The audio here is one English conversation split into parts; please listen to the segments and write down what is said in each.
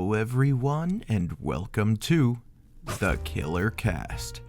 Hello everyone, and welcome to The Killer Cast,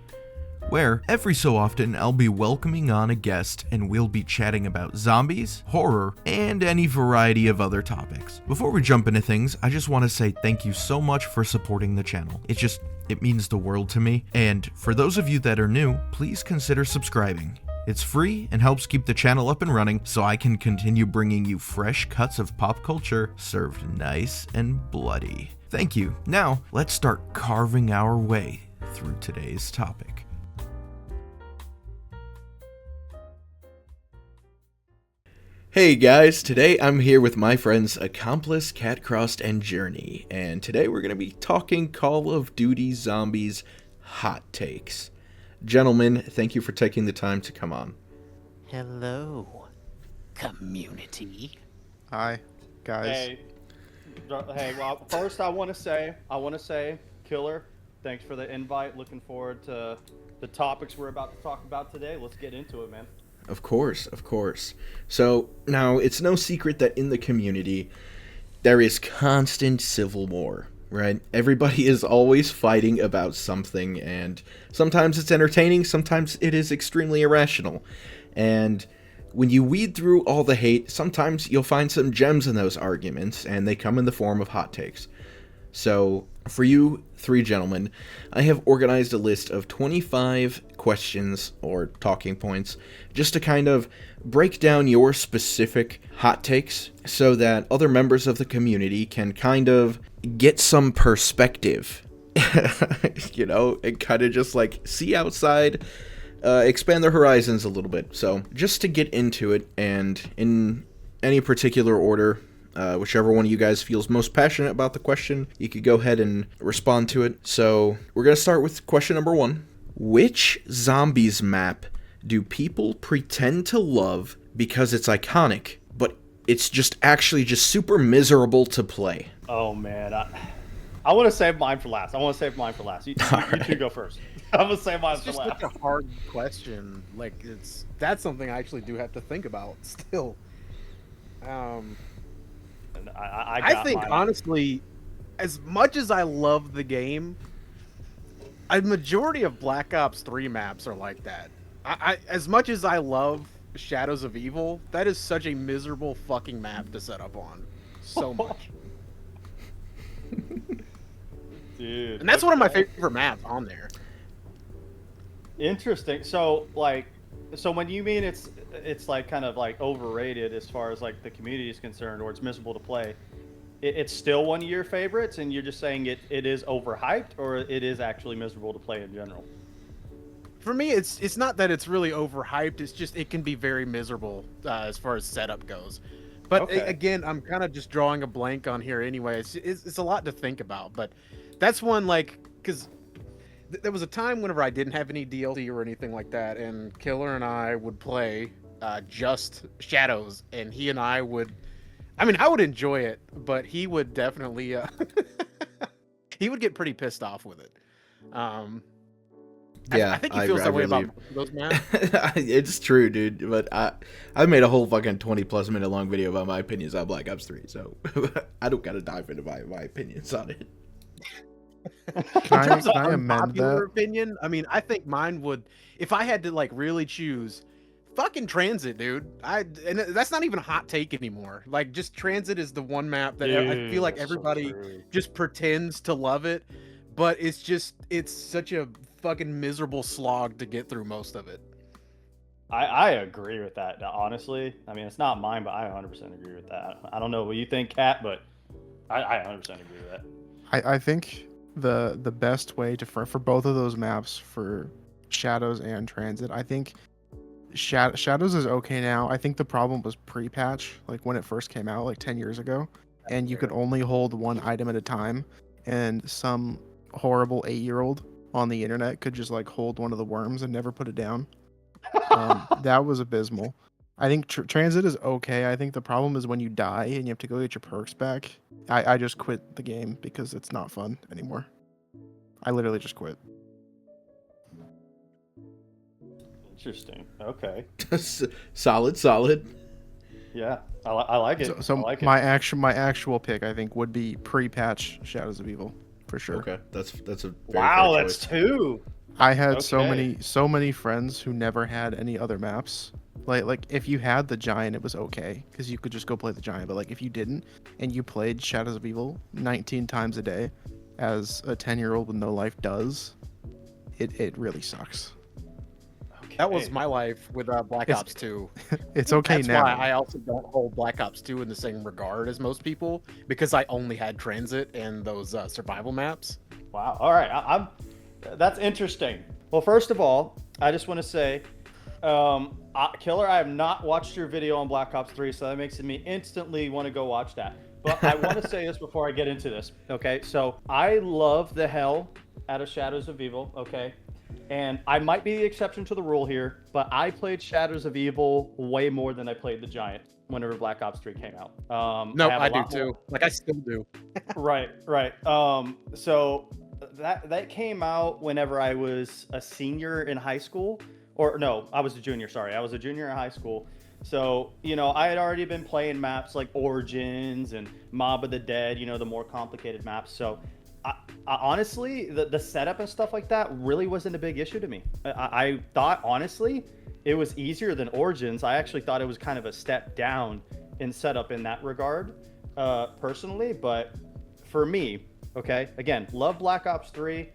where every so often I'll be welcoming on a guest and we'll be chatting about zombies, horror, and any variety of other topics. Before we jump into things, I just want to say thank you so much for supporting the channel. It means the world to me, and for those of you that are new, please consider subscribing. It's free and helps keep the channel up and running so I can continue bringing you fresh cuts of pop culture served nice and bloody. Thank you. Now, let's start carving our way through today's topic. Hey guys, today I'm here with my friends Accomplice, CATCROSSED, and Journey, and today we're going to be talking Call of Duty Zombies hot takes. Gentlemen, thank you for taking the time to come on. Hello, community. Hi, guys. Hey, well, first I want to say, Killer, thanks for the invite. Looking forward to the topics we're about to talk about today. Let's get into it, man. Of course. So, now, it's no secret that in the community, there is constant civil war, right? Everybody is always fighting about something, and sometimes it's entertaining, sometimes it is extremely irrational. And when you weed through all the hate, sometimes you'll find some gems in those arguments, and they come in the form of hot takes. So, for you three gentlemen, I have organized a list of 25 questions or talking points just to kind of break down your specific hot takes so that other members of the community can kind of get some perspective, and kind of just like see outside, expand their horizons a little bit. So just to get into it, and in any particular order, whichever one of you guys feels most passionate about the question, you could go ahead and respond to it. So we're going to start with question number 1. Which zombies map do people pretend to love because it's iconic, but it's just actually just super miserable to play? Oh man, I want to save mine for last. You two go first. I'm gonna save mine It's for just last. such a hard question. Like, that's something I actually do have to think about still. And I think, mine. honestly, as much as I love the game, a majority of Black Ops 3 maps are like that. As much as I love Shadows of Evil, that is such a miserable fucking map to set up on. So much. Dude, And that's one of my favorite maps on there. Interesting. So when you mean it's like kind of like overrated as far as like the community is concerned, or it's miserable to play, it's still one of your favorites, and you're just saying it is overhyped, or it is actually miserable to play in general? For me, it's not that it's really overhyped. It's just it can be very miserable as far as setup goes. But Okay. again, I'm kind of just drawing a blank on here anyway. It's a lot to think about. But that's one, like, because there was a time whenever I didn't have any DLC or anything like that, and Killer and I would play just Shadows, and he and I would. I mean, I would enjoy it, but he would definitely he would get pretty pissed off with it. Yeah, I think he feels that way really... about those maps. It's true, dude. But I made a whole fucking 20+ minute long video about my opinions on Black Ops 3, so I don't gotta dive into my opinions on it. Can I amend unpopular that? opinion? I mean, I think mine would, if I had to like really choose, fucking Transit, dude. And that's not even a hot take anymore. Like, just Transit is the one map that I feel like Dude, that's so everybody true. just pretends to love it, but it's such a fucking miserable slog to get through most of it. I agree with that, honestly. I mean, it's not mine, but I 100% agree with that. I don't know what you think, Kat, but I 100% agree with that. I think the best way for both of those maps, for Shadows and Transit, I think Shadows is okay now. I think the problem was pre-patch, like when it first came out, like 10 years ago, and you could only hold one item at a time, and some horrible 8-year-old on the internet could just like hold one of the worms and never put it down. That was abysmal. I think Transit is okay. I think the problem is when you die and you have to go get your perks back. I just quit the game because it's not fun anymore. I literally just quit. Interesting. Okay. Solid. Yeah, I like it. So I like my actual pick, I think, would be pre-patch Shadows of Evil for sure. Okay, that's a very Wow, fair that's choice. two. I had so Okay. many friends who never had any other maps. Like if you had the giant, it was okay because you could just go play the giant. But like if you didn't and you played Shadows of Evil 19 times a day, as a 10-year-old with no life does, it really sucks. That was Okay. my life with Black It's- Ops 2. It's okay That's now. why I also don't hold Black Ops 2 in the same regard as most people, because I only had transit and those survival maps. Wow. All right. I'm. That's interesting. Well, first of all, I just want to say, Killer, I have not watched your video on Black Ops 3, so that makes me instantly want to go watch that. But I want to say this before I get into this. Okay. So I love the hell out of Shadows of Evil. Okay. And I might be the exception to the rule here, but I played Shadows of Evil way more than I played the Giant whenever Black Ops 3 came out. No, have a I do lot more- too. Like I still do. Right. So that came out whenever I was a senior in high school, or no, I was a junior. Sorry, I was a junior in high school. So I had already been playing maps like Origins and Mob of the Dead. The more complicated maps. So I honestly, the setup and stuff like that really wasn't a big issue to me. I thought honestly it was easier than Origins. I actually thought it was kind of a step down in setup in that regard, personally. But for me, okay, again, love Black Ops 3,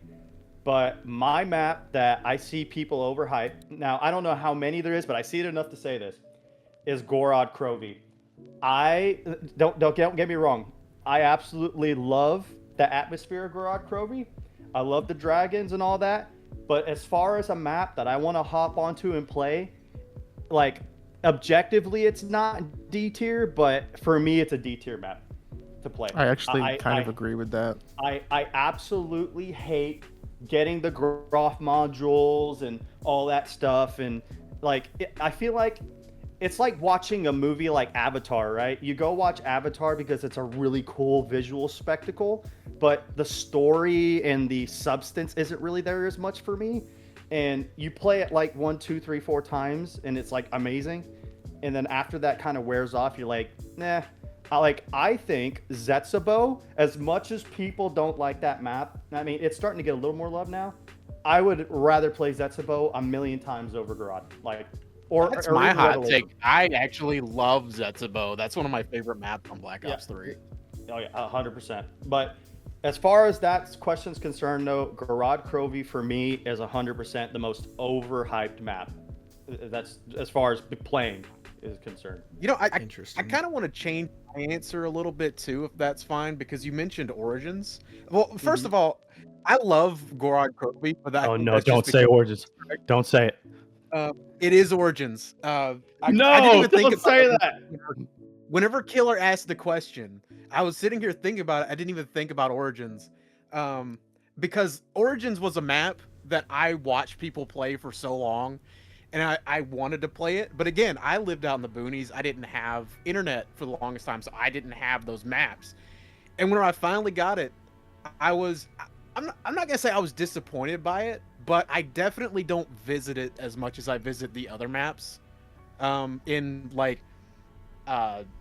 but my map that I see people overhype, now I don't know how many there is, but I see it enough to say this, is Gorod Krovi. I don't get me wrong. I absolutely love the atmosphere of Gorod Krovi. I love the dragons and all that. But as far as a map that I want to hop onto and play, like objectively, it's not D tier, but for me, it's a D tier map to play. I actually kind of agree with that. I absolutely hate getting the Groff modules and all that stuff. And I feel like it's like watching a movie like Avatar, right? You go watch Avatar because it's a really cool visual spectacle, but the story and the substance isn't really there as much for me. And you play it like 1, 2, 3, 4 times, and it's like amazing. And then after that kind of wears off, you're like, nah. I think Zetsubou, as much as people don't like that map, I mean, it's starting to get a little more love now. I would rather play Zetsubou a million times over Garad. That's or my even hot Revelation. take. I actually love Zetsubou. That's one of my favorite maps on Black Ops 3. Oh yeah, 100%. But as far as that question's concerned, though, Gorod Krovi for me is 100% the most overhyped map. That's as far as playing is concerned. I Interesting. kind of want to change my answer a little bit too, if that's fine, because you mentioned Origins. Well, 1st of all, I love Gorod Krovi, but Oh no! that's Don't just say because- Origins. Don't say it. It is Origins. I didn't No! even think Don't about say it. that. Whenever Killer asked the question, I was sitting here thinking about it. I didn't even think about Origins, because Origins was a map that I watched people play for so long, and I wanted to play it. But again, I lived out in the boonies. I didn't have internet for the longest time, so I didn't have those maps. And when I finally got it, I'm not gonna say I was disappointed by it, but I definitely don't visit it as much as I visit the other maps, in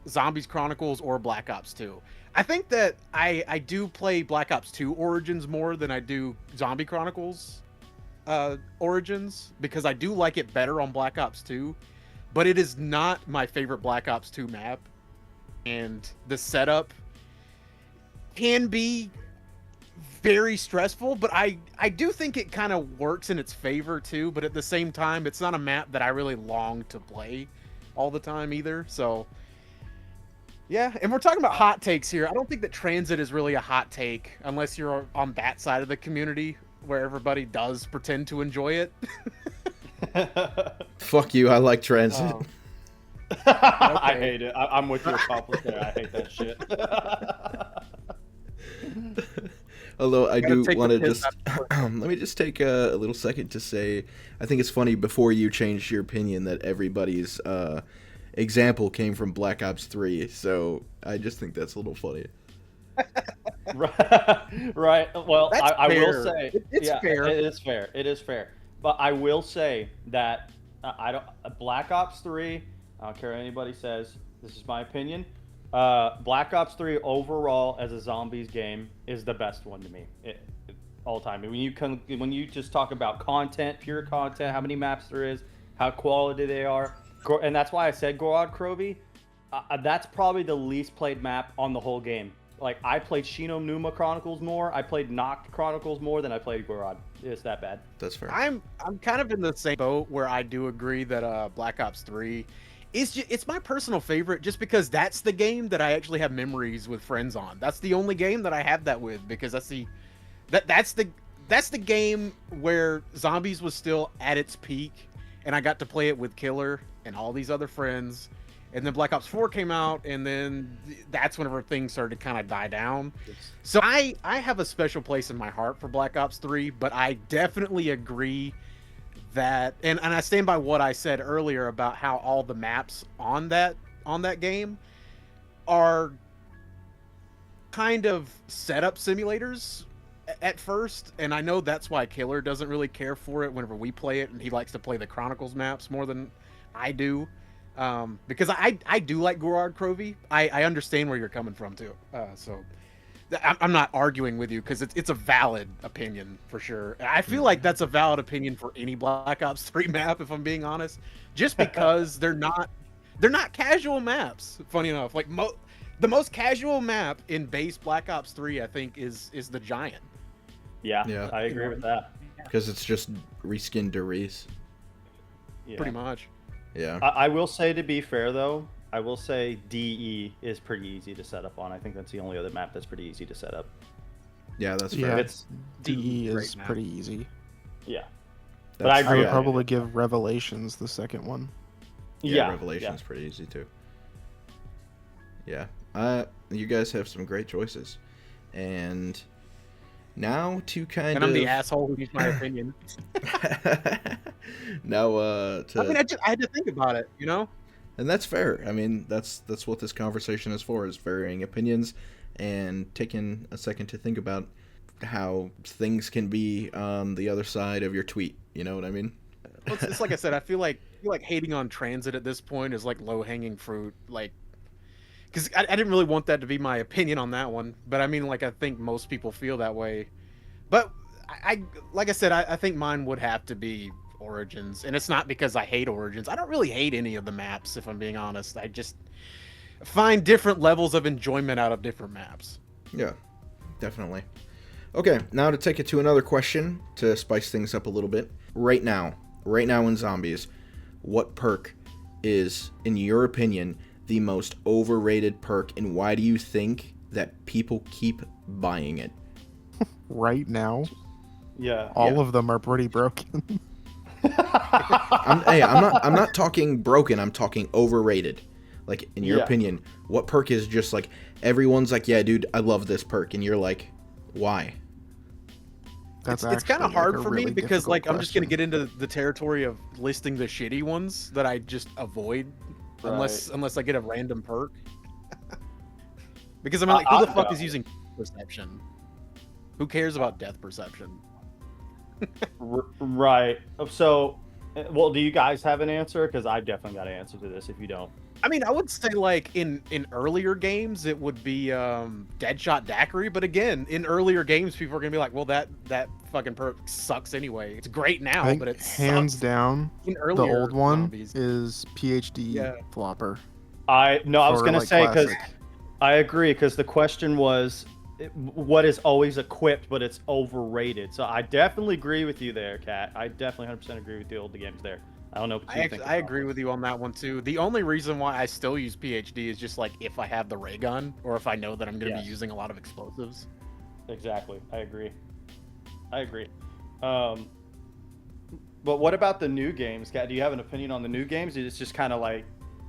Zombies Chronicles or Black Ops 2. I think that I do play Black Ops 2 Origins more than I do Zombie Chronicles Origins, because I do like it better on Black Ops 2, but it is not my favorite Black Ops 2 map, and the setup can be very stressful, but I do think it kind of works in its favor too, but at the same time, it's not a map that I really long to play all the time either. So yeah, and we're talking about hot takes here. I don't think that transit is really a hot take unless you're on that side of the community where everybody does pretend to enjoy it. Fuck you. I like transit. I hate it. I'm with your Accomplice there. I hate that shit. Although I Gotta do take the want to piss just out let me just take a little second to say I think it's funny before you changed your opinion that everybody's example came from Black Ops 3. So I just think that's a little funny. Right. Well, That's I will fair. say It's fair. It is fair. It is fair. But I will say that Black Ops 3. I don't care what anybody says. This is my opinion. Black Ops 3 overall as a zombies game is the best one to me, all time. When you just talk about content, pure content, how many maps there is, how quality they are, and that's why I said Gorod Krovi. That's probably the least played map on the whole game. Like, I played Shino Numa Chronicles more, I played Noct Chronicles more than I played Gorod. It's that bad. That's fair. I'm kind of in the same boat where I do agree that Black Ops 3 it's my personal favorite just because that's the game that I actually have memories with friends on. That's the only game that I have that with, because that's the game where Zombies was still at its peak and I got to play it with Killer and all these other friends. And then Black Ops 4 came out, and then that's whenever things started to kind of die down. So I have a special place in my heart for Black Ops 3, but I definitely agree that, and I stand by what I said earlier about how all the maps on that game are kind of setup simulators at first, and I know that's why Killer doesn't really care for it whenever we play it, and he likes to play the Chronicles maps more than I do. Because I do like Gorod Krovi. I understand where you're coming from too. So I'm not arguing with you, because it's a valid opinion for sure. I feel like that's a valid opinion for any Black Ops 3 map, if I'm being honest, just because they're not casual maps. Funny enough, like the most casual map in base Black Ops 3, I think, is the Giant. Yeah, I agree with that. Because it's just reskinned Deriz. Yeah. Pretty much. Yeah. I will say, to be fair though, I will say DE is pretty easy to set up on. I think that's the only other map that's pretty easy to set up. Yeah, that's Yeah, fair. It's DE Great is map. pretty easy. yeah, That's but I I agree. would yeah. probably give Revelations the second one. Yeah, Revelation's pretty easy too. Yeah. You guys have some great choices. And now to kind And of I'm the asshole who gives my opinion. now I mean, I had to think about it, you know? and that's fair. I mean, that's what this conversation is for, is varying opinions and taking a second to think about how things can be on the other side of your tweet. You know what I mean? Well, it's like I said, I feel like hating on transit at this point is like low-hanging fruit, like, because I didn't really want that to be my opinion on that one, but I mean, like, I think most people feel that way. But I like I said, I think mine would have to be Origins, and it's not because I hate Origins. I don't really hate any of the maps, if I'm being honest. I just find different levels of enjoyment out of different maps. Yeah, definitely. Okay, now to take it to another question to spice things up a little bit. Right now in Zombies, what perk is, in your opinion, the most overrated perk, and why do you think that people keep buying it? Right now, Yeah. all of them are pretty broken. I'm not talking broken, I'm talking overrated. Like, in your opinion, what perk is just like, everyone's like, yeah, dude, I love this perk, and you're like, why? That's It's kind of actually, hard like, a for me really because, like, difficult I'm just gonna question. get into the territory of listing the shitty ones that I just avoid, unless I get a random perk. Because I'm like, who the fuck is using perception? Who cares about death perception? Right. So, well, do you guys have an answer? Because I definitely got an answer to this. If you don't, I mean, I would say, like, in earlier games it would be Deadshot Daiquiri, but again, in earlier games people are gonna be like, well, that fucking perk sucks anyway. It's great now, I think but it hands sucks. down, In the earlier old one zombies. is PhD Yeah. flopper. I was for, gonna like, say, because classic. I agree, because the question was what is always equipped but it's overrated. So I definitely agree with you there, Kat. I definitely 100% agree with you. The games there. I don't know what you think. I agree with you on that one too. The only reason why I still use PhD is just like if I have the ray gun or if I know that I'm going to be using a lot of explosives. Exactly. I agree. But what about the new games, Kat? Do you have an opinion on the new games? It's just kind of like,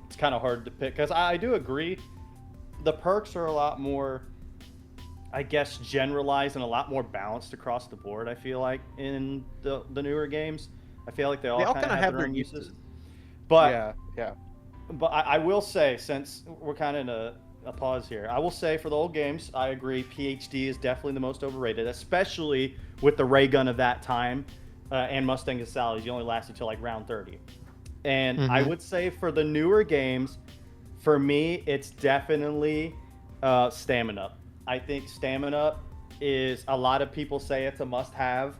it's kind of hard to pick, because I do agree. The perks are a lot more, I guess, generalized and a lot more balanced across the board, I feel like, in the newer games. I feel like they all kind of have their own uses. But yeah. But I will say, since we're kind of in a pause here, I will say for the old games, I agree, PhD is definitely the most overrated, especially with the ray gun of that time and Mustang Gonzalez. You only lasted till like round 30. And I would say for the newer games, For me, it's definitely stamina. I think stamina is, a lot of people say it's a must-have.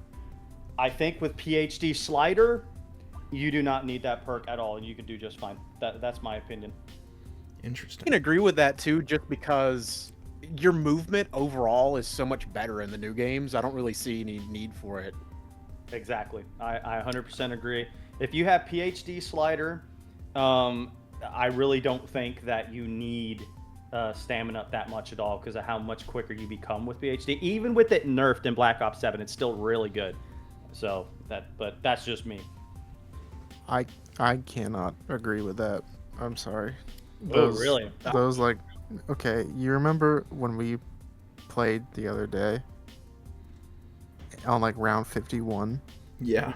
I think with PhD slider, you do not need that perk at all, and you can do just fine. That's my opinion. I Interesting. can agree with that too, just because your movement overall is so much better in the new games. I don't really see any need for it. Exactly. I 100% agree. If you have PhD slider, I really don't think that you need stamina that much at all because of how much quicker you become with PhD. Even with it nerfed in Black Ops 7, it's still really good. So but that's just me. I cannot agree with that. I'm sorry. Oh, really? Those like, okay, you remember when we played the other day on like round 51? Yeah.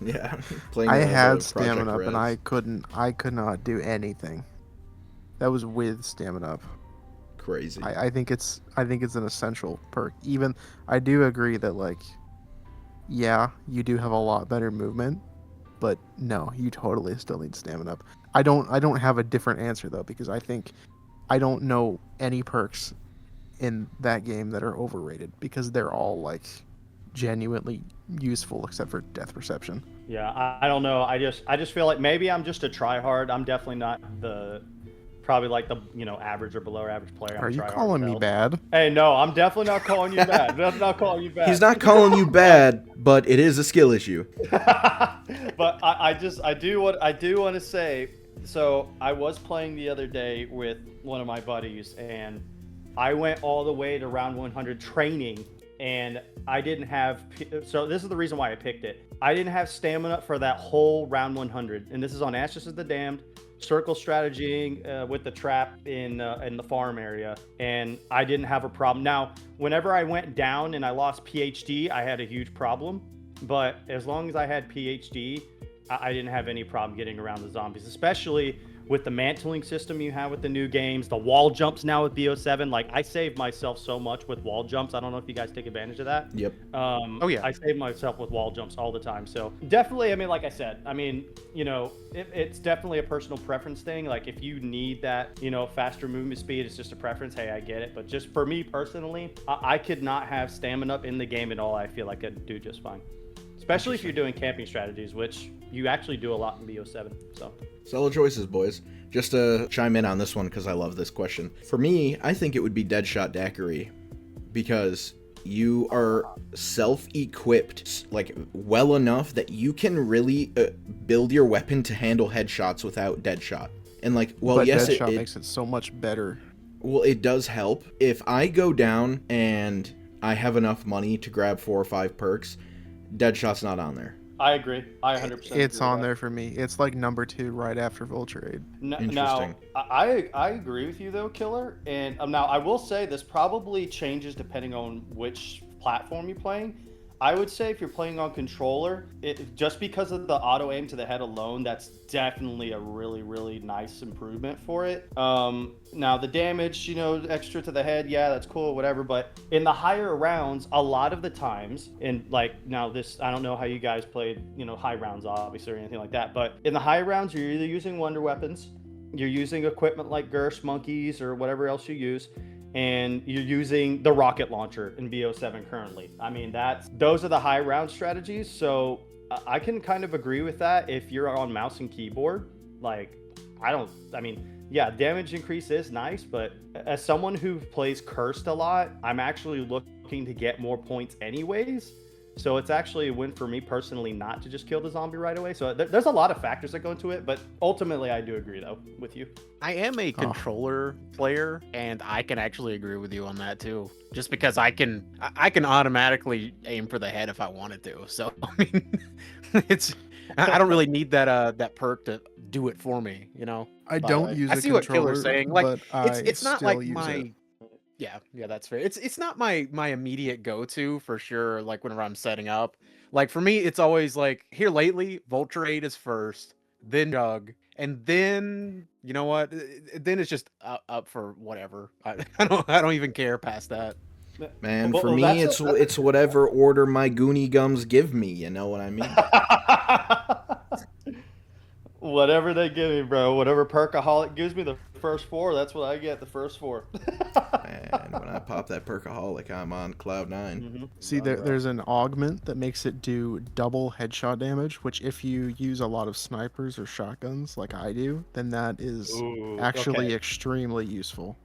Yeah. Playing I the had Project stamina up Res. and I could not do anything. That was with stamina up. Crazy. I think it's an essential perk. Even I do agree that like, yeah, you do have a lot better movement, but no, you totally still need stamina up. I don't have a different answer though, because I think I don't know any perks in that game that are overrated because they're all like genuinely useful except for death perception. Yeah, I don't know. I just feel like maybe I'm just a tryhard. I'm definitely not probably like the average or below average player. Are you calling me bad? Hey, no, I'm definitely not calling you bad. I'm not calling you bad. He's not calling you bad, but it is a skill issue. But I do want to say, so I was playing the other day with one of my buddies, and I went all the way to round 100 training, and I didn't have. So this is the reason why I picked it. I didn't have stamina for that whole round 100, and this is on Ashes of the Damned, circle strategying with the trap in the farm area, and I didn't have a problem. Now, whenever I went down and I lost PhD, I had a huge problem. But as long as I had PhD, I didn't have any problem getting around the zombies, especially with the mantling system you have with the new games, the wall jumps now with BO7. Like, I saved myself so much with wall jumps. I don't know if you guys take advantage of that. Yep. Oh, yeah. I save myself with wall jumps all the time. So definitely, I mean, like I said, I mean, it's definitely a personal preference thing. Like, if you need that, faster movement speed, it's just a preference. Hey, I get it. But just for me personally, I could not have stamina in the game at all. I feel like I'd do just fine. Especially if you're doing camping strategies, which you actually do a lot in BO7. So Solid choices, boys. Just to chime in on this one because I love this question. For me, I think it would be Deadshot Daiquiri because you are self-equipped like well enough that you can really build your weapon to handle headshots without Deadshot. And like, well, but yes, Deadshot it makes it so much better. Well, it does help. If I go down and I have enough money to grab 4 or 5 perks, Deadshot's not on there. I agree. I 100%. It's agree on with there for me. It's like number 2 right after Vulture Aid. Interesting. Now, I agree with you though, Killer. And now I will say this probably changes depending on which platform you're playing. I would say if you're playing on controller, just because of the auto aim to the head alone, that's definitely a really, really nice improvement for it. Now the damage, extra to the head, yeah, that's cool, whatever. But in the higher rounds, a lot of the times, and like now this, I don't know how you guys played, high rounds obviously or anything like that. But in the high rounds, you're either using wonder weapons, you're using equipment like Gersh, monkeys, or whatever else you use, and you're using the rocket launcher in BO7 currently. I mean, those are the high round strategies. So I can kind of agree with that if you're on mouse and keyboard. Like, yeah, damage increase is nice, but as someone who plays Cursed a lot, I'm actually looking to get more points anyways. So it's actually a win for me personally not to just kill the zombie right away. So there's a lot of factors that go into it, but ultimately I do agree though with you. I am a controller player, and I can actually agree with you on that too. Just because I can automatically aim for the head if I wanted to. So I mean, I don't really need that perk to do it for me. I don't use I a see what controller, Killer's saying. Like, but it's not still like use my. it. Yeah, that's fair. It's not my immediate go-to for sure, like whenever I'm setting up. Like for me, it's always like here lately, Vulture 8 is first, then Jug, and then you know what? Then it's just up for whatever. I don't even care past that. Man, Well, for well, me, that's it's whatever order my Goonie gums give me. You know what I mean? Whatever they give me, bro. Whatever Perkaholic gives me the first 4, that's what I get the first 4. And when I pop that Perkaholic, I'm on cloud 9. Mm-hmm. See, there's an augment that makes it do double headshot damage, which if you use a lot of snipers or shotguns like I do, then that is Ooh, actually okay. extremely useful.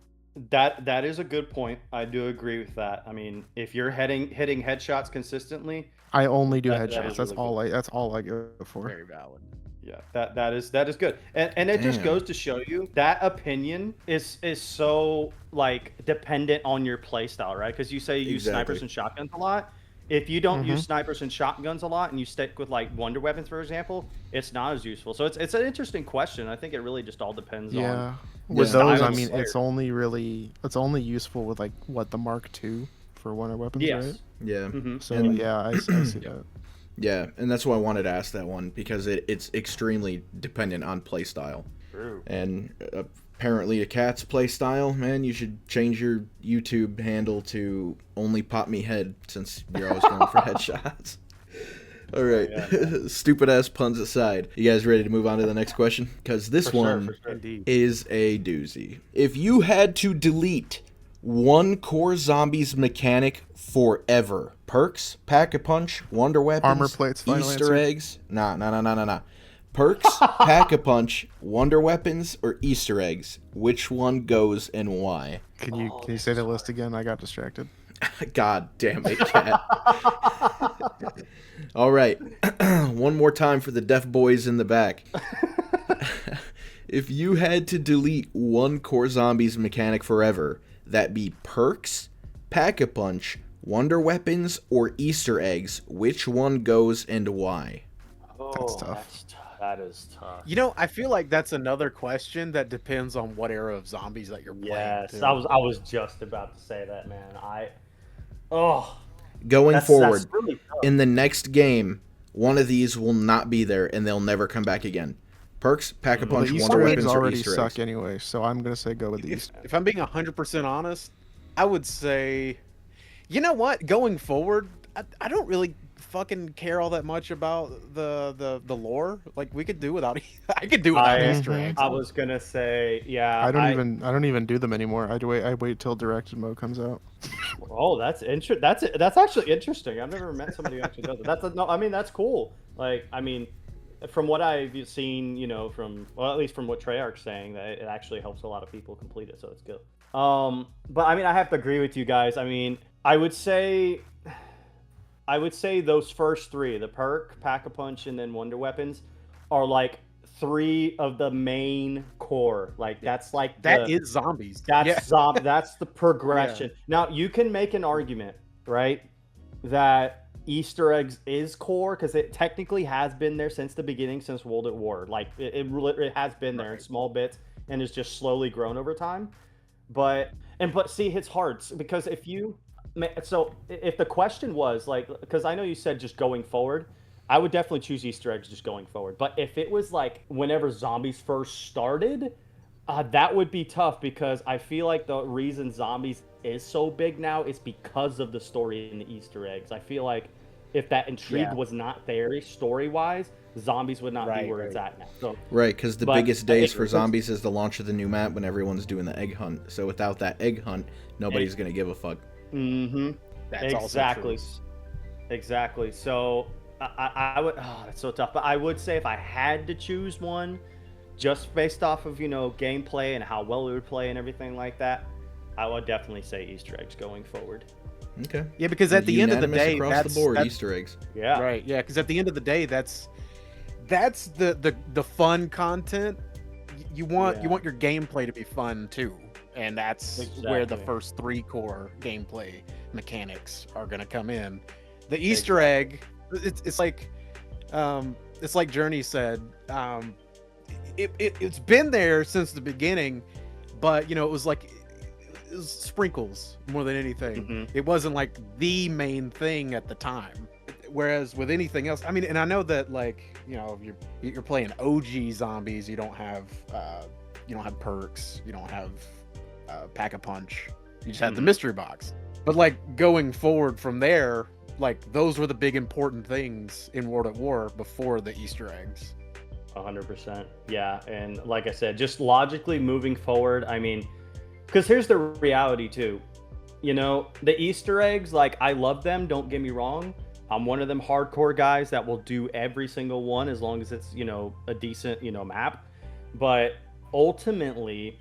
That is a good point. I do agree with that. I mean, if you're hitting headshots consistently, I only do That headshots. is That's really all I go for. Very valid. yeah, that is good. And it just Damn. goes to show you that opinion is so like dependent on your play style, right? Because you say you use Exactly. snipers and shotguns a lot. If you don't use Mhm. snipers and shotguns a lot and you stick with like wonder weapons, for example, it's not as useful. So it's an interesting question. I think it really just all depends on Yeah. With Yeah. those, style I of mean, player. it's only useful with like what the Mark II for wonder weapons, Yes. right? Yeah. hmm So And- yeah, I see that. Yeah, and that's why I wanted to ask that one, because it's extremely dependent on playstyle. True. And apparently a cat's playstyle, man, you should change your YouTube handle to only pop me head, since you're always going for headshots. All right, Yeah, stupid ass puns aside, you guys ready to move on to the next question? Because this For sure, one for sure. Indeed. is a doozy. If you had to delete one core zombies mechanic forever, perks, pack-a-punch, wonder weapons, Armor plates, final Easter answer. eggs, nah. Perks, pack-a-punch, wonder weapons, or Easter eggs, which one goes and why? Can you say the list again? I got distracted. God damn it, cat. All right, one more time for the deaf boys in the back. If you had to delete one core zombies mechanic forever, that be perks, pack-a-punch, wonder weapons, or Easter eggs, which one goes and why? That's tough. That is tough. You know, I feel like that's another question that depends on what era of zombies that you're playing. Yes, too. I was just about to say that, man. Going forward, That's really tough. in the next game, one of these will not be there and they'll never come back again. Perks, Well, pack-a-punch, the wonder Easter eggs weapons, or already Easter suck eggs. anyway, so I'm gonna say go with the Easter. If I'm being 100% honest, I would say, you know what? Going forward, I don't really fucking care all that much about the lore. Like we could do without. I could do without I- Easter eggs. I was gonna say, yeah. I don't even do them anymore. I wait till directed mode comes out. Oh, that's That's actually interesting. I've never met somebody who actually does it. No. I mean, that's cool. Like, I mean, from what I've seen, at least from what Treyarch's saying, that it actually helps a lot of people complete it, so it's good. But I mean, I have to agree with you guys. I mean, I would say those first 3, the perk, pack-a-punch, and then wonder weapons, are like 3 of the main core. Like that's like That is zombies. that's Yeah. that's the progression. Now you can make an argument, right, that Easter eggs is core because it technically has been there since the beginning, since World at War. Like it has been there in small bits and has just slowly grown over time. But see, it's hard because if the question was like, because I know you said just going forward, I would definitely choose Easter eggs just going forward. But if it was like whenever zombies first started, that would be tough because I feel like the reason zombies is so big now is because of the story in the Easter eggs. I feel like if that intrigue was not there story-wise, zombies would not be where it's at now. So, Right, because the But biggest days it- for zombies is the launch of the new map when everyone's doing the egg hunt. So without that egg hunt, nobody's going to give a fuck. mm-hmm. That's also Exactly. true. Exactly. So I would. Oh, that's so tough. But I would say if I had to choose one, just based off of gameplay and how well it would play and everything like that, I would definitely say Easter eggs going forward. Okay. Yeah, because at the end of the Unanimous day, across that's the board, that's Easter eggs. Yeah. right. Yeah, because at the end of the day, that's the fun content. You want your gameplay to be fun too, and that's where the Exactly. first 3 core gameplay mechanics are gonna come in. The Easter egg, it's like Journey said, it's been there since the beginning, but it was like it was sprinkles more than anything. Mhm. It wasn't like the main thing at the time. Whereas with anything else, I mean, and I know that like if you're playing OG zombies, you don't have perks, you don't have pack a punch, you just have the Mhm. mystery box. But like going forward from there, like those were the big important things in World at War before the Easter eggs. 100%. Yeah, and like I said, just logically moving forward, I mean, because here's the reality too. You know, the Easter eggs, like I love them, don't get me wrong. I'm one of them hardcore guys that will do every single one as long as it's, you know, a decent, you know, map. But ultimately,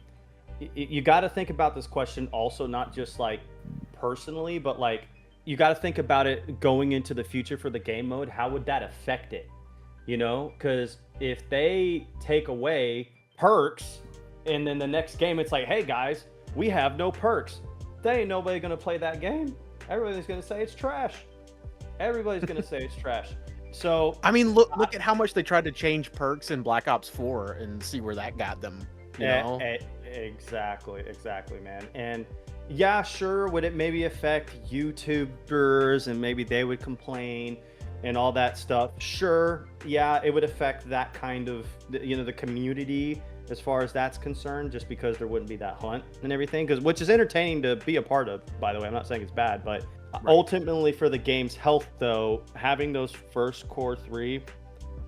you got to think about this question also, not just like personally, but like you got to think about it going into the future for the game mode. How would that affect it? You know, because if they take away perks and then the next game it's like, hey guys, we have no perks, there ain't nobody gonna play that game. Everybody's gonna say it's trash. Everybody's gonna say it's trash. So I mean, look at how much they tried to change perks in Black Ops 4 and see where that got them. You know? Exactly, man. And yeah, sure, would it maybe affect YouTubers and maybe they would complain and all that stuff? Sure, yeah, it would affect that kind of, you know, the community as far as that's concerned, just because there wouldn't be that hunt and everything, which is entertaining to be a part of, by the way. I'm not saying it's bad, but ultimately for the game's health, though, having those first core 3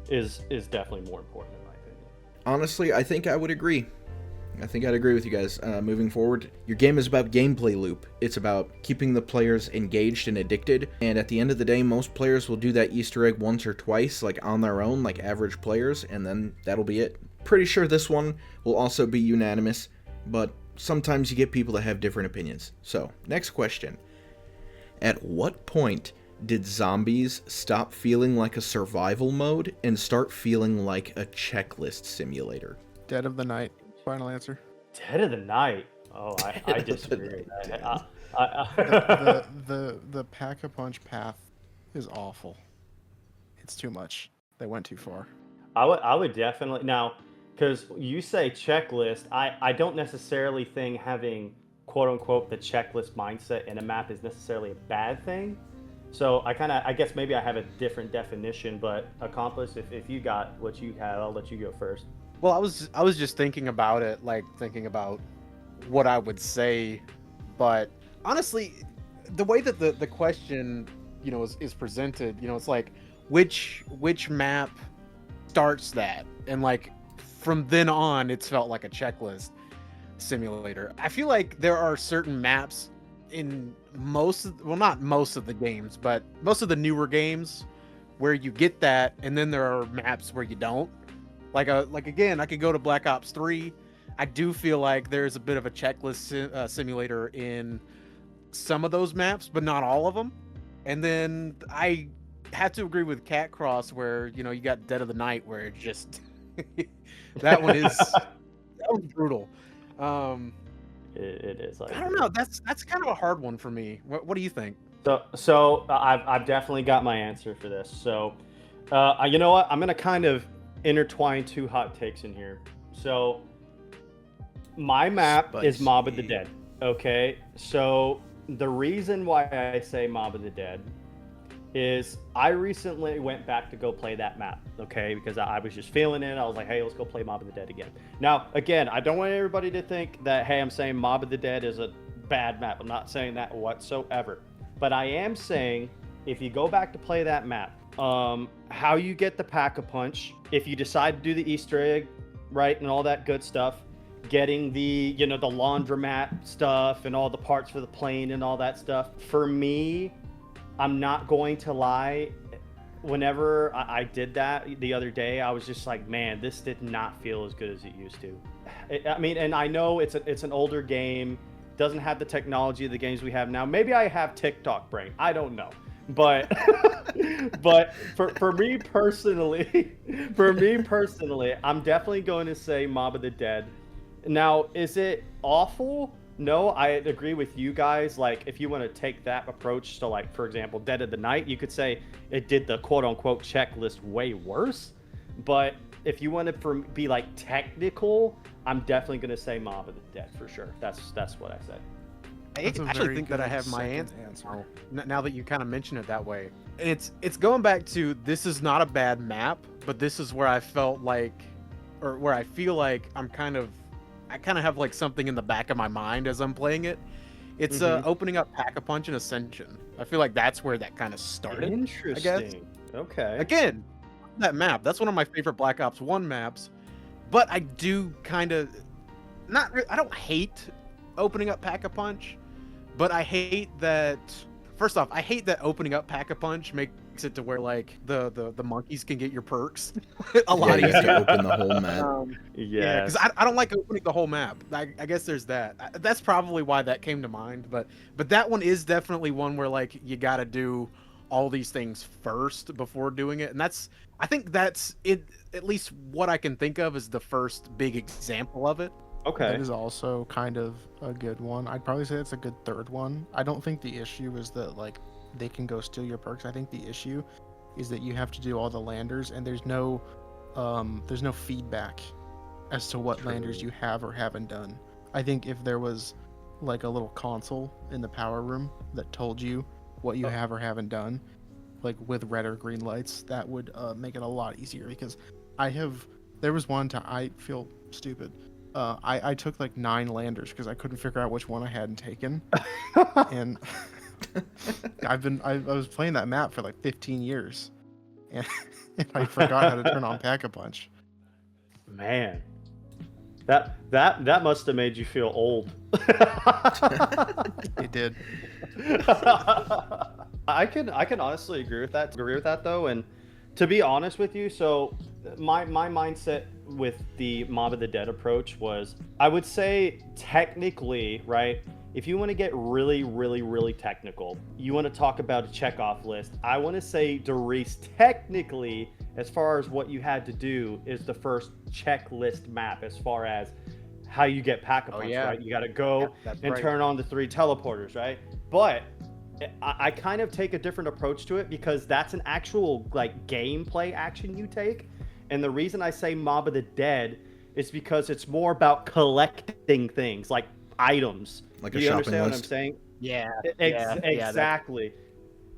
is definitely more important in my opinion. Honestly, I think I would agree. I think I'd agree with you guys. Moving forward, your game is about gameplay loop. It's about keeping the players engaged and addicted, and at the end of the day, most players will do that Easter egg once or twice, like on their own, like average players, and then that'll be it. Pretty sure this one will also be unanimous, but sometimes you get people that have different opinions. So, next question. At what point did zombies stop feeling like a survival mode and start feeling like a checklist simulator? Dead of the Night. Final answer. Dead of the Night. Oh, I disagree with that. The Pack-a-Punch path is awful. It's too much. They went too far. I would definitely now, because you say checklist. I don't necessarily think having quote unquote the checklist mindset in a map is necessarily a bad thing. So I guess maybe I have a different definition. But Accomplice, if you got what you had, I'll let you go first. Well, I was just thinking about it, like thinking about what I would say, but honestly, the way that the question, you know, is presented, you know, it's like which map starts that, and like from then on, it's felt like a checklist simulator. I feel like there are certain maps in not most of the games, but most of the newer games where you get that, and then there are maps where you don't. Like again, I could go to Black Ops 3. I do feel like there's a bit of a checklist simulator in some of those maps, but not all of them. And then I have to agree with CatCross, where, you know, you got Dead of the Night, where it just that one's brutal. It is. I don't know. That's kind of a hard one for me. What do you think? So I've definitely got my answer for this. So, you know what? I'm gonna kind of intertwine two hot takes in here. So my map is Mob of the Dead. Okay, so the reason why I say Mob of the Dead is I recently went back to go play that map, okay, because I was just feeling it. I was like, hey, let's go play Mob of the Dead again. Now, again, I don't want everybody to think that, hey, I'm saying Mob of the Dead is a bad map. I'm not saying that whatsoever. But I am saying, if you go back to play that map, how you get the Pack-a-Punch, if you decide to do the Easter egg, right, and all that good stuff, getting the, you know, the laundromat stuff and all the parts for the plane and all that stuff. For me, I'm not going to lie, whenever I did that the other day, I was just like, man, this did not feel as good as it used to. I mean, and I know it's an older game, doesn't have the technology of the games we have now. Maybe I have TikTok brain, I don't know. But but for me personally, I'm definitely going to say Mob of the Dead. Now, is it awful? No, I agree with you guys. Like, if you want to take that approach to, like, for example, Dead of the Night, you could say it did the quote-unquote checklist way worse. But if you want to be, like, technical, I'm definitely going to say Mob of the Dead for sure. That's what I said. I actually think that I have my answer now that you kind of mention it that way. And it's going back to, this is not a bad map, but this is where I felt like, or where I feel like I kind of have like something in the back of my mind as I'm playing it. It's opening up Pack-a-Punch and Ascension. I feel like that's where that kind of started. Interesting. I guess. Okay. Again, that map. That's one of my favorite Black Ops 1 maps. But I do kind of I don't hate opening up Pack-a-Punch, but I hate that. First off, I hate that opening up Pack-a-Punch makes it to where like the monkeys can get your perks a lot you have easier. to open the whole map. Yeah, because I don't like opening the whole map. I guess there's that. That's probably why that came to mind. But that one is definitely one where like you got to do all these things first before doing it, and I think that's it. At least what I can think of is the first big example of it. Okay. That is also kind of a good one. I'd probably say it's a good third one. I don't think the issue is that like they can go steal your perks. I think the issue is that you have to do all the landers, and there's no feedback as to what landers you have or haven't done. I think if there was like a little console in the power room that told you what you have or haven't done, like with red or green lights, that would make it a lot easier. Because there was one time, I feel stupid. I took like 9 landers because I couldn't figure out which one I hadn't taken, and I was playing that map for like 15 years, and I forgot how to turn on Pack-a-Punch. Man, that must have made you feel old. It did. I can honestly agree with that though, and to be honest with you, so my mindset with the Mob of the Dead approach was, I would say technically, right, if you want to get really, really, really technical, you want to talk about a checkoff list, I want to say Doris technically, as far as what you had to do, is the first checklist map as far as how you get Pack-a-Punch, right? You got to go and turn on the 3 teleporters, right? But I kind of take a different approach to it because that's an actual like gameplay action you take. And the reason I say Mob of the Dead is because it's more about collecting things like items. Like Do a you shopping understand list? what I'm saying? Yeah. Exactly.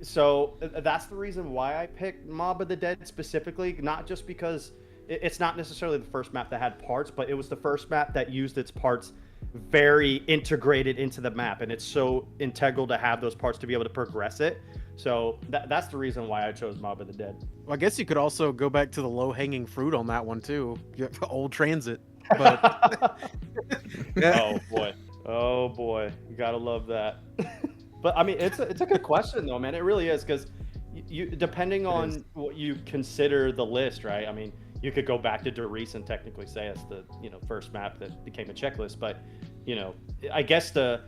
So that's the reason why I picked Mob of the Dead specifically, not just because it's not necessarily the first map that had parts, but it was the first map that used its parts very integrated into the map, and it's so integral to have those parts to be able to progress it. So that's the reason why I chose Mob of the Dead. Well, I guess you could also go back to the low-hanging fruit on that one too. Old Transit. But Oh boy, you gotta love that. But I mean, it's a good question though, man. It really is, because you depending on what you consider the list, right? I mean, you could go back to Doris and technically say it's the first map that became a checklist, but I guess the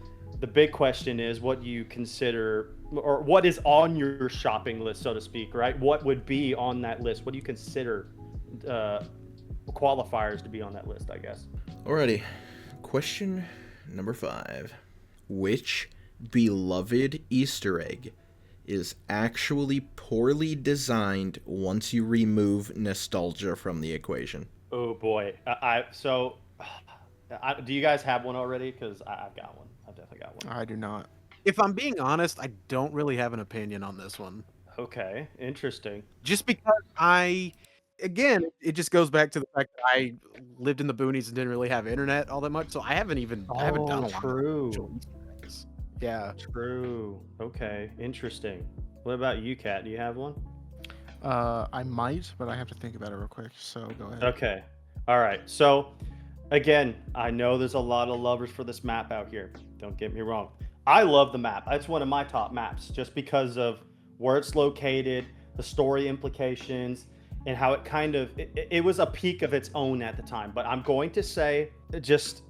big question is, what do you consider, or what is on your shopping list, so to speak, right? What would be on that list? What do you consider qualifiers to be on that list, I guess? Alrighty, question number 5. Which beloved Easter egg is actually poorly designed once you remove nostalgia from the equation? Oh boy. Do you guys have one already? Because I've got one. I've definitely got one. I do not. if I'm being honest, I don't really have an opinion on this one. Okay, interesting. Just because again, it just goes back to the fact that I lived in the boonies and didn't really have internet all that much, so I haven't done a lot of actual Easter eggs. Yeah. True. Okay, interesting. What about you, Kat? Do you have one? I might, but I have to think about it real quick. So go ahead. Okay. All right. So, again, I know there's a lot of lovers for this map out here. Don't get me wrong. I love the map. It's one of my top maps just because of where it's located, the story implications, and how it kind of it was a peak of its own at the time. But I'm going to say just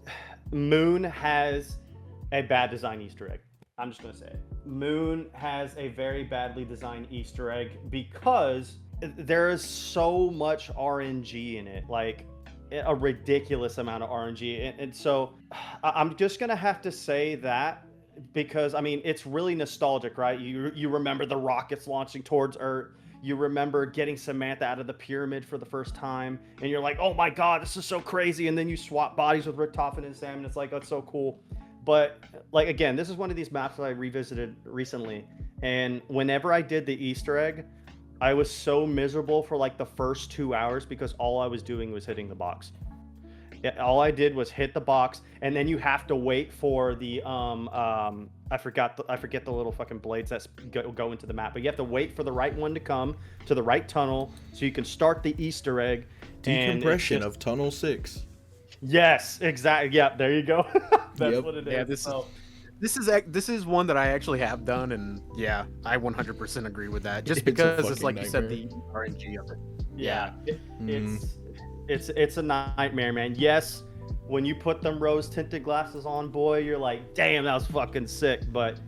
Moon has a bad design Easter egg. I'm just going to say it. Moon has a very badly designed Easter egg because there is so much RNG in it, like a ridiculous amount of RNG. And so I'm just going to have to say that because, I mean, it's really nostalgic, right? You remember the rockets launching towards Earth. You remember getting Samantha out of the pyramid for the first time. And you're like, oh my God, this is so crazy. And then you swap bodies with Rick Toffin and Sam. And it's like, that's so cool. But like, again, this is one of these maps that I revisited recently. And whenever I did the Easter egg, I was so miserable for like the first 2 hours because all I was doing was hitting the box. All I did was hit the box, and then you have to wait for the I forget the little fucking blades that go into the map, but you have to wait for the right one to come to the right tunnel so you can start the Easter egg. and it's Decompression just- of Tunnel 6. Yes, exactly. Yeah, there you go. That's Yep. what it is. Yeah, this is one that I actually have done, and yeah, I 100% agree with that. Just It's a because it's like fucking you said, the RNG of it. Yeah, Mm. it's a nightmare, man. Yes, when you put them rose tinted glasses on, boy, you're like, damn, that was fucking sick. But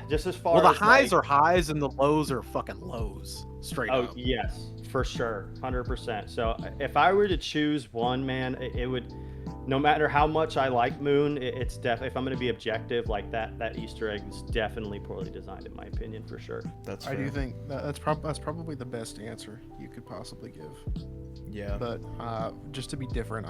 just as far Well, the as highs like, are highs and the lows are fucking lows, straight oh up. yes, for sure, 100%. So if I were to choose one, man, it would. No matter how much I like Moon, it's definitely, if I'm going to be objective, like that Easter egg is definitely poorly designed, in my opinion, for sure. That's I fair. do think that's probably the best answer you could possibly give. Yeah. But just to be different,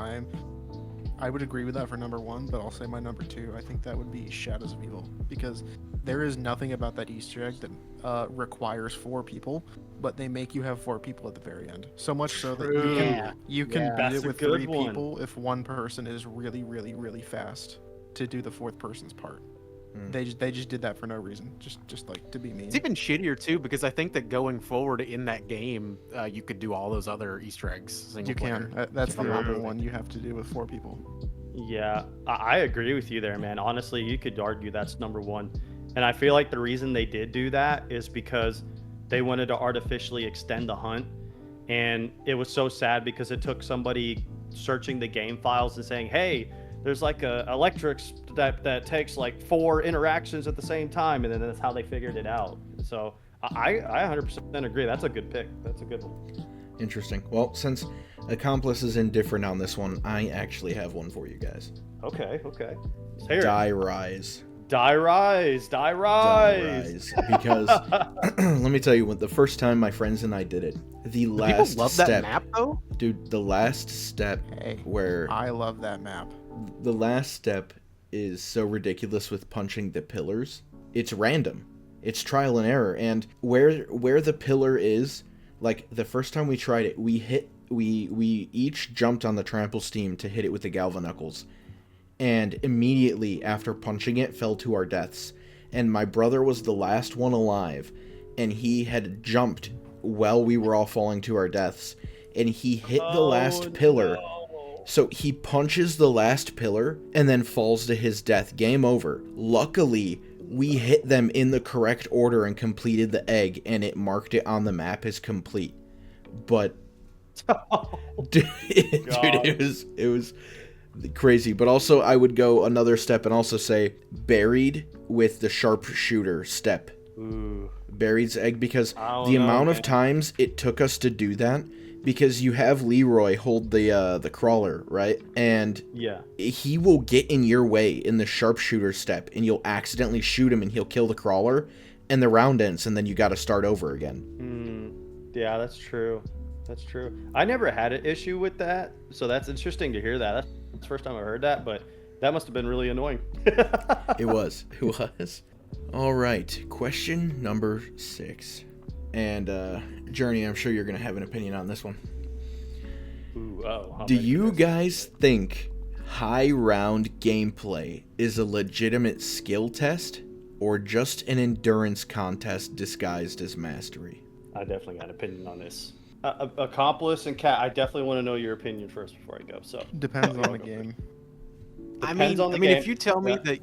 I would agree with that for number one, but I'll say my number two. I think that would be Shadows of Evil, because there is nothing about that Easter egg that requires 4 people, but they make you have 4 people at the very end. So much so that you can beat That's it a with good 3 one. people if one person is really, really, really fast to do the 4th person's part. They just did that for no reason, just like to be mean. It's even shittier too, because I think that going forward in that game, you could do all those other Easter eggs. Single You player. can. That's If the I'm not other mistaken. one you have to do with 4 people. Yeah, I agree with you there, man. Honestly, you could argue that's number one. And I feel like the reason they did do that is because they wanted to artificially extend the hunt. And it was so sad because it took somebody searching the game files and saying, hey, there's like a electrics that takes like 4 interactions at the same time. And then that's how they figured it out. So I 100% agree. That's a good pick. That's a good one. Interesting. Well, since Accomplice is indifferent on this one, I actually have one for you guys. Okay. Here. Die Rise. Die Rise. Die Rise. Because, let me tell you, when the first time my friends and I did it, the People last love step, that map though. dude, the last step Hey, where I love that map. the last step is so ridiculous with punching the pillars. It's random. It's trial and error. And where the pillar is, like the first time we tried it, we each jumped on the trample steam to hit it with the Galva Knuckles. And immediately after punching it, fell to our deaths. And my brother was the last one alive, and he had jumped while we were all falling to our deaths, and he hit the last pillar. No. So he punches the last pillar and then falls to his death. Game over. Luckily, we hit them in the correct order and completed the egg, and it marked it on the map as complete. But dude, it was crazy. But also, I would go another step and also say buried with the sharpshooter step. Ooh. Buried's egg, because I don't the know, amount of man. times it took us to do that, because you have Leroy hold the crawler, right? And Yeah. he will get in your way in the sharpshooter step, and you'll accidentally shoot him, and he'll kill the crawler, and the round ends, and then you got to start over again. Yeah, that's true. That's true. I never had an issue with that, so that's interesting to hear that. That's the first time I heard that, but that must have been really annoying. It was. All right, question number 6. And Journey, I'm sure you're gonna have an opinion on this one. Ooh, oh, how Do many you is- guys think high round gameplay is a legitimate skill test, or just an endurance contest disguised as mastery? I definitely got an opinion on this. Accomplice and Cat, I definitely want to know your opinion first before I go. So Depends on the game. Depends on the if game. you tell me Yeah. that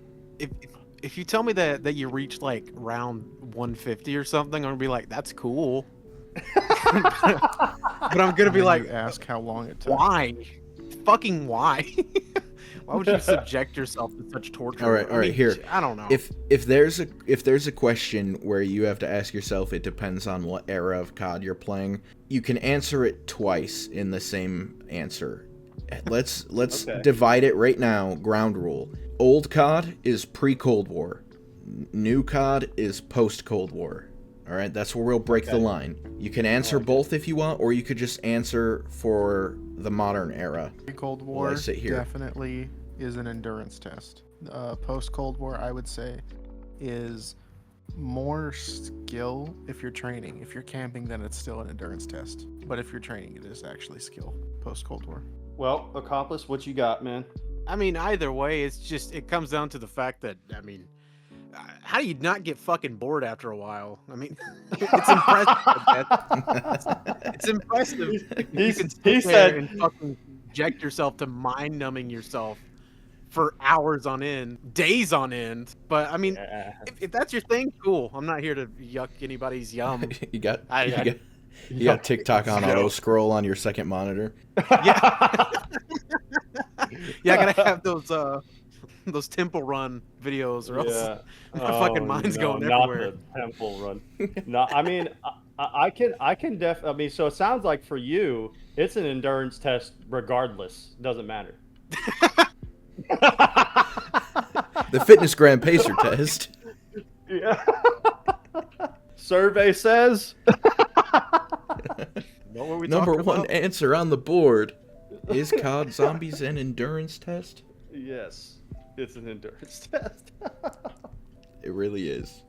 if you tell me that you reached like round 150 or something, I'm gonna be like, that's cool. But I'm gonna be And then like, you ask how long it took. why? Fucking why? Why would you subject yourself to such torture? All right, I mean, here. I don't know. If there's a question where you have to ask yourself, it depends on what era of COD you're playing, you can answer it twice in the same answer. Let's Okay. divide it right now. Ground rule: old COD is pre-Cold War, new COD is post-Cold War. All right, that's where we'll break the Okay. line. You can answer both if you want, or you could just answer for the modern era. Cold While I War sit here. definitely is an endurance test. Post Cold War, I would say, is more skill if you're training. If you're camping, then it's still an endurance test. But if you're training, it is actually skill. Post Cold War. well, Accomplice, what you got, man? I mean, either way, it comes down to the fact that, I mean, How do you not get fucking bored after a while? I mean, it's impressive. I guess. It's impressive. If you can sit he there said and fucking subject yourself to mind numbing yourself for hours on end, days on end. But I mean, yeah. if that's your thing, cool. I'm not here to yuck anybody's yum. you got I- you I- got you got TikTok on Yo. auto scroll on your second monitor. Yeah, I gotta have those temple run videos, or else my fucking mind's going everywhere. Not the temple run. No, I mean, I can I mean, so it sounds like for you, it's an endurance test regardless. Doesn't matter. The fitness gram pacer test. Yeah. Survey says. What were we Number talking one about? answer on the board is COD Zombies an endurance test. Yes, it's an endurance test. It really is.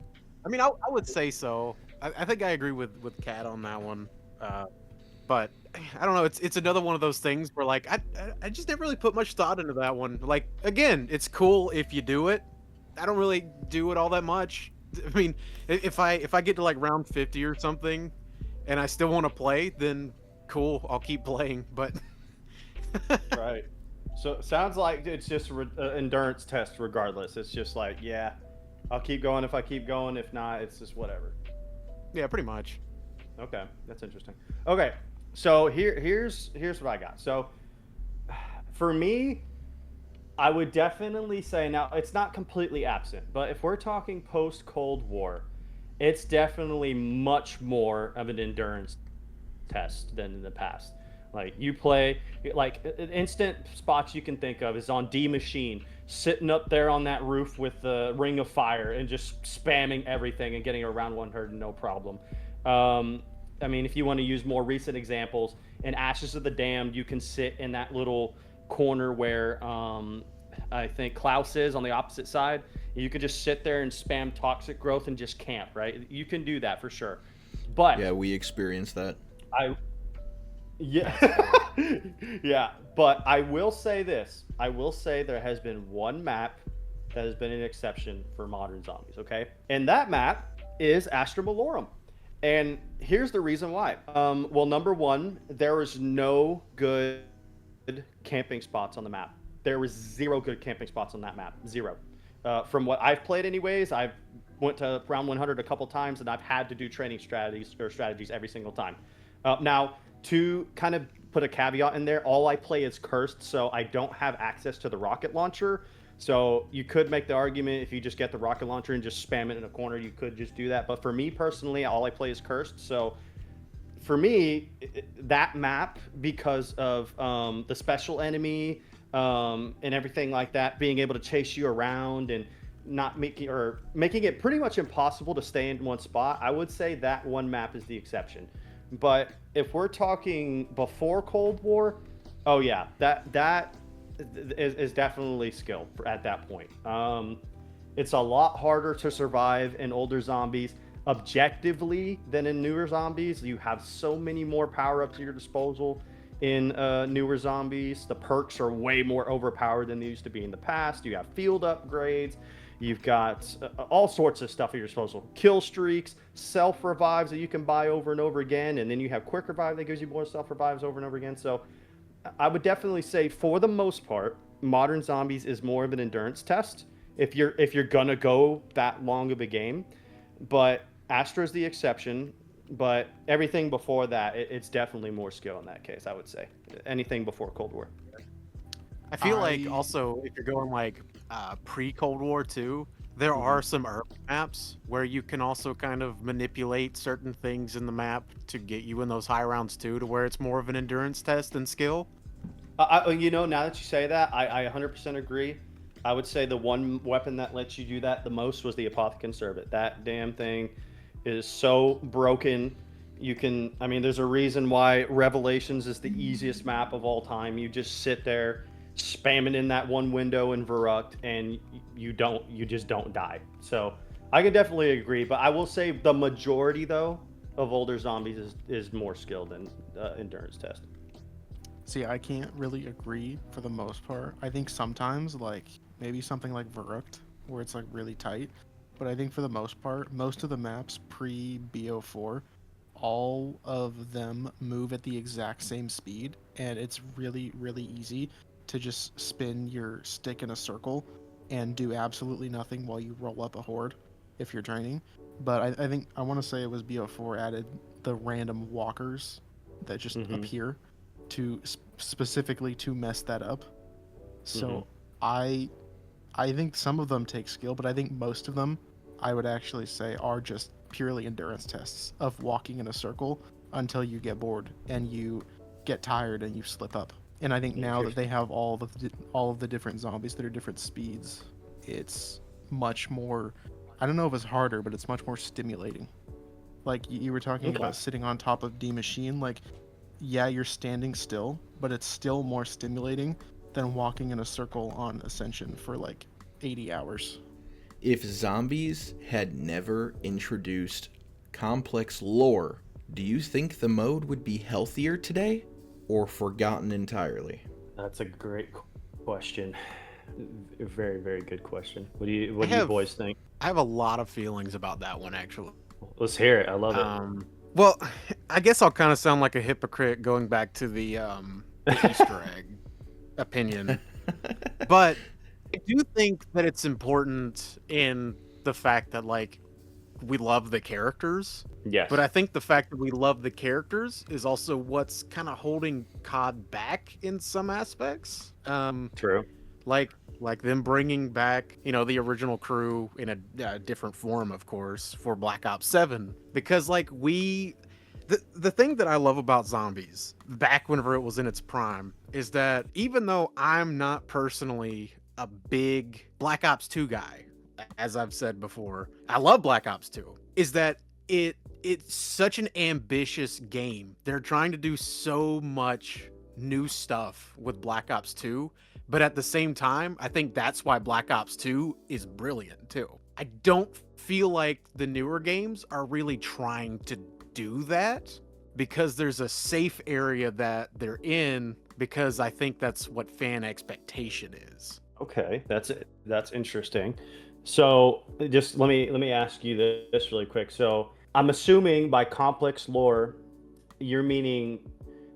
I mean, I would say so. I think I agree with Kat on that one. But I don't know. It's another one of those things where like I just never really put much thought into that one. Like again, it's cool if you do it. I don't really do it all that much. I mean, if I get to like round 50 or something, and I still want to play, then cool, I'll keep playing. But Right. So it sounds like it's just an endurance test regardless. It's just like, yeah, I'll keep going if I keep going. If not, it's just whatever. yeah, pretty much. Okay, that's interesting. Okay, so here's what I got. So for me, I would definitely say, now it's not completely absent, but if we're talking post Cold War, it's definitely much more of an endurance test than in the past. Like you play, like instant spots you can think of is on D Machine, sitting up there on that roof with the Ring of Fire and just spamming everything and getting around 100 no problem. I mean, if you want to use more recent examples, in Ashes of the Damned, you can sit in that little corner where I think Klaus is on the opposite side. You can just sit there and spam Toxic Growth and just camp, right? You can do that for sure. But Yeah, we experienced that. Yeah. Yeah, but I will say this. I will say there has been one map that has been an exception for modern zombies, okay? And that map is Astra Malorum. And here's the reason why. Well, number one, there is no good camping spots on the map. There was 0 good camping spots on that map. 0. From what I've played anyways, I've went to round 100 a couple times, and I've had to do training strategies every single time. Now, to kind of put a caveat in there, all I play is cursed, so I don't have access to the rocket launcher. So you could make the argument, if you just get the rocket launcher and just spam it in a corner, you could just do that. But for me personally, all I play is cursed. So for me, that map, because of the special enemy and everything like that, being able to chase you around and not making it pretty much impossible to stay in one spot, I would say that one map is the exception. But if we're talking before Cold War, oh yeah, that is definitely skill at that point. It's a lot harder to survive in older zombies objectively than in newer zombies. You have so many more power-ups at your disposal in newer zombies. The perks are way more overpowered than they used to be in the past. You have field upgrades. You've got all sorts of stuff at your disposal. Kill streaks, self-revives that you can buy over and over again, and then you have quick revive that gives you more self-revives over and over again. So I would definitely say, for the most part, modern zombies is more of an endurance test if you're gonna go that long of a game. But Astra's the exception. But everything before that, it's definitely more skill in that case, I would say. Anything before Cold War. I feel like also if you're going like pre-Cold War too, there are some early maps where you can also kind of manipulate certain things in the map to get you in those high rounds too, to where it's more of an endurance test than skill. Now that you say that, I 100% agree. I would say the one weapon that lets you do that the most was the Apothecon Servant. That damn thing is so broken. There's a reason why Revelations is the easiest map of all time. You just sit there spamming in that one window in Verruct, and you just don't die. So I can definitely agree, but I will say the majority though of older zombies is more skill than endurance test. See, I can't really agree for the most part. I think sometimes, like maybe something like Verruct, where it's like really tight, but I think for the most part, most of the maps pre BO4, all of them move at the exact same speed, and it's really, really easy to just spin your stick in a circle and do absolutely nothing while you roll up a horde if you're training. But I think I want to say it was BO4 added the random walkers that just appear to specifically to mess that up. So I think some of them take skill, but I think most of them I would actually say are just purely endurance tests of walking in a circle until you get bored and you get tired and you slip up. And I think now that they have all of the different zombies that are different speeds, it's much more, I don't know if it's harder, but it's much more stimulating. Like you were talking about sitting on top of D Machine, like yeah, you're standing still, but it's still more stimulating than walking in a circle on Ascension for like 80 hours. If zombies had never introduced complex lore, do you think the mode would be healthier today or forgotten entirely? That's a great question. A very, very good question. What do you boys think? I have a lot of feelings about that one, actually. Let's hear it. I love it. Well, I guess I'll kind of sound like a hypocrite going back to the Easter egg opinion. But I do think that it's important in the fact that, like, we love the characters. Yes. But I think the fact that we love the characters is also what's kind of holding COD back in some aspects. True. Like them bringing back, the original crew in a different form, of course, for Black Ops 7. Because, like, the thing that I love about zombies, back whenever it was in its prime, is that even though I'm not personally a big Black Ops 2 guy, as I've said before, I love Black Ops 2, is that it's such an ambitious game. They're trying to do so much new stuff with Black Ops 2, but at the same time, I think that's why Black Ops 2 is brilliant too. I don't feel like the newer games are really trying to do that because there's a safe area that they're in, because I think that's what fan expectation is. Okay, that's interesting. So just let me ask you this really quick. So I'm assuming by complex lore, you're meaning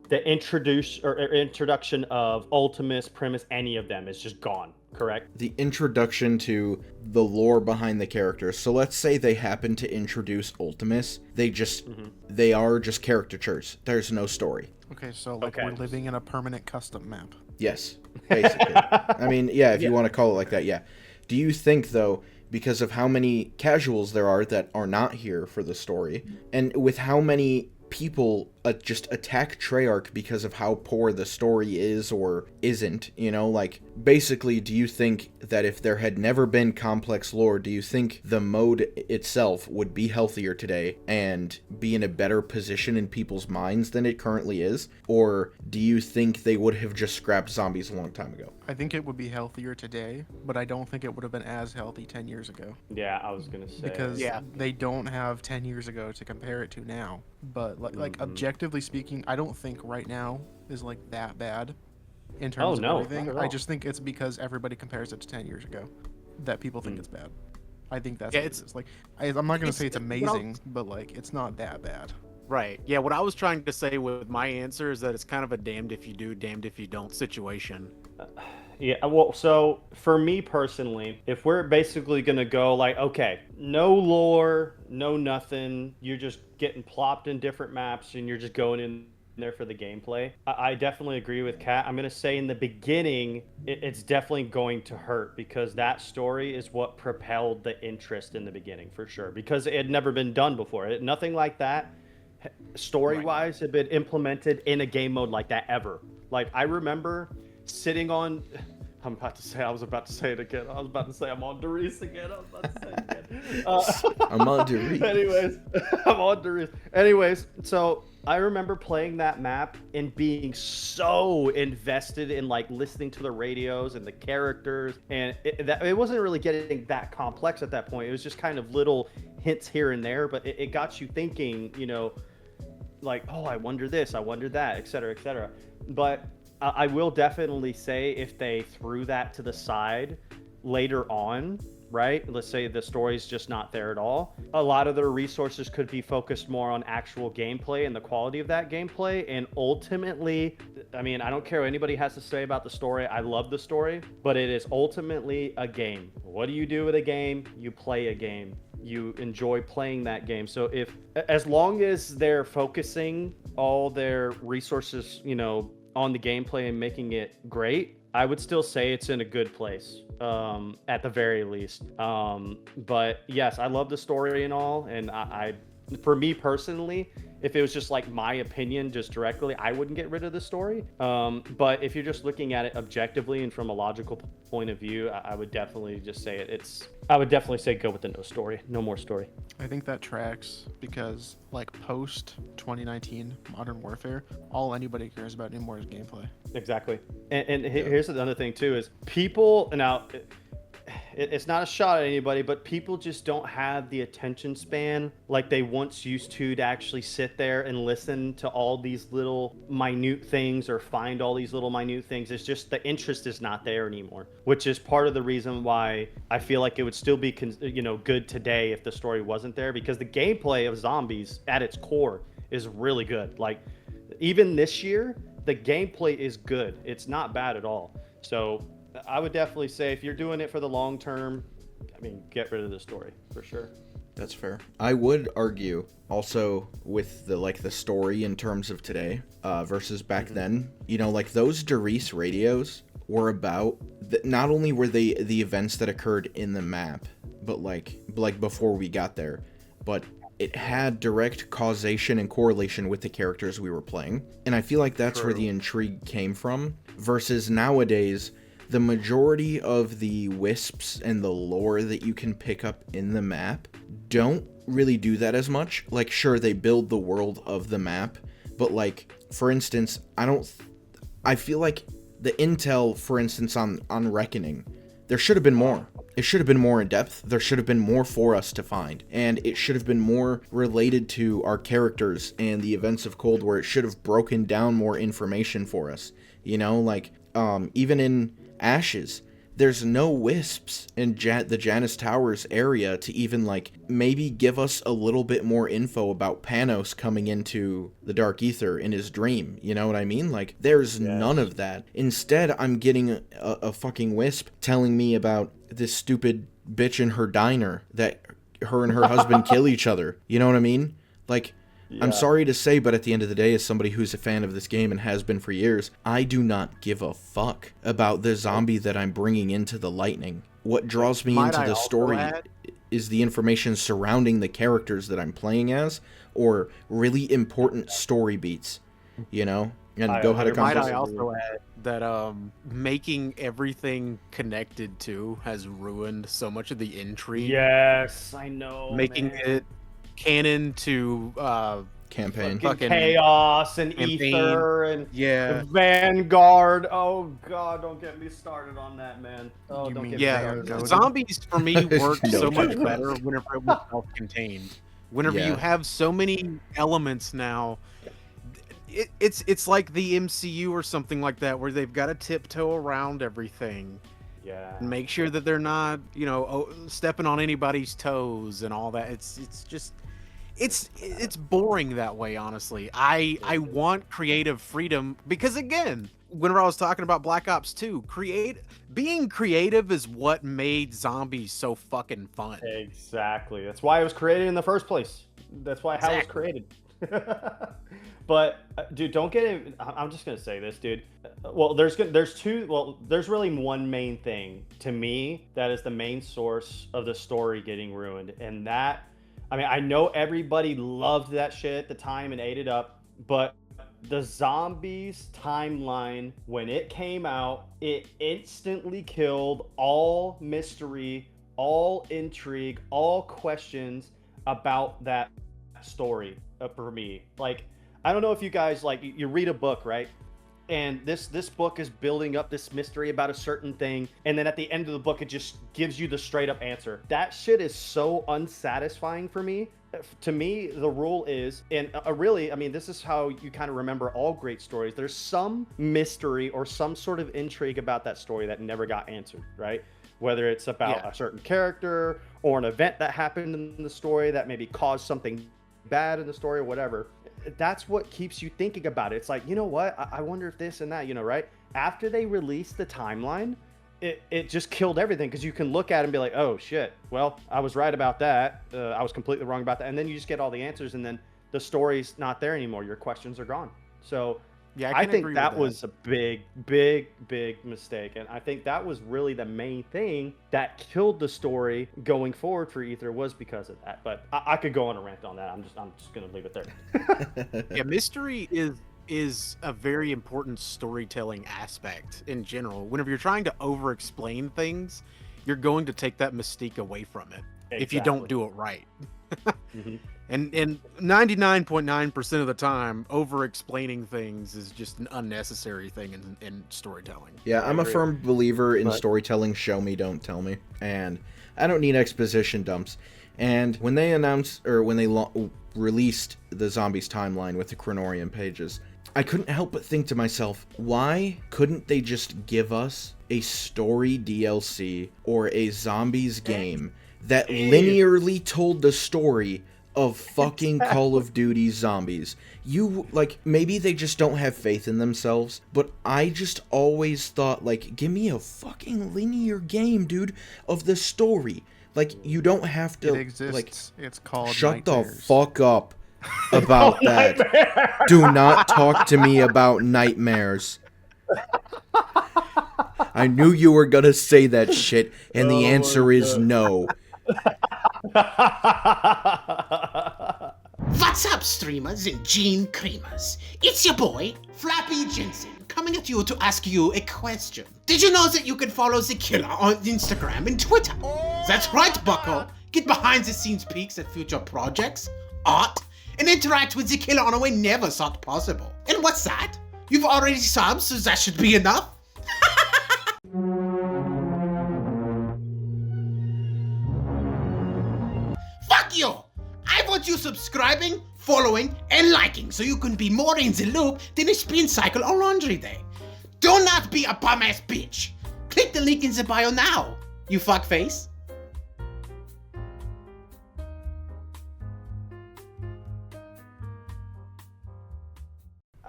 the introduction of Ultimus, Primus, any of them is just gone, correct? The introduction to the lore behind the characters. So let's say they happen to introduce Ultimus. They are just caricatures. There's no story. Okay, so we're living in a permanent custom map. Yes, basically. I mean, yeah, if you want to call it like that, yeah. Do you think, though, because of how many casuals there are that are not here for the story, and with how many people just attack Treyarch because of how poor the story is or isn't, basically, do you think that if there had never been complex lore, do you think the mode itself would be healthier today and be in a better position in people's minds than it currently is? Or do you think they would have just scrapped zombies a long time ago? I think it would be healthier today, but I don't think it would have been as healthy 10 years ago. Yeah, I was gonna say. Because they don't have 10 years ago to compare it to now. But like objectively speaking, I don't think right now is like that bad in terms of everything. I just think it's because everybody compares it to 10 years ago that people think it's bad. I think that's what it is. Like, I'm not going to say it's amazing, but like it's not that bad. Right. Yeah, what I was trying to say with my answer is that it's kind of a damned if you do, damned if you don't situation. Yeah, well, so for me personally, if we're basically going to go like, okay, no lore, no nothing, you're just getting plopped in different maps and you're just going in there for the gameplay, I definitely agree with Kat. I'm going to say in the beginning, it's definitely going to hurt because that story is what propelled the interest in the beginning for sure, because it had never been done before. Nothing like that, story-wise, had been implemented in a game mode like that ever. Like, I remember sitting on... I was about to say it again. I was about to say I'm on Darius again. I'm on Darius. Anyways, I'm on Darius. Anyways, so I remember playing that map and being so invested in like listening to the radios and the characters, and it wasn't really getting that complex at that point. It was just kind of little hints here and there, but it got you thinking, like, oh, I wonder this, I wonder that, etc., etc. But I will definitely say if they threw that to the side later on, right? Let's say the story's just not there at all. A lot of their resources could be focused more on actual gameplay and the quality of that gameplay. And ultimately, I mean, I don't care what anybody has to say about the story. I love the story, but it is ultimately a game. What do you do with a game? You play a game. You enjoy playing that game. So as long as they're focusing all their resources, you know, on the gameplay and making it great, I would still say it's in a good place, at the very least. But yes, I love the story and all, and I for me personally, if it was just like my opinion just directly, I wouldn't get rid of the story. But if you're just looking at it objectively and from a logical point of view, I would definitely just say I would definitely say go with the no story, no more story. I think that tracks because, like, post 2019 Modern Warfare, all anybody cares about anymore is gameplay. Exactly. And here's another thing too is people now. It's not a shot at anybody, but people just don't have the attention span like they once used to actually sit there and listen to all these little minute things or find all these little minute things. It's just the interest is not there anymore, which is part of the reason why I feel like it would still be, you know, good today if the story wasn't there, because the gameplay of Zombies at its core is really good. Like, even this year, the gameplay is good. It's not bad at all. So I would definitely say if you're doing it for the long term, I mean, get rid of the story for sure. That's fair. I would argue also with the story in terms of today versus back then. You know, like those Doris radios were about not only were they the events that occurred in the map, but like before we got there, but it had direct causation and correlation with the characters we were playing. And I feel like that's where the intrigue came from, versus nowadays the majority of the wisps and the lore that you can pick up in the map don't really do that as much. Like, sure, they build the world of the map, but like, for instance, I feel like the intel, for instance, on Reckoning, there should have been more. It should have been more in depth. There should have been more for us to find. And it should have been more related to our characters and the events of Cold War. It should have broken down more information for us. You know, like, even in Ashes, there's no wisps in the Janus Towers area to even, like, maybe give us a little bit more info about Panos coming into the Dark Ether in his dream. You know what I mean? Like, there's none of that. Instead, I'm getting a fucking wisp telling me about this stupid bitch in her diner that her and her husband kill each other. You know what I mean? Like, I'm sorry to say, but at the end of the day, as somebody who's a fan of this game and has been for years, I do not give a fuck about the zombie that I'm bringing into the Lightning. What draws me into the story is the information surrounding the characters that I'm playing as, or really important story beats, you know? And go ahead, Accomplice. Might I also add that making everything connected to has ruined so much of the intrigue. Yes, I know. Making it canon to campaign, fucking chaos and ether and Vanguard. Oh god, don't get me started on that, man. Oh, don't get me started. Zombies for me work so much better whenever it was self-contained. Whenever you have so many elements now, it's like the MCU or something like that, where they've got to tiptoe around everything. Yeah. And make sure that they're not, you know, stepping on anybody's toes and all that. It's just it's boring that way, honestly. I want creative freedom because, again, whenever I was talking about Black Ops 2, being creative is what made Zombies so fucking fun. Exactly. That's why it was created in the first place. That's why how it was created. But dude, don't get it. I'm just gonna say this, dude. Well, there's really one main thing to me that is the main source of the story getting ruined, and that, I mean, I know everybody loved that shit at the time and ate it up, but the Zombies timeline, when it came out, it instantly killed all mystery, all intrigue, all questions about that story for me. Like, I don't know if you guys, like, you read a book, right? And this book is building up this mystery about a certain thing, and then at the end of the book, it just gives you the straight up answer. That shit is so unsatisfying for me. To me, the rule is, and really, I mean, this is how you kind of remember all great stories. There's some mystery or some sort of intrigue about that story that never got answered, right? whether it's about Yeah. a certain character or an event that happened in the story that maybe caused something bad in the story or whatever. That's what keeps you thinking about it. It's like, you know what? I wonder if this and that, right? After they released the timeline, it just killed everything, because you can look at it and be like, oh shit, well, I was right about that. I was completely wrong about that. And then you just get all the answers, and then the story's not there anymore. Your questions are gone. So Yeah, I can think agree with that was a big mistake. And I think that was really the main thing that killed the story going forward for Ether, was because of that. But I could go on a rant on that. I'm just gonna leave it there. Yeah, mystery is a very important storytelling aspect in general. Whenever you're trying to over-explain things, you're going to take that mystique away from it if you don't do it right. Mhm. And 99.9% of the time, over-explaining things is just an unnecessary thing in storytelling. Yeah, I'm a agree. firm believer in But- storytelling, show me, don't tell me. And I don't need exposition dumps. And when they announced, or when they released the Zombies timeline with the Chronorium pages, I couldn't help but think to myself, why couldn't they just give us a story DLC or a Zombies game that linearly told the story of fucking Call of Duty Zombies? You, like, maybe they just don't have faith in themselves, but I just always thought, like, give me a fucking linear game, dude, of the story. Like, you don't have to, It exists. like, It's called shut the Nightmares. fuck up about that. Do not talk to me about nightmares. I knew you were gonna say that shit, and the answer is no. What's up, streamers and gene creamers? It's your boy, Flappy Jensen, coming at you to ask you a question. Did you know that you can follow the killer on Instagram and Twitter? That's right, bucko. Get behind the scenes peeks at future projects, art, and interact with the killer on a way never thought possible. And what's that? You've already subbed, so that should be enough? Fuck you! I want you subscribing, following, and liking so you can be more in the loop than a spin cycle on laundry day. Do not be a bum-ass bitch. Click the link in the bio now, you fuckface.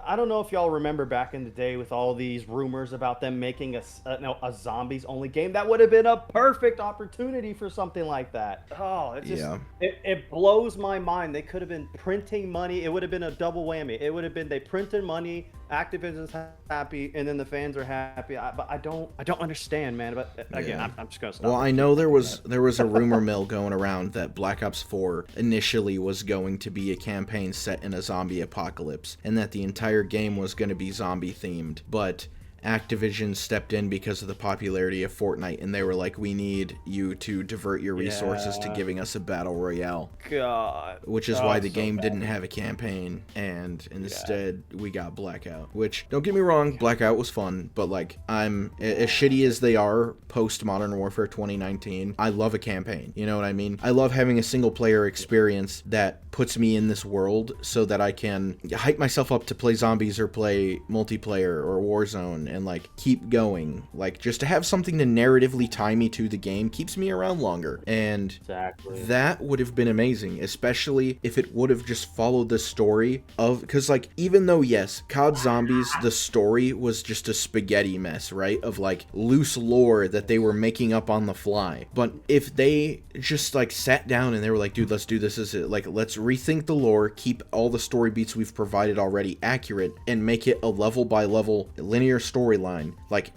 I don't know if y'all remember back in the day with all these rumors about them making a zombies only game. That would have been a perfect opportunity for something like that. Oh, it just Yeah. it blows my mind. They could have been printing money. It would have been a double whammy. It would have been they printed money, Activision's happy, and then the fans are happy. But I don't understand, man. But again, Yeah. I'm just gonna stop. Well, I know there was a rumor mill going around that Black Ops 4 initially was going to be a campaign set in a zombie apocalypse, and that the entire game was going to be zombie themed, but Activision stepped in because of the popularity of Fortnite, and they were like, we need you to divert your resources to Yeah. giving us a battle royale, God, which is Oh, why the so game bad. didn't have a campaign, and instead we got Blackout, which, don't get me wrong, Blackout was fun, but like, I'm as shitty as they are post Modern Warfare 2019, I love a campaign, you know what I mean? I love having a single player experience that puts me in this world so that I can hype myself up to play zombies or play multiplayer or Warzone and like keep going. Like, just to have something to narratively tie me to the game keeps me around longer, and exactly. that would have been amazing, especially if it would have just followed the story of, because like, even though yes, COD Zombies, the story was just a spaghetti mess, right, of like loose lore that they were making up on the fly, but if they just like sat down and they were like, dude, let's do this as it, like, let's rethink the lore, keep all the story beats we've provided already accurate, and make it a level by level linear storyline, like,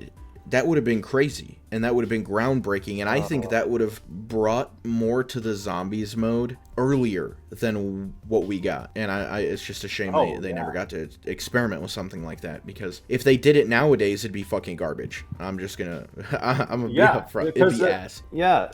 that would have been crazy, and that would have been groundbreaking, and I think that would have brought more to the zombies mode earlier than what we got. And I it's just a shame they never got to experiment with something like that, because if they did it nowadays, it'd be fucking garbage. I'm just gonna I'm gonna be upfront. It'd because be ass. Yeah,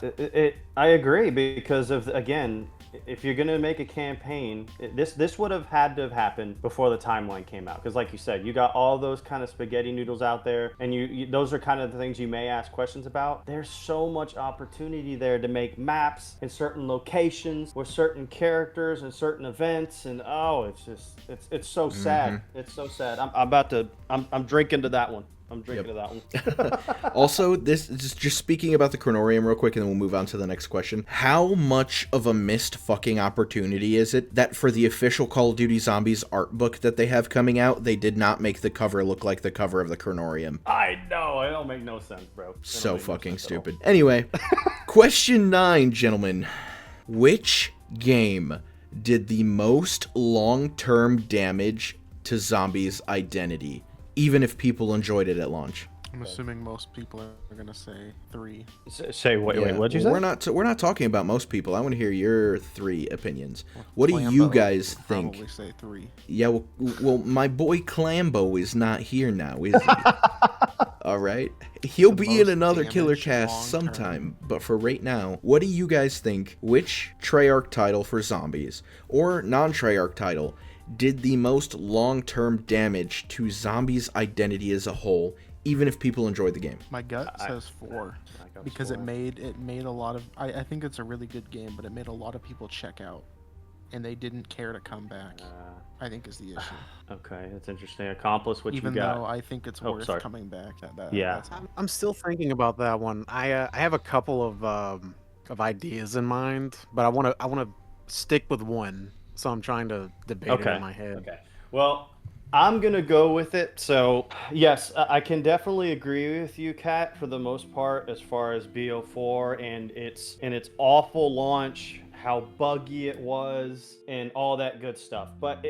I agree, because of, again, if you're gonna make a campaign, this would have had to have happened before the timeline came out, because like you said, you got all those kind of spaghetti noodles out there, and you those are kind of the things you may ask questions about. There's so much opportunity there to make maps in certain locations with certain characters and certain events, and it's just it's so sad. It's so sad. I'm drinking to that one. I'm drinking to that one. Also, this is just speaking about the Chronorium real quick, and then we'll move on to the next question. How much of a missed fucking opportunity is it that for the official Call of Duty Zombies art book that they have coming out, they did not make the cover look like the cover of the Chronorium? I know, it don't make no sense, bro. So fucking stupid. Anyway, question 9, gentlemen. Which game did the most long-term damage to Zombies' identity, even if people enjoyed it at launch? I'm assuming most people are gonna say 3. Say wait, Yeah, what'd you say? We're not talking about most people. I want to hear your 3 opinions. What do Clambo you guys would think? Probably say 3. Yeah, well, my boy Clambo is not here now, is he? All right, he'll The be in most another Killer damage Cast long-term. sometime. But for right now, what do you guys think? Which Treyarch title for Zombies or non-Treyarch title did the most long-term damage to Zombies' identity as a whole, even if people enjoyed the game? My gut says 4 because it made a lot of. I think it's a really good game, but it made a lot of people check out, and they didn't care to come back. I think is the issue. Okay, that's interesting. Accomplice, what Even you got? though I think it's Oh, worth sorry. coming back. Yeah. that's- I'm still thinking about that one. I have a couple of ideas in mind, but I want to stick with one. So I'm trying to debate it in my head. Okay. Well, I'm gonna go with it. So yes, I can definitely agree with you, Kat, for the most part, as far as BO4 and its awful launch, how buggy it was, and all that good stuff. But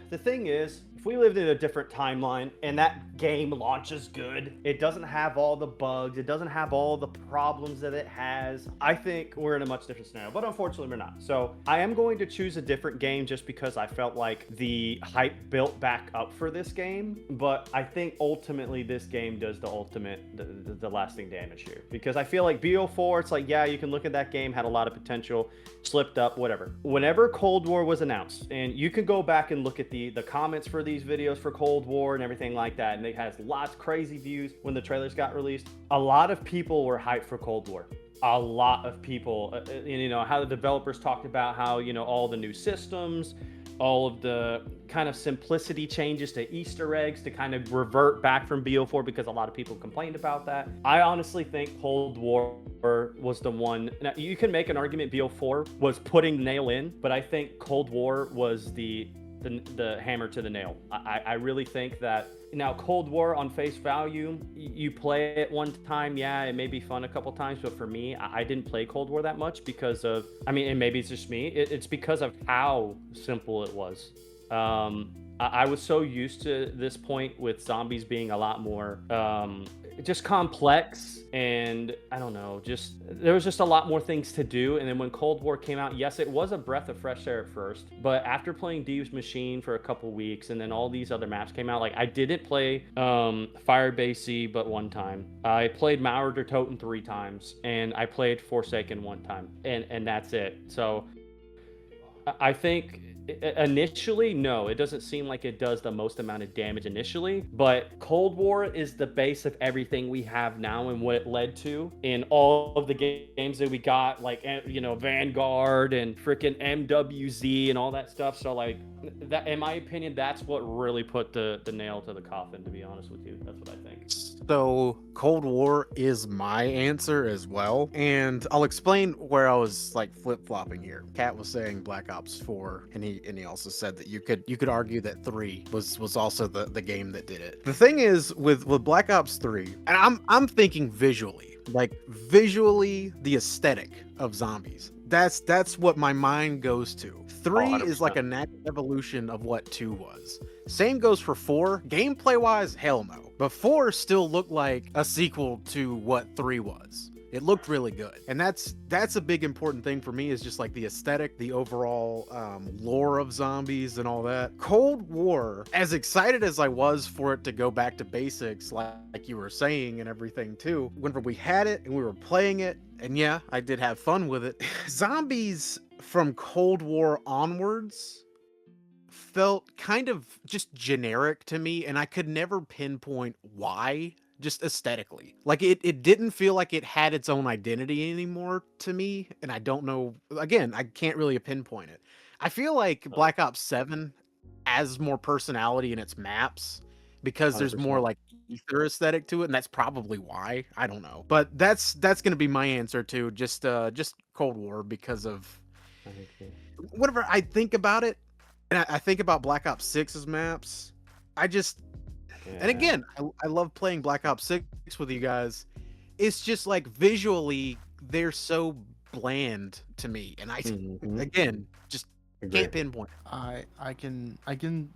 the thing is, if we lived in a different timeline and that game launches good, it doesn't have all the bugs, it doesn't have all the problems that it has, I think we're in a much different scenario. But unfortunately, we're not. So I am going to choose a different game just because I felt like the hype built back up for this game. But I think ultimately this game does the lasting damage here. Because I feel like BO4, it's like, yeah, you can look at that game, had a lot of potential, slipped up, whatever. Whenever Cold War was announced, and you can go back and look at the comments for these videos for Cold War and everything like that, and it has lots crazy views when the trailers got released. A lot of people were hyped for Cold War. A lot of people, you know, how the developers talked about how, you know, all the new systems, all of the kind of simplicity changes to Easter eggs to kind of revert back from BO4 because a lot of people complained about that. I honestly think Cold War was the one. Now, you can make an argument BO4 was putting the nail in, but I think Cold War was the hammer to the nail. I really think that now Cold War on face value, you play it one time, yeah, it may be fun a couple times, but for me, I didn't play Cold War that much because of, I mean, and maybe it's just me, it's because of how simple it was. I was so used to this point with zombies being a lot more just complex, and I don't know, just there was just a lot more things to do. And then when Cold War came out, yes, it was a breath of fresh air at first, but after playing Deve's Machine for a couple weeks and then all these other maps came out, like I didn't play Firebase C but one time. I played Mauer der Toten 3 times, and I played Forsaken 1 time, and that's it. So I think initially, no, it doesn't seem like it does the most amount of damage initially, but Cold War is the base of everything we have now and what it led to in all of the games that we got, like, you know, Vanguard and freaking MWZ and all that stuff. So like that, in my opinion, that's what really put the nail to the coffin, to be honest with you. That's what I think. So Cold War is my answer as well, and I'll explain where I was like flip-flopping here. Kat was saying Black Ops 4, and he also said that you could argue that 3 was also the game that did it. The thing is with Black Ops 3, and I'm thinking visually, the aesthetic of zombies. That's what my mind goes to. 3 is like a natural evolution of what 2 was. Same goes for 4. Gameplay wise, hell no. But 4 still looked like a sequel to what 3 was. It looked really good. And that's a big important thing for me, is just like the aesthetic, the overall lore of zombies and all that. Cold War, as excited as I was for it to go back to basics, like you were saying and everything too, whenever we had it and we were playing it, and yeah, I did have fun with it, zombies from Cold War onwards felt kind of just generic to me, and I could never pinpoint why, just aesthetically. Like it didn't feel like it had its own identity anymore to me, and I don't know, again, I can't really pinpoint it. I feel like Black Ops 7 has more personality in its maps, because there's more 100%. like ether aesthetic to it, and that's probably why. I don't know, but that's gonna be my answer too. Just Cold War because of I agree. whenever I think about it, and I think about Black Ops 6's maps, I just and Yeah. again, I love playing Black Ops 6 with you guys. It's just like visually, they're so bland to me, and Mhm. again just Agree. can't pinpoint. I can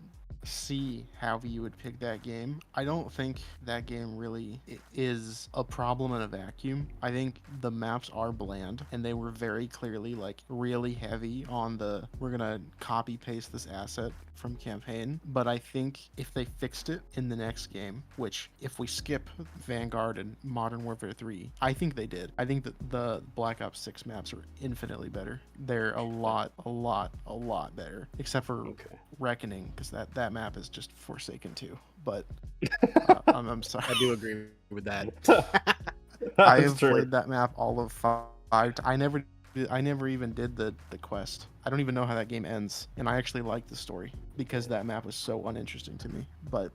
see how you would pick that game. I don't think that game really is a problem in a vacuum. I think the maps are bland and they were very clearly like really heavy on the we're gonna copy paste this asset from campaign. But I think if they fixed it in the next game, which if we skip Vanguard and Modern Warfare 3, I think they did. I think that the Black Ops 6 maps are infinitely better. They're a lot better, except for Okay. Reckoning, because that map is just Forsaken too. But I'm sorry. I do agree with that. I That's have true. played that map all of 5. I never even did the quest. I don't even know how that game ends, and I actually like the story because that map was so uninteresting to me. But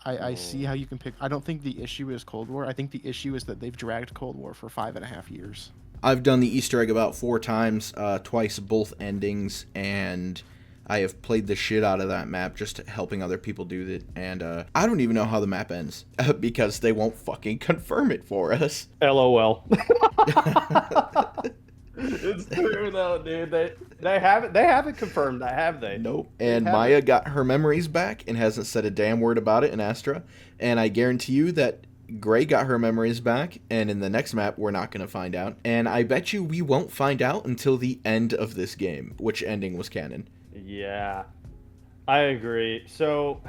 I see how you can pick. I don't think the issue is Cold War. I think the issue is that they've dragged Cold War for 5.5 years. I've done the Easter egg about 4 times, twice both endings, and I have played the shit out of that map just helping other people do that. And I don't even know how the map ends because they won't fucking confirm it for us. LOL. It's true though, dude. They haven't confirmed that, have they? Nope. And haven't. Maya got her memories back and hasn't said a damn word about it in Astra. And I guarantee you that Gray got her memories back, and in the next map, we're not going to find out. And I bet you we won't find out until the end of this game, which ending was canon. Yeah, I agree. So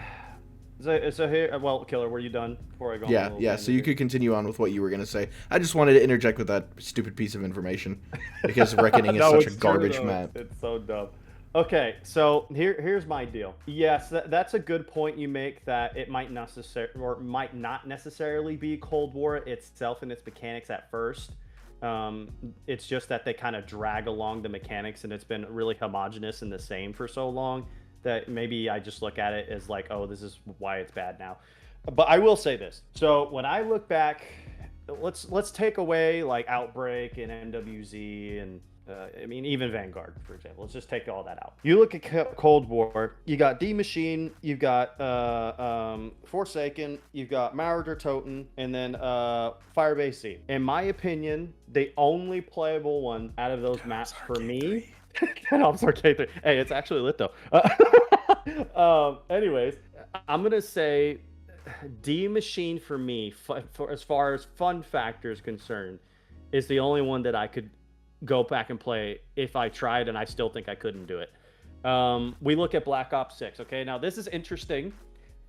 here, well, Killer, were you done before I go? on a Yeah, little yeah, tangent so you here? could continue on with what you were going to say. I just wanted to interject with that stupid piece of information, because Reckoning is No, such a it's true, garbage though. map. It's so dumb. Okay, so here's my deal. Yes, that's a good point you make, that it might not necessarily be Cold War itself and its mechanics at first. It's just that they kind of drag along the mechanics, and it's been really homogenous and the same for so long that maybe I just look at it as like, oh, this is why it's bad now. But I will say this. So when I look back, let's take away like Outbreak and NWZ and I mean, even Vanguard, for example. Let's just take all that out. You look at Cold War, you got D Machine, you've got Forsaken, you've got Marauder Toten, and then Firebase Z. In my opinion, the only playable one out of those maps for me. I'm sorry, K3. Hey, it's actually lit though. Anyways, I'm gonna say D Machine for me, for as far as fun factor is concerned, is the only one that I could go back and play if I tried, and I still think I couldn't do it. We look at Black Ops 6. Okay, now this is interesting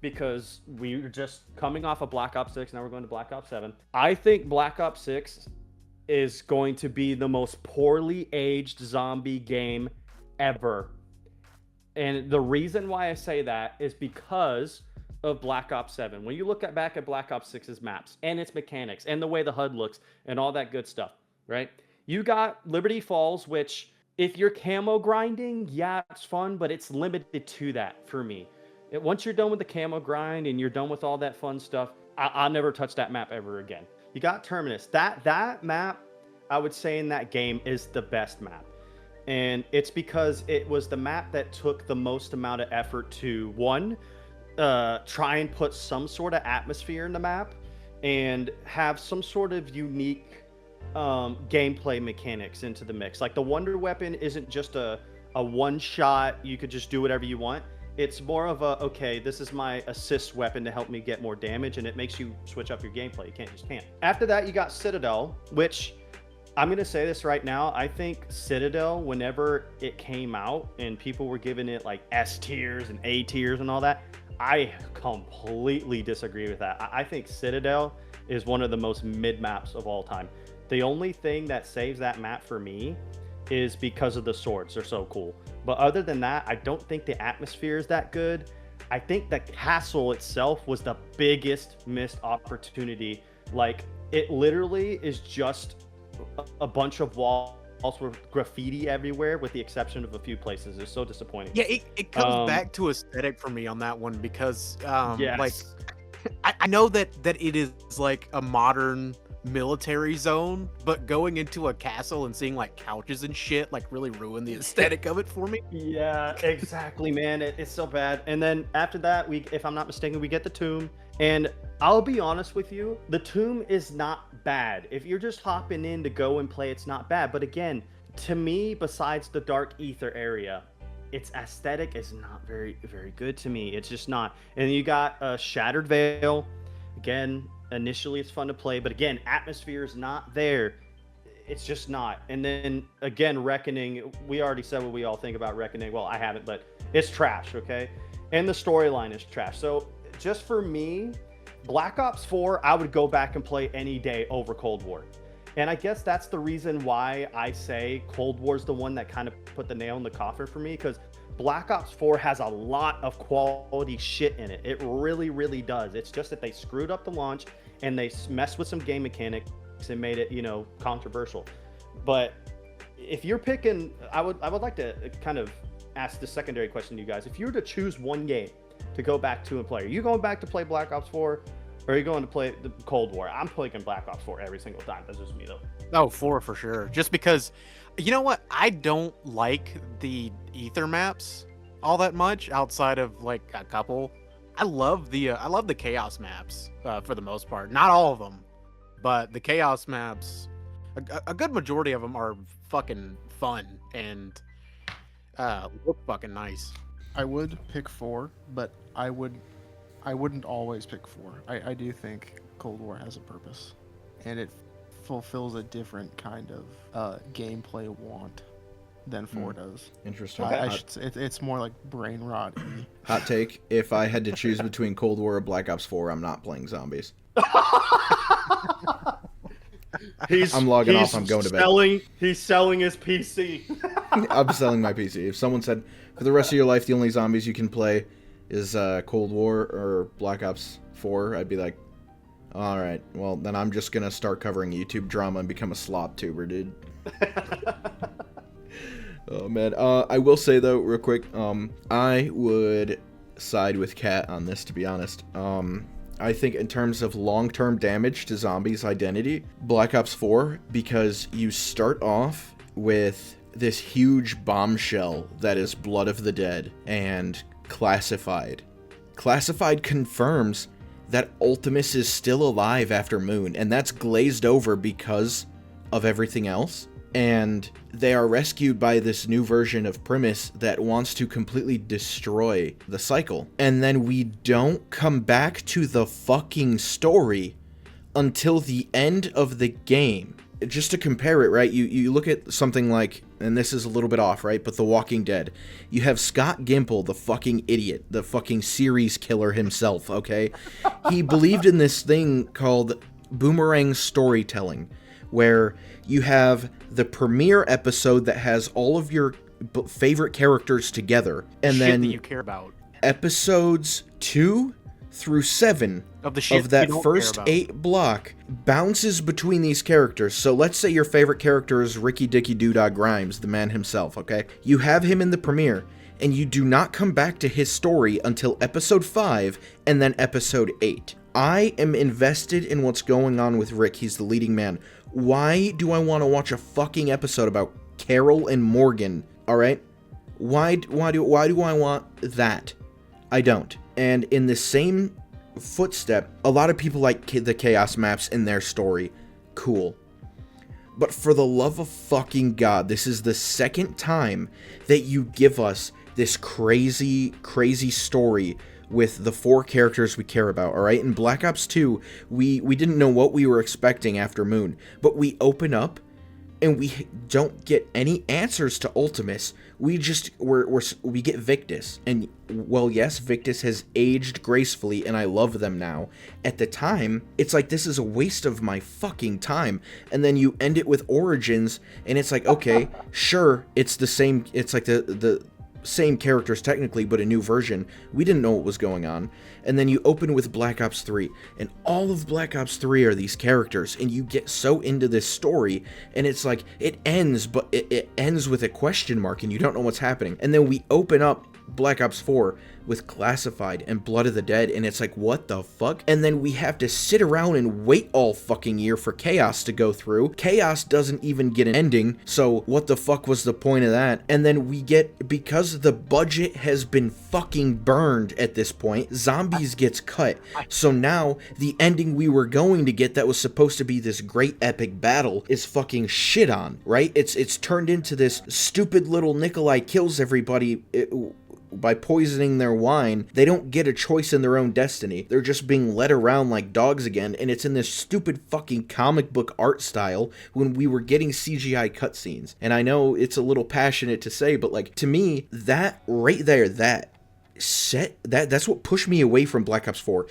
because we were just coming off of Black Ops 6. Now we're going to Black Ops 7. I think Black Ops 6 is going to be the most poorly aged zombie game ever. And the reason why I say that is because of Black Ops 7. When you look back at Black Ops 6's maps and its mechanics and the way the HUD looks and all that good stuff, right? You got Liberty Falls, which if you're camo grinding, yeah, it's fun, but it's limited to that for me. Once you're done with the camo grind and you're done with all that fun stuff, I'll never touch that map ever again. You got Terminus. That map, I would say in that game, is the best map. And it's because it was the map that took the most amount of effort to, one, try and put some sort of atmosphere in the map and have some sort of unique gameplay mechanics into the mix. Like the Wonder Weapon isn't just a one shot, you could just do whatever you want. It's more of a, okay, this is my assist weapon to help me get more damage, and it makes you switch up your gameplay. You can't just camp. After that, you got Citadel, which I'm going to say this right now. I think Citadel, whenever it came out and people were giving it like S tiers and A tiers and all that, I completely disagree with that. I think Citadel is one of the most mid maps of all time. The only thing that saves that map for me is because of the swords. They're so cool. But other than that, I don't think the atmosphere is that good. I think the castle itself was the biggest missed opportunity. Like, it literally is just a bunch of walls with graffiti everywhere, with the exception of a few places. It's so disappointing. Yeah, it comes back to aesthetic for me on that one because Yes. like I know that it is like a modern military zone, but going into a castle and seeing like couches and shit like really ruined the aesthetic of it for me. Yeah, exactly, man. It's so bad. And then after that, if I'm not mistaken, we get the tomb. And I'll be honest with you, the tomb is not bad. If you're just hopping in to go and play, it's not bad. But again, to me, besides the dark ether area, its aesthetic is not very, very good to me. It's just not. And you got a Shattered Veil. Again, initially it's fun to play, but again, atmosphere is not there. It's just not. And then again, Reckoning, we already said what we all think about Reckoning. Well, I haven't, but it's trash, okay? And the storyline is trash. So just for me, Black Ops 4, I would go back and play any day over Cold War. And I guess that's the reason why I say Cold War's the one that kind of put the nail in the coffin for me, because Black Ops 4 has a lot of quality shit in it. It really, really does. It's just that they screwed up the launch and they messed with some game mechanics and made it, controversial. But if you're picking, I would like to kind of ask the secondary question to you guys. If you were to choose one game to go back to and play, are you going back to play Black Ops 4? Or are you going to play the Cold War? I'm playing Black Ops 4 every single time. That's just me, though. Oh, 4 for sure. Just because, you know what? I don't like the ether maps all that much outside of like a couple. I love the chaos maps for the most part. Not all of them, but the chaos maps, a good majority of them are fucking fun and look fucking nice. I would pick 4, but I wouldn't always pick 4. I do think Cold War has a purpose, and it fulfills a different kind of gameplay want than 4 does. Interesting. It's more like brain rot. Hot take: if I had to choose between Cold War or Black Ops 4, I'm not playing zombies. I'm logging off. I'm going to bed. He's selling his PC. I'm selling my PC. If someone said for the rest of your life the only zombies you can play is Cold War or Black Ops 4, I'd be like, all right, well then I'm just gonna start covering YouTube drama and become a slop tuber, dude. Oh man, I will say though, real quick, I would side with Cat on this, to be honest. I think in terms of long-term damage to zombies' identity, Black Ops 4, because you start off with this huge bombshell that is Blood of the Dead and Classified. Classified confirms that Ultimus is still alive after Moon, and that's glazed over because of everything else. And they are rescued by this new version of Primus that wants to completely destroy the cycle. And then we don't come back to the fucking story until the end of the game. Just to compare it, right, you look at something like, and this is a little bit off, right, but The Walking Dead. You have Scott Gimple, the fucking idiot, the fucking series killer himself, okay? He believed in this thing called boomerang storytelling, where you have the premiere episode that has all of your favorite characters together, and Shit then that you care about. episodes 2 through 7 Of the shit of that you don't first care about. 8 block bounces between these characters. So let's say your favorite character is Ricky Dicky Doodog Grimes, the man himself, okay? You have him in the premiere, and you do not come back to his story until episode 5 and then episode 8. I am invested in what's going on with Rick. He's the leading man. Why do I want to watch a fucking episode about Carol and Morgan? All right? Why do I want that? I don't. And in the same footstep, a lot of people like the chaos maps in their story. Cool. But for the love of fucking God, this is the second time that you give us this crazy, crazy story with the 4 characters we care about, alright? In Black Ops 2, we didn't know what we were expecting after Moon, but we open up and we don't get any answers to Ultimus. We just, we get Victus. And, well, yes, Victus has aged gracefully, and I love them now. At the time, it's like, this is a waste of my fucking time. And then you end it with Origins, and it's like, okay, sure, it's the same, it's like the same characters technically, but a new version. We didn't know what was going on. And then you open with Black Ops 3, and all of Black Ops 3 are these characters, and you get so into this story, and it's like, it ends, but it ends with a question mark, and you don't know what's happening. And then we open up Black Ops 4 with Classified and Blood of the Dead, and it's like, what the fuck? And then we have to sit around and wait all fucking year for Chaos to go through. Chaos doesn't even get an ending, so what the fuck was the point of that? And then we get, because the budget has been fucking burned at this point, Zombies gets cut. So now, the ending we were going to get that was supposed to be this great epic battle is fucking shit on, right? It's turned into this stupid little Nikolai kills everybody by poisoning their wine. They don't get a choice in their own destiny. They're just being led around like dogs again, and it's in this stupid fucking comic book art style when we were getting CGI cutscenes. And I know it's a little passionate to say, but like, to me, that right there, that's what pushed me away from Black Ops 4.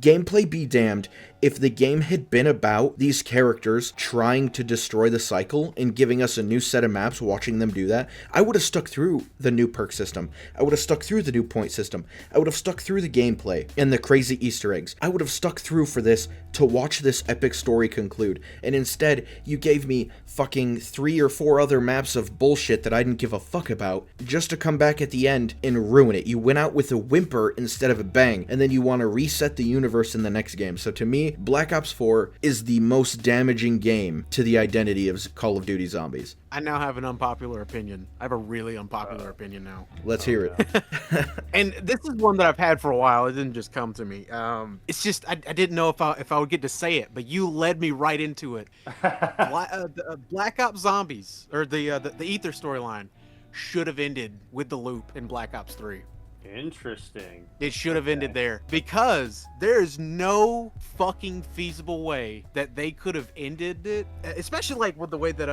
Gameplay be damned, if the game had been about these characters trying to destroy the cycle and giving us a new set of maps, watching them do that, I would have stuck through the new perk system. I would have stuck through the new point system. I would have stuck through the gameplay and the crazy Easter eggs. I would have stuck through for this to watch this epic story conclude. And instead, you gave me fucking 3 or 4 other maps of bullshit that I didn't give a fuck about just to come back at the end and ruin it. You went out with a whimper instead of a bang, and then you want to reset the universe in the next game. So to me, Black Ops 4 is the most damaging game to the identity of Call of Duty Zombies. I now have an unpopular opinion. I have a really unpopular opinion now. Let's hear it. And this is one that I've had for a while. It didn't just come to me. It's just I didn't know if I would get to say it, but you led me right into it. Black Ops Zombies, or the Ether storyline, should have ended with the loop in Black Ops 3. Interesting. It should have ended there, because there is no fucking feasible way that they could have ended it, especially like with the way that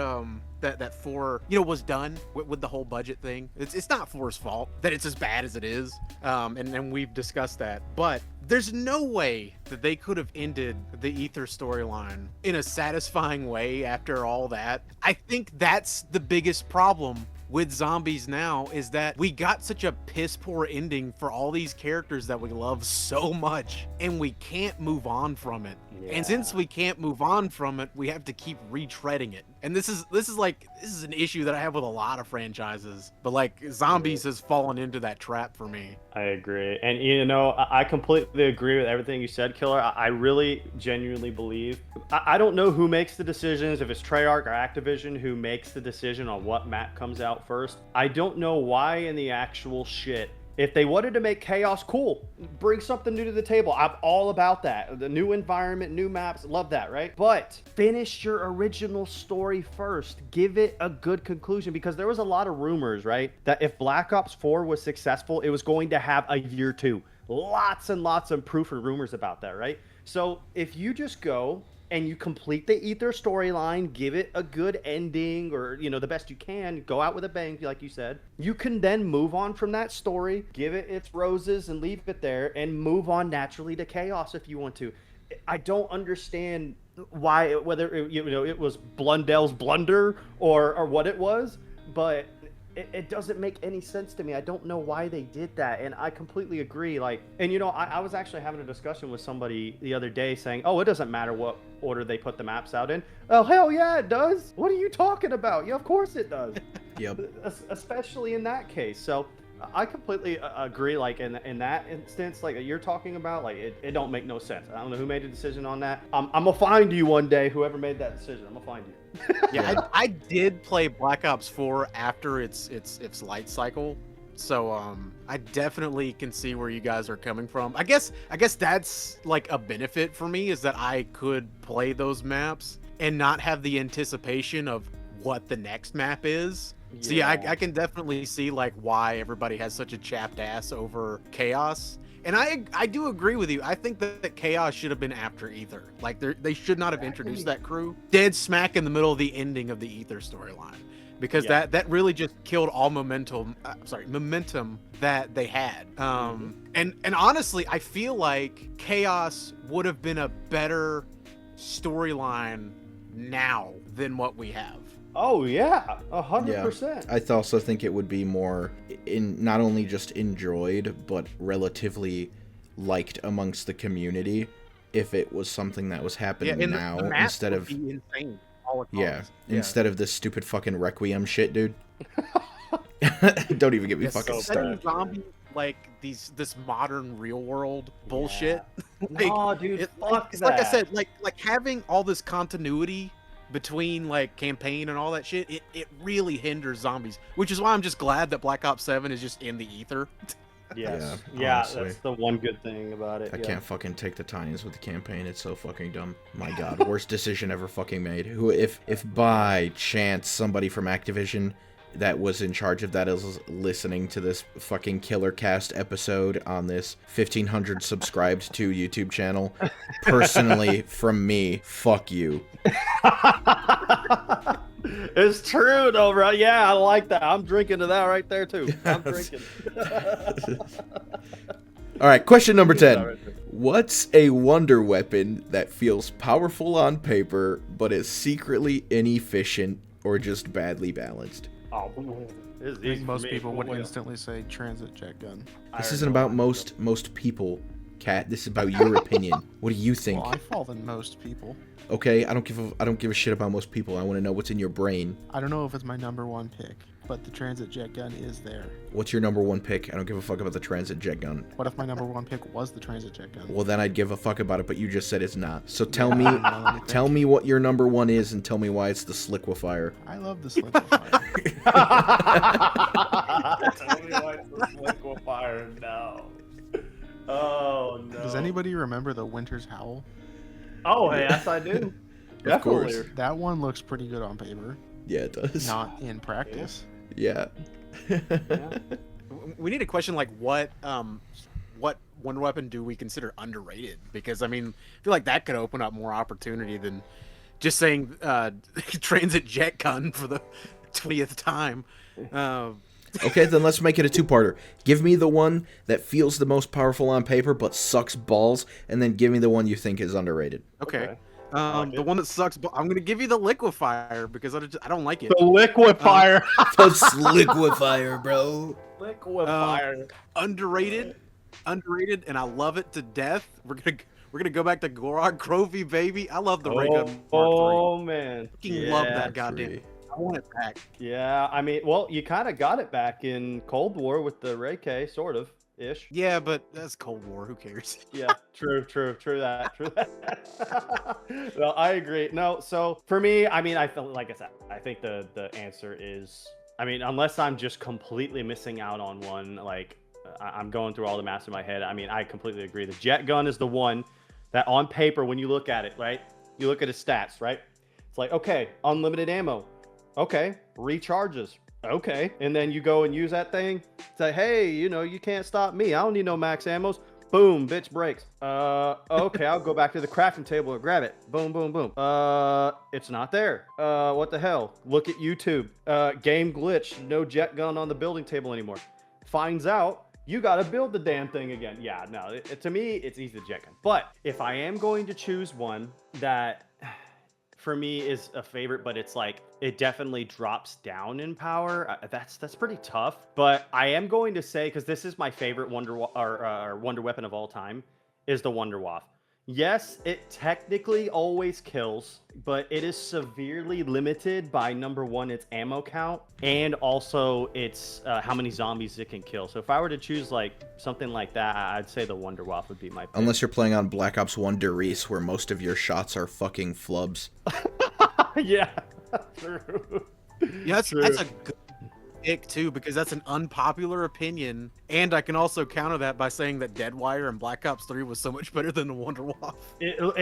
that 4 was done with the whole budget thing. It's not 4's fault that it's as bad as it is, and we've discussed that, but there's no way that they could have ended the Ether storyline in a satisfying way after all that. I think that's the biggest problem with Zombies now, is that we got such a piss poor ending for all these characters that we love so much, and we can't move on from it. Yeah. And since we can't move on from it, we have to keep retreading it. And this is an issue that I have with a lot of franchises, but like Zombies has fallen into that trap for me. I agree. And I completely agree with everything you said, Killer. I really genuinely believe, I don't know who makes the decisions, if it's Treyarch or Activision who makes the decision on what map comes out first. I don't know why in the actual shit. If they wanted to make Chaos cool, bring something new to the table. I'm all about that. The new environment, new maps, love that, right? But finish your original story first. Give it a good conclusion, because there was a lot of rumors, right? That if Black Ops 4 was successful, it was going to have a year 2. Lots and lots of proof and rumors about that, right? So if you just go and you complete the Ether storyline, give it a good ending, or, the best you can, go out with a bang, like you said, you can then move on from that story, give it its roses and leave it there, and move on naturally to Chaos if you want to. I don't understand why, whether it was Blundell's blunder or what it was, but it doesn't make any sense to me. I don't know why they did that, and I completely agree. I was actually having a discussion with somebody the other day saying, oh, it doesn't matter what order they put the maps out in. Oh, hell yeah, it does. What are you talking about? Yeah, of course it does. Yep. Especially in that case. So I completely agree. Like in that instance, like you're talking about, like it don't make no sense. I don't know who made the decision on that. I'm gonna find you one day, whoever made that decision. I'm gonna find you. Yeah, I did play Black Ops 4 after its light cycle, so I definitely can see where you guys are coming from. I guess that's like a benefit for me, is that I could play those maps and not have the anticipation of what the next map is. So yeah, I can definitely see like why everybody has such a chapped ass over Chaos. And I do agree with you. I think that Chaos should have been after Ether. Like they should not have introduced that crew dead smack in the middle of the ending of the Ether storyline, because that really just killed all momentum that they had. And honestly, I feel like Chaos would have been a better storyline now than what we have. Oh yeah, Yeah, 100%. I also think it would be more not only just enjoyed, but relatively liked amongst the community if it was something that was happening and now the maps instead would of be insane. All at yeah, once. instead of this stupid fucking Requiem shit, dude. Don't even get me fucking started. Setting zombies like this modern real world bullshit. like, No, dude, fuck it's that. like I said, like having all this continuity between like campaign and all that shit, it really hinders zombies. Which is why I'm just glad that Black Ops 7 is just in the ether. Yes. Yeah, Yeah, honestly. that's the one good thing about it. I yeah. can't fucking take the tie-ins with the campaign. It's so fucking dumb. My god, worst decision ever fucking made. Who, if by chance somebody from Activision that was in charge of that is listening to this fucking Killer Cast episode on this 1,500 subscribed to YouTube channel, personally from me, fuck you. It's true though, bro. Yeah, I like that. I'm drinking to that right there too. I'm drinking. All right, question number 10. right there. What's a wonder weapon that feels powerful on paper but is secretly inefficient or just badly balanced? Oh, this is I easy think for most me. people would Yeah. instantly say transit jet gun. This isn't about most people, Kat. This is about your opinion. What do you think? Well, I fall than most people. Okay, I don't give a shit about most people. I want to know what's in your brain. I don't know if it's my number one pick, but the transit jet gun is there. What's your number one pick? I don't give a fuck about the transit jet gun. What if my number one pick was the transit jet gun? Well, then I'd give a fuck about it, but you just said it's not. So tell Yeah, me, let me think. tell me what your number one is, and tell me why it's the Sliquifier. I love the Sliquifier. Tell me why it's the liquefier now. Oh no. Does anybody remember the Winter's Howl? Oh, hey, yes, I do. Of course. Definitely. That one looks pretty good on paper, Yeah, it does. not in practice. Yeah. We need a question like what wonder weapon do we consider underrated? Because I mean, I feel like that could open up more opportunity than just saying transit jet gun for the 20th time. Okay, then let's make it a two-parter. Give me the one that feels the most powerful on paper but sucks balls, and then give me the one you think is underrated. Okay. like The it. one that sucks, but I'm gonna give you the liquefier because I don't like it. The liquefier. The Sliquifier, bro. Liquefier. Underrated, and I love it to death. We're gonna go back to Gorog Grovey, baby. I love the ray gun Mark Oh man. III. Fucking love that Three. goddamn. I want it back. Yeah, I mean, well, you kind of got it back in Cold War with the Ray K, sort of ish. Yeah, but that's Cold War. Who cares? Yeah, true that. No, I agree. No, so for me, I mean, I feel like I said, I think the answer is, I mean, unless I'm just completely missing out on one, like I'm going through all the maps in my head. I mean, I completely agree. The jet gun is the one that on paper, when you look at it, right? You look at his stats, right? It's like, okay, unlimited ammo. Okay, recharges. Okay, and then you go and use that thing. Say, hey, you know, you can't stop me. I don't need no max ammos. Boom, bitch breaks. Okay, I'll go back to the crafting table and grab it. Boom, boom, boom. It's not there. What the hell? Look at YouTube. Game glitch. No jet gun on the building table anymore. Finds out you got to build the damn thing again. Yeah, no, to me, it's easy to jet gun. But if I am going to choose one that for me is a favorite, but it's like it definitely drops down in power. That's pretty tough. But I am going to say, because this is my favorite wonder weapon of all time, is the Wonder Waff. Yes, it technically always kills, but it is severely limited by number one, its ammo count, and also its how many zombies it can kill. So if I were to choose like something like that, I'd say the Wonder Waff would be my pick. Unless you're playing on Black Ops 1 Derice, where most of your shots are fucking flubs. Yeah, true. Yeah, that's True. a good pick too, because that's an unpopular opinion, and I can also counter that by saying that Deadwire and Black Ops 3 was so much better than the Wonder Waff. It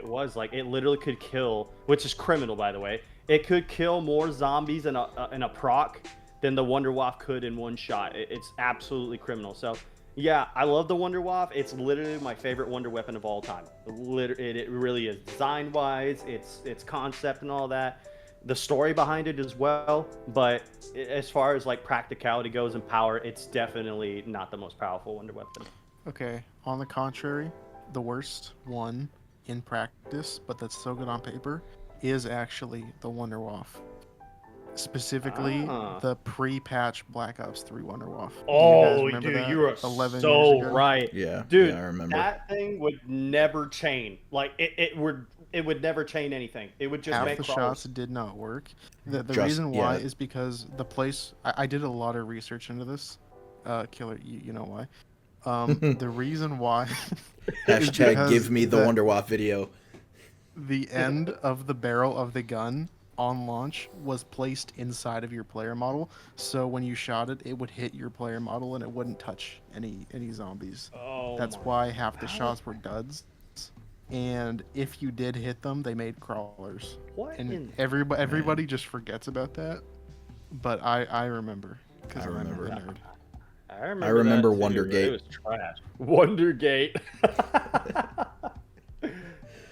was like it literally could kill, which is criminal by the way. It could kill more zombies in a proc than the Wonder Waff could in one shot. It's absolutely criminal. So yeah, I love the Wonder Waff. It's literally my favorite wonder weapon of all time. It really is, design wise, its concept and all that. The story behind it as well, but as far as like practicality goes and power, it's definitely not the most powerful wonder weapon. Okay, on the contrary, the worst one in practice, but that's so good on paper, is actually the Wonderwaff. Specifically, the pre-patch Black Ops 3 Wonderwaff. Oh, remember dude, that? you are 11 years so ago? right. Yeah, Dude, yeah, I remember. that thing would never chain. Like it would never chain anything. It would just Half make the crawlers. shots did not work. The Just- reason why yeah. is because the place... I did a lot of research into this. Killer, you know why. The reason why... is Hashtag because give me the Wonderwaff video. The end of the barrel of the gun on launch was placed inside of your player model, so when you shot it, it would hit your player model and it wouldn't touch any zombies. Oh, That's why half the shots were duds, and if you did hit them, they made crawlers. What? And everybody just forgets about that, but I remember because I I'm a remember. nerd. I remember that too, but Wondergate. It was trash. Wondergate.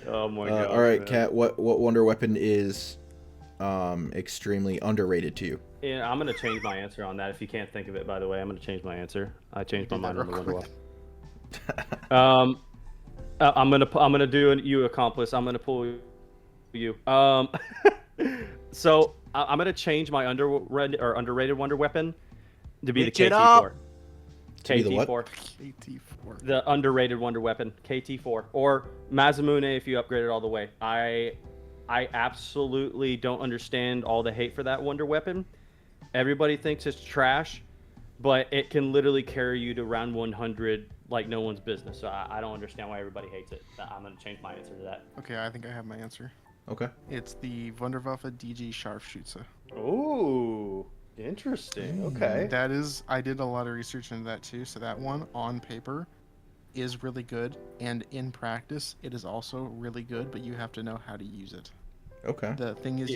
Oh my god. All right, man. Kat, what wonder weapon is extremely underrated to you? Yeah, I'm gonna change my answer on that. If you can't think of it, by the way, I'm gonna change my answer. I changed my Do mind that on the real Wonderwall. I'm gonna do you accomplice. I'm gonna pull you. So I'm gonna change my underrated wonder weapon to be Pitch the it up. KT4. To be the what? KT4. KT4. The underrated wonder weapon, KT4, or Mazamune if you upgrade it all the way. I absolutely don't understand all the hate for that wonder weapon. Everybody thinks it's trash, but it can literally carry you to round 100 like no one's business. So I don't understand why everybody hates it. I'm gonna change my answer to that. Okay, I think I have my answer. Okay. It's the Wunderwaffe DG Scharfschütze. Ooh, interesting. Okay. That is, I did a lot of research into that too. So that one on paper is really good, and in practice it is also really good. But you have to know how to use it. Okay. The thing is,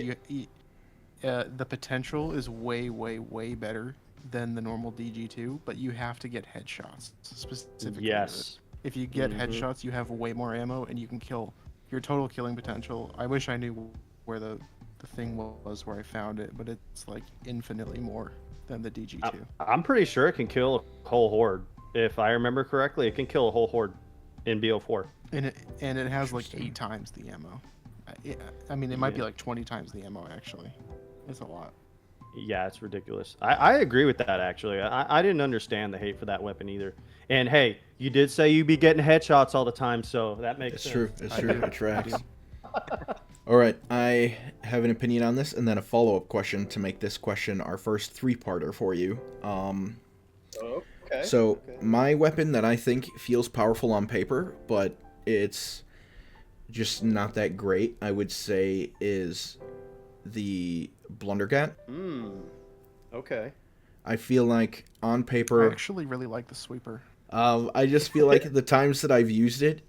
the potential is way, way, way better than the normal DG2, but you have to get headshots specifically. Yes. If you get headshots, you have way more ammo, and you can kill. Your total killing potential. I wish I knew where the thing was where I found it, but it's like infinitely more than the DG2. I'm pretty sure it can kill a whole horde. If I remember correctly, it can kill a whole horde in BO4. And it has like 8 times the ammo. I mean, it might be like 20 times the ammo actually. It's a lot. Yeah, it's ridiculous. I agree with that, actually. I didn't understand the hate for that weapon either. And hey, you did say you'd be getting headshots all the time, so that makes It's sense. true. It's true. It tracks. All right, I have an opinion on this, and then a follow-up question to make this question our first 3-parter for you. Okay. So my weapon that I think feels powerful on paper, but it's just not that great, I would say, is the Blundergat. Okay. I feel like on I paper, actually really like the sweeper. I just feel like the times that I've used it,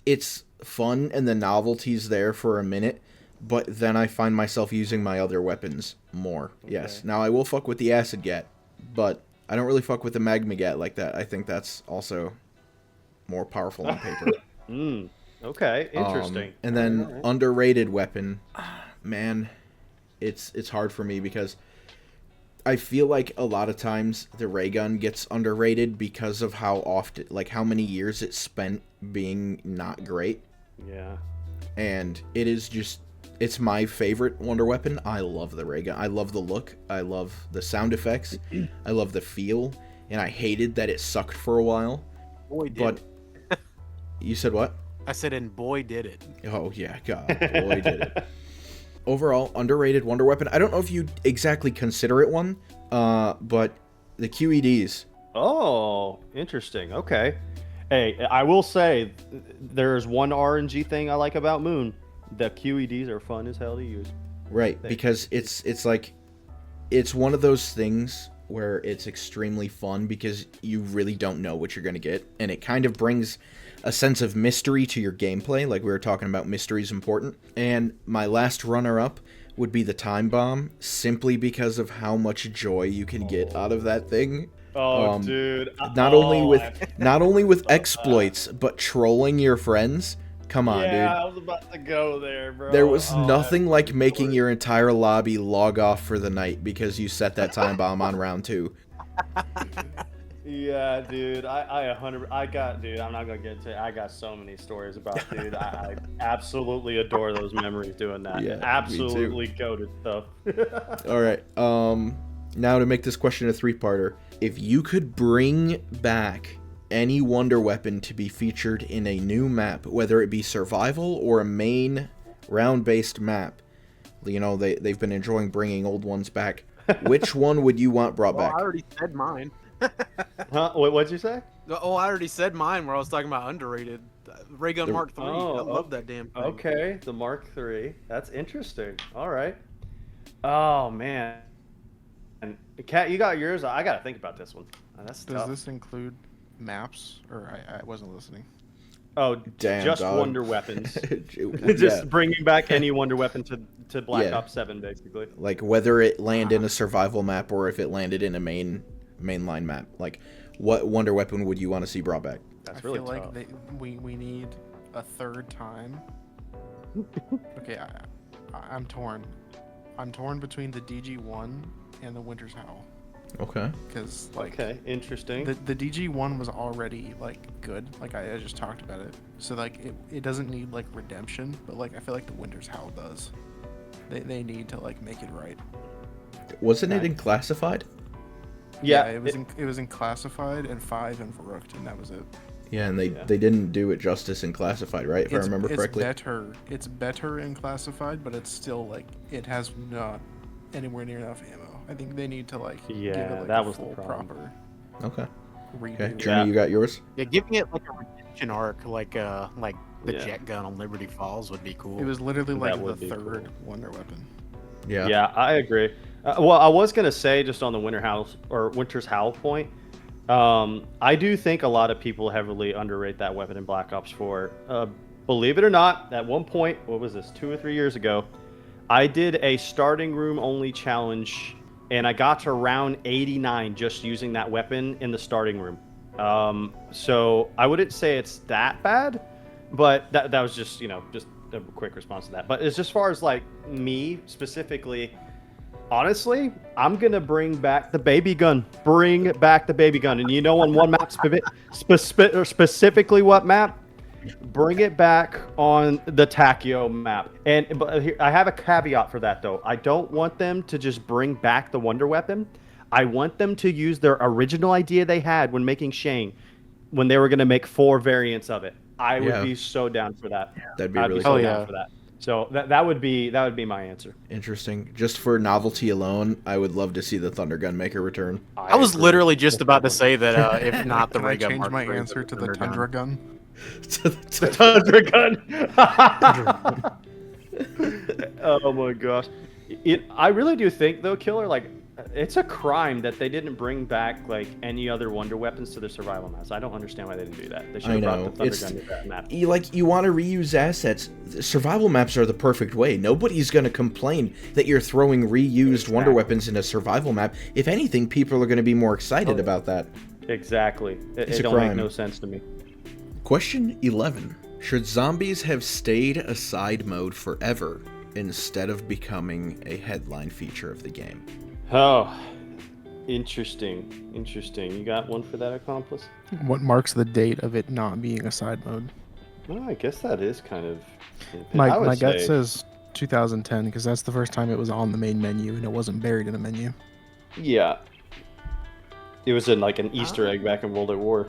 it's fun and the novelty's there for a minute, but then I find myself using my other weapons more. Yes. Now I will fuck with the Acid Gat, but I don't really fuck with the Magma Gat like that. I think that's also more powerful on paper. Okay, interesting. And then underrated weapon, man, it's hard for me because I feel like a lot of times the ray gun gets underrated because of how often, like how many years it's spent being not great. Yeah. And it is just, it's my favorite wonder weapon. I love the ray gun. I love the look. I love the sound effects. I love the feel. And I hated that it sucked for a while. Boy, did But it. you said what? I said, and boy, did it. Oh yeah, God, boy did it. Overall, underrated wonder weapon. I don't know if you exactly consider it one, but the QEDs. Oh, interesting. Okay. Hey, I will say there's one RNG thing I like about Moon. The QEDs are fun as hell to use. Right, because it's like, it's one of those things where it's extremely fun because you really don't know what you're going to get, and it kind of brings a sense of mystery to your gameplay, like we were talking about, mystery is important. And my last runner-up would be the Time Bomb, simply because of how much joy you can get out of that thing. Oh, dude. Not only with exploits, but trolling your friends. Come on, dude. Yeah, I was about to go there, bro. There was nothing like making your entire lobby log off for the night because you set that time bomb on round 2. Yeah, dude. Dude, I'm not gonna get into it. I got so many stories about, dude. I absolutely adore those memories doing that. Yeah, me too. Absolutely goated stuff. All right. Now to make this question a three-parter, if you could bring back any wonder weapon to be featured in a new map, whether it be survival or a main round-based map, you know, they've been enjoying bringing old ones back. Which one would you want brought Well, back? I already said mine. Huh? What'd you say? Oh, I already said mine where I was talking about underrated. Ray Gun Mark III. Oh, I love that damn thing. Okay, the Mark III. That's interesting. All right. Oh man. And Kat, you got yours. I gotta think about this one. That's Does tough. this include maps? Or I wasn't listening. Oh, Damn, just dog. wonder weapons. Yeah. Just bringing back any wonder weapon to Black Yeah. Ops 7, basically. Like whether it landed in a survival map or if it landed in a mainline map. Like, what wonder weapon would you want to see brought back? That's I really feel tough. like we need a third time. Okay, I'm torn. I'm torn between the DG1 and the Winter's Howl. Okay. Because, like, Okay, interesting. the DG1 was already, like, good. Like, I just talked about it. So, like, it doesn't need, like, redemption. But, like, I feel like the Winter's Howl does. They need to, like, make it right. Wasn't it in Classified? Yeah, it was in Classified and 5 and Verrooked, and that was it. Yeah, and they Yeah. didn't do it justice in Classified, right? If I remember correctly. It's better in Classified, but it's still, like, it has not anywhere near enough ammo. I think they need to, like, give Yeah, it, like, that a was the full problem. proper Okay. redo. Okay. Journey, Yeah. you got yours? Yeah, giving it like a redemption arc, like the Yeah. jet gun on Liberty Falls would be cool. It was literally like That the would be third cool. wonder weapon. Yeah. Yeah, I agree. Well, I was gonna say just on the Winter's Howl point, I do think a lot of people heavily underrate that weapon in Black Ops 4. Believe it or not, at one point, what was this, 2 or 3 years ago, I did a starting room only challenge, and I got to round 89 just using that weapon in the starting room. So I wouldn't say it's that bad, but that was just, just a quick response to that. But as far as like me specifically, honestly, I'm gonna bring back the baby gun. Bring back the baby gun, and on one map specifically what map? Bring it back on the Tachyo map. But here, I have a caveat for that though. I don't want them to just bring back the wonder weapon. I want them to use their original idea they had when making Shane, when they were gonna make 4 variants of it. I would be so down for that. That'd be I'd really be so cool. down for that. So that would be my answer. Interesting. Just for novelty alone, I would love to see the Thunder Gun Maker return. I was agree. literally just about to say that if not the Can I Ray Gun change Mark my III, answer to the Thunder Tundra gun? The Tundra gun. Oh my gosh. I really do think though, Killer, like it's a crime that they didn't bring back like any other wonder weapons to the survival maps. I don't understand why they didn't do that. They should have brought the Thunder gun to that map. You want to reuse assets. Survival maps are the perfect way. Nobody's going to complain that you're throwing reused wonder weapons in a survival map. If anything, people are going to be more excited about that. Exactly. It's It a don't make crime. no sense to me. Question 11. Should zombies have stayed a side mode forever instead of becoming a headline feature of the game? Oh, interesting. You got one for that, Accomplice? What marks the date of it not being a side mode? Well, I guess that is kind of. I My would gut say- says 2010 because that's the first time it was on the main menu and it wasn't buried in the menu. Yeah. It was in like an Easter egg back in World at War.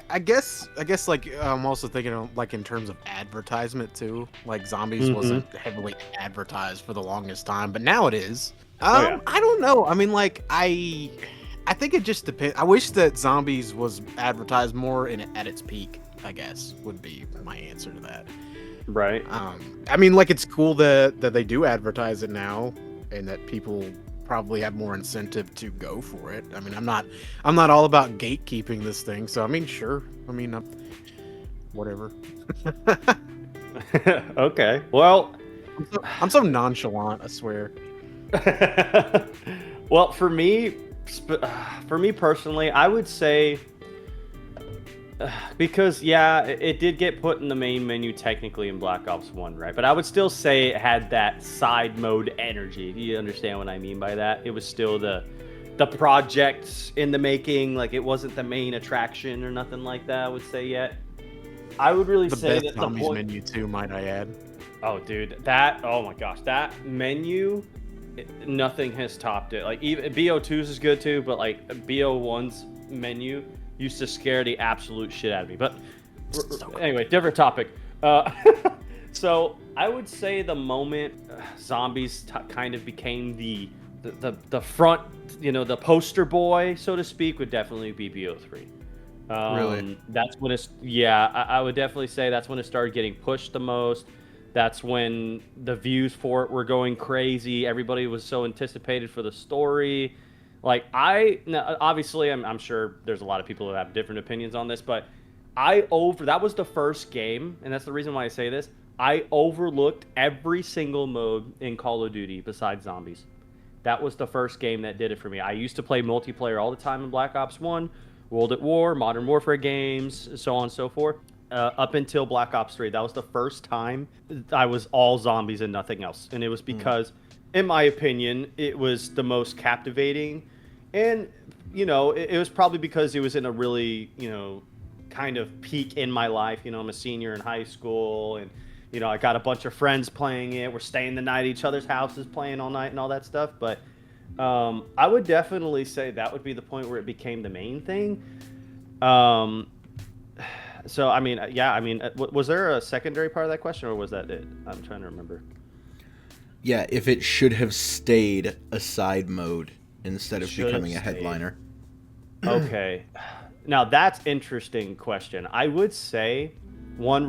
I guess like I'm also thinking of, like in terms of advertisement too. Like Zombies wasn't heavily advertised for the longest time, but now it is. Yeah. I don't know. I mean, like I think it just depends. I wish that Zombies was advertised more at its peak. I guess would be my answer to that. Right. I mean, like it's cool that they do advertise it now, and that people probably have more incentive to go for it. I mean, I'm not all about gatekeeping this thing, so I mean, sure. I mean, whatever. Okay. Well, I'm so nonchalant, I swear. well, for me personally, I would say because it did get put in the main menu technically in Black Ops 1, right? But I would still say it had that side mode energy. Do you understand what I mean by that? It was still the the projects in the making. Like, it wasn't the main attraction or nothing like that, I would say yet. I would really The say best that the zombies point... menu too, might I add. Oh, dude, oh my gosh, that menu, nothing has topped it. Like, even BO2's is good too, but like BO1's menu used to scare the absolute shit out of me. But anyway, different topic. So I would say the moment zombies kind of became the front, the poster boy, so to speak, would definitely be BO3. Really? That's when I would definitely say that's when it started getting pushed the most. That's when the views for it were going crazy. Everybody was so anticipated for the story. Like, obviously, I'm sure there's a lot of people that have different opinions on this, but that was the first game, and that's the reason why I say this. I overlooked every single mode in Call of Duty besides zombies. That was the first game that did it for me. I used to play multiplayer all the time in Black Ops 1, World at War, Modern Warfare games, so on and so forth. Up until Black Ops 3, that was the first time I was all zombies and nothing else. And it was because, in my opinion, it was the most captivating. And, it was probably because it was in a really, kind of peak in my life. I'm a senior in high school, and, I got a bunch of friends playing it. We're staying the night at each other's houses, playing all night and all that stuff. But I would definitely say that would be the point where it became the main thing. So, was there a secondary part of that question, or was that it? I'm trying to remember. Yeah, if it should have stayed a side mode instead of becoming a headliner. Okay. Now, that's interesting question. I would say one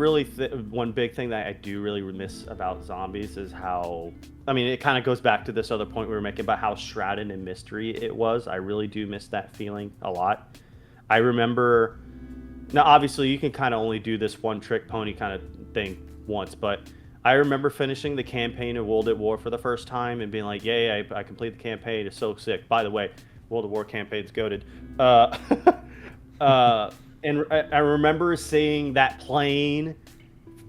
big thing that I do really miss about zombies is how... it kind of goes back to this other point we were making about how shrouded in mystery it was. I really do miss that feeling a lot. I remember... Now, obviously, you can kind of only do this one-trick pony kind of thing once, but I remember finishing the campaign of World at War for the first time and being like, yay, I completed the campaign. It's so sick. By the way, World at War campaign's goated. And I remember seeing that plane,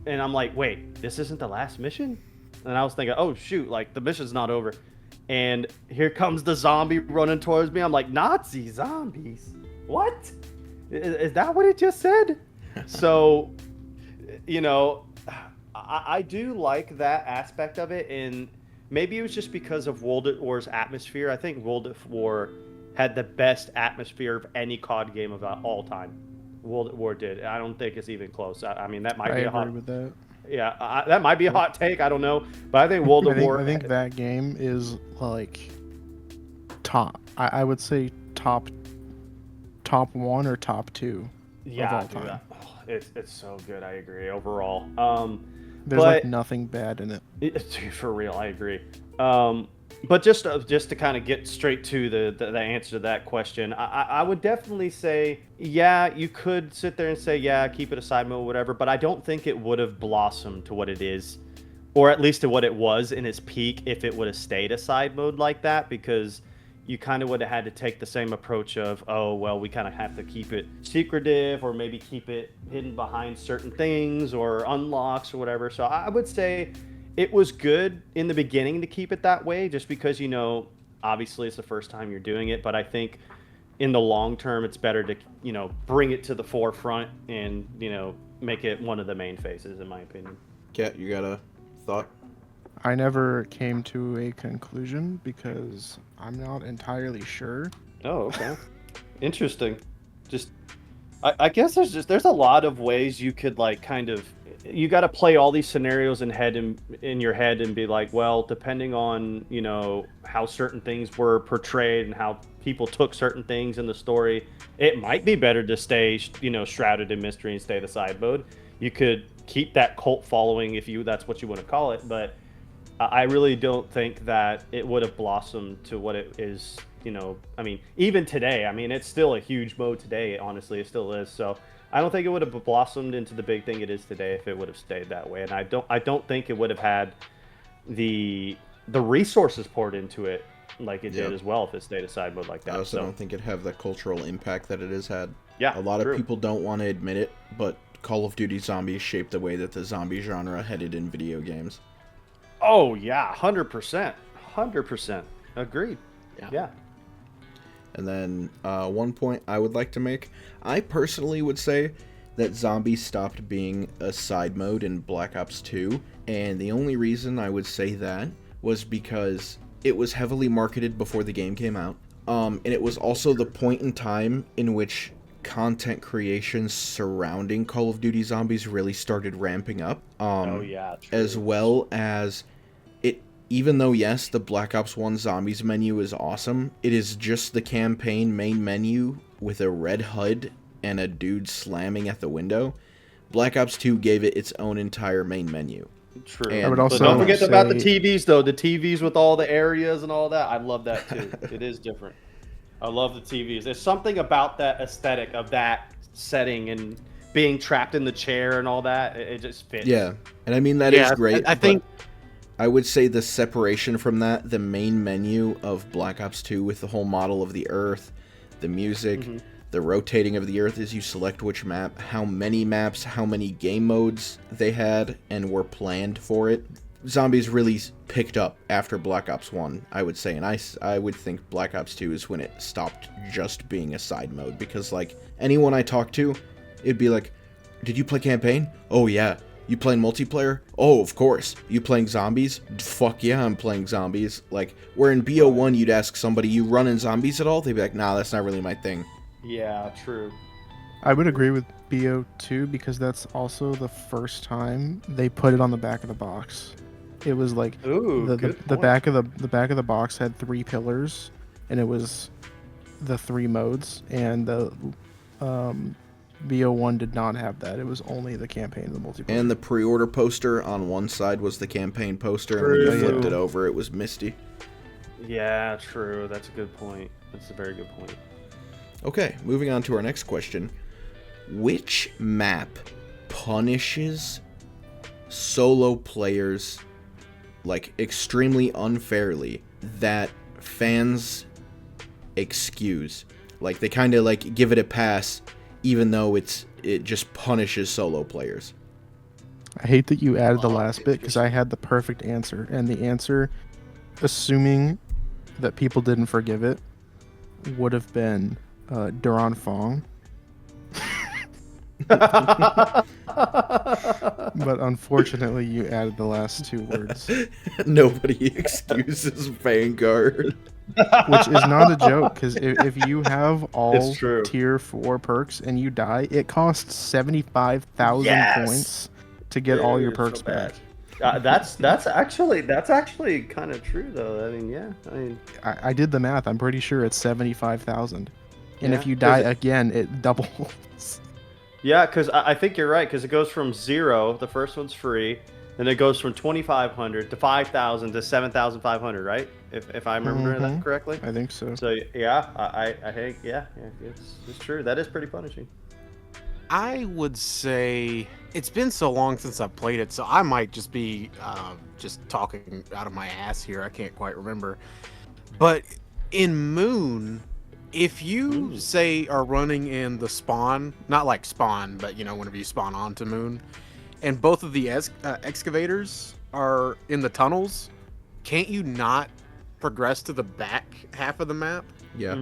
and I'm like, wait, this isn't the last mission? And I was thinking, oh, shoot, like, the mission's not over. And here comes the zombie running towards me. I'm like, Nazi zombies? What? Is that what it just said? So, I do like that aspect of it, and maybe it was just because of World at War's atmosphere. I think World at War had the best atmosphere of any COD game of all time. World at War did. I don't think it's even close. That might be a hot... I agree with that. Yeah, that might be a hot take. I don't know, but I think World at War... I think that game is, like, top. I would say top 1 or top 2 of all time. It's so good. I agree overall. There's like nothing bad in it. Dude, for real, I agree. But just to kind of get straight to the answer to that question, I would definitely say, yeah, you could sit there and say, yeah, keep it a side mode, whatever. But I don't think it would have blossomed to what it is, or at least to what it was in its peak, if it would have stayed a side mode like that, because you kind of would have had to take the same approach of, oh, well, we kind of have to keep it secretive, or maybe keep it hidden behind certain things or unlocks or whatever. So I would say it was good in the beginning to keep it that way, just because, obviously it's the first time you're doing it. But I think in the long term, it's better to, bring it to the forefront and, make it one of the main faces, in my opinion. Kat, you got a thought? I never came to a conclusion because I'm not entirely sure. Oh, okay. Interesting. I guess there's a lot of ways you could you got to play all these scenarios in your head and be like, well, depending on, how certain things were portrayed and how people took certain things in the story, it might be better to stay, shrouded in mystery and stay the side mode. You could keep that cult following if that's what you want to call it, but I really don't think that it would have blossomed to what it is, even today. It's still a huge mode today, honestly, it still is. So I don't think it would have blossomed into the big thing it is today if it would have stayed that way. And I don't think it would have had the resources poured into it like it did as well if it stayed a side mode like that. I also don't think it'd have the cultural impact that it has had. Yeah, a lot of people don't want to admit it, but Call of Duty Zombies shaped the way that the zombie genre headed in video games. Oh, yeah, 100%. 100%. Agreed. Yeah. And then one point I would like to make, I personally would say that zombies stopped being a side mode in Black Ops 2, and the only reason I would say that was because it was heavily marketed before the game came out, and it was also the point in time in which content creation surrounding Call of Duty Zombies really started ramping up. Oh yeah, true. As well as it, even though yes, the Black Ops 1 Zombies menu is awesome, it is just the campaign main menu with a red HUD and a dude slamming at the window. Black Ops 2 gave it its own entire main menu. True. And- I would also But don't forget about the say- TVs though. The TVs with all the areas and all that. I love that too. It is different. I love the TVs. There's something about that aesthetic of that setting and being trapped in the chair and all that. It just fits. Yeah, and I mean that is Yeah, great. I think but I would say the separation from that, the main menu of Black Ops 2 with the whole model of the Earth, the music, the rotating of the Earth as you select which map, how many maps, how many game modes they had and were planned for it. Zombies really picked up after Black Ops 1, I would say, and I would think Black Ops 2 is when it stopped just being a side mode, because, like, anyone I talk to, it'd be like, did you play campaign? Oh, yeah. You playing multiplayer? Oh, of course. You playing zombies? Fuck yeah, I'm playing zombies. Like, where in BO1 you'd ask somebody, you running zombies at all? They'd be like, nah, that's not really my thing. Yeah, true. I would agree with BO2 because that's also the first time they put it on the back of the box. It was like Ooh, the good point. back of the back of the box had 3 pillars, and it was the 3 modes, and the BO1 did not have that. It was only the campaign and the multiplayer. And the pre-order poster on one side was the campaign poster, and when you True. flipped it over, it was Misty. Yeah, true. That's a good point. That's a very good point. Okay, moving on to our next question. Which map punishes solo players, like, extremely unfairly that fans excuse? Like, they kind of, like, give it a pass even though it just punishes solo players. I hate that you added the last bit because I had the perfect answer, and the answer, assuming that people didn't forgive it, would have been Duran Fong. But unfortunately, you added the last 2 words, Nobody excuses Vanguard. which is not a joke. Because if you have all It's true. tier 4 perks and you die, it costs 75,000 Yes! points to get all your Dude, it's perks so back. bad. That's actually kind of true though. I mean, yeah. I mean, I did the math. I'm pretty sure it's 75,000. And Yeah, if you 'cause die it- again, it doubles. yeah, because I think you're right. Because it goes from 0, the first one's free, then it goes from 2,500 to 5,000 to 7,500, right? If I remember that Mhm. correctly. I think so. So yeah, I think yeah, it's true. That is pretty punishing. I would say it's been so long since I've played it, so I might just be just talking out of my ass here. I can't quite remember. But in Moon, if you say are running in the spawn, not like spawn, but you know, whenever you spawn onto Moon, and both of the excavators are in the tunnels, can't you not progress to the back half of the map? Yeah.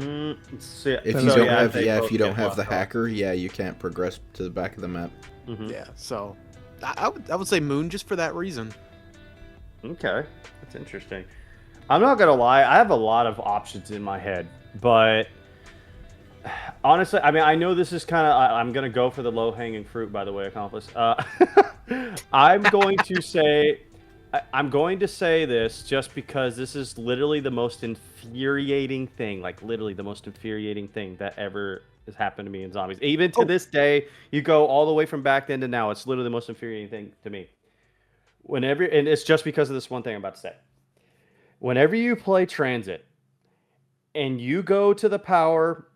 So, If So you don't yeah, have, they yeah, both if you don't get have the blocked off. hacker, yeah, you can't progress to the back of the map. Mhm. Yeah, so I would say Moon just for that reason. Okay, that's interesting. I'm not gonna lie, I have a lot of options in my head, but honestly, I mean, I know this is kind of. I'm gonna go for the low-hanging fruit, by the way, Accomplice. I'm going to say, I'm going to say this just because this is literally the most infuriating thing, like literally the most infuriating thing that ever has happened to me in zombies. Even to this day, you go all the way from back then to now, it's literally the most infuriating thing to me. Whenever, and it's just because of this one thing I'm about to say. Whenever you play Transit and you go to the power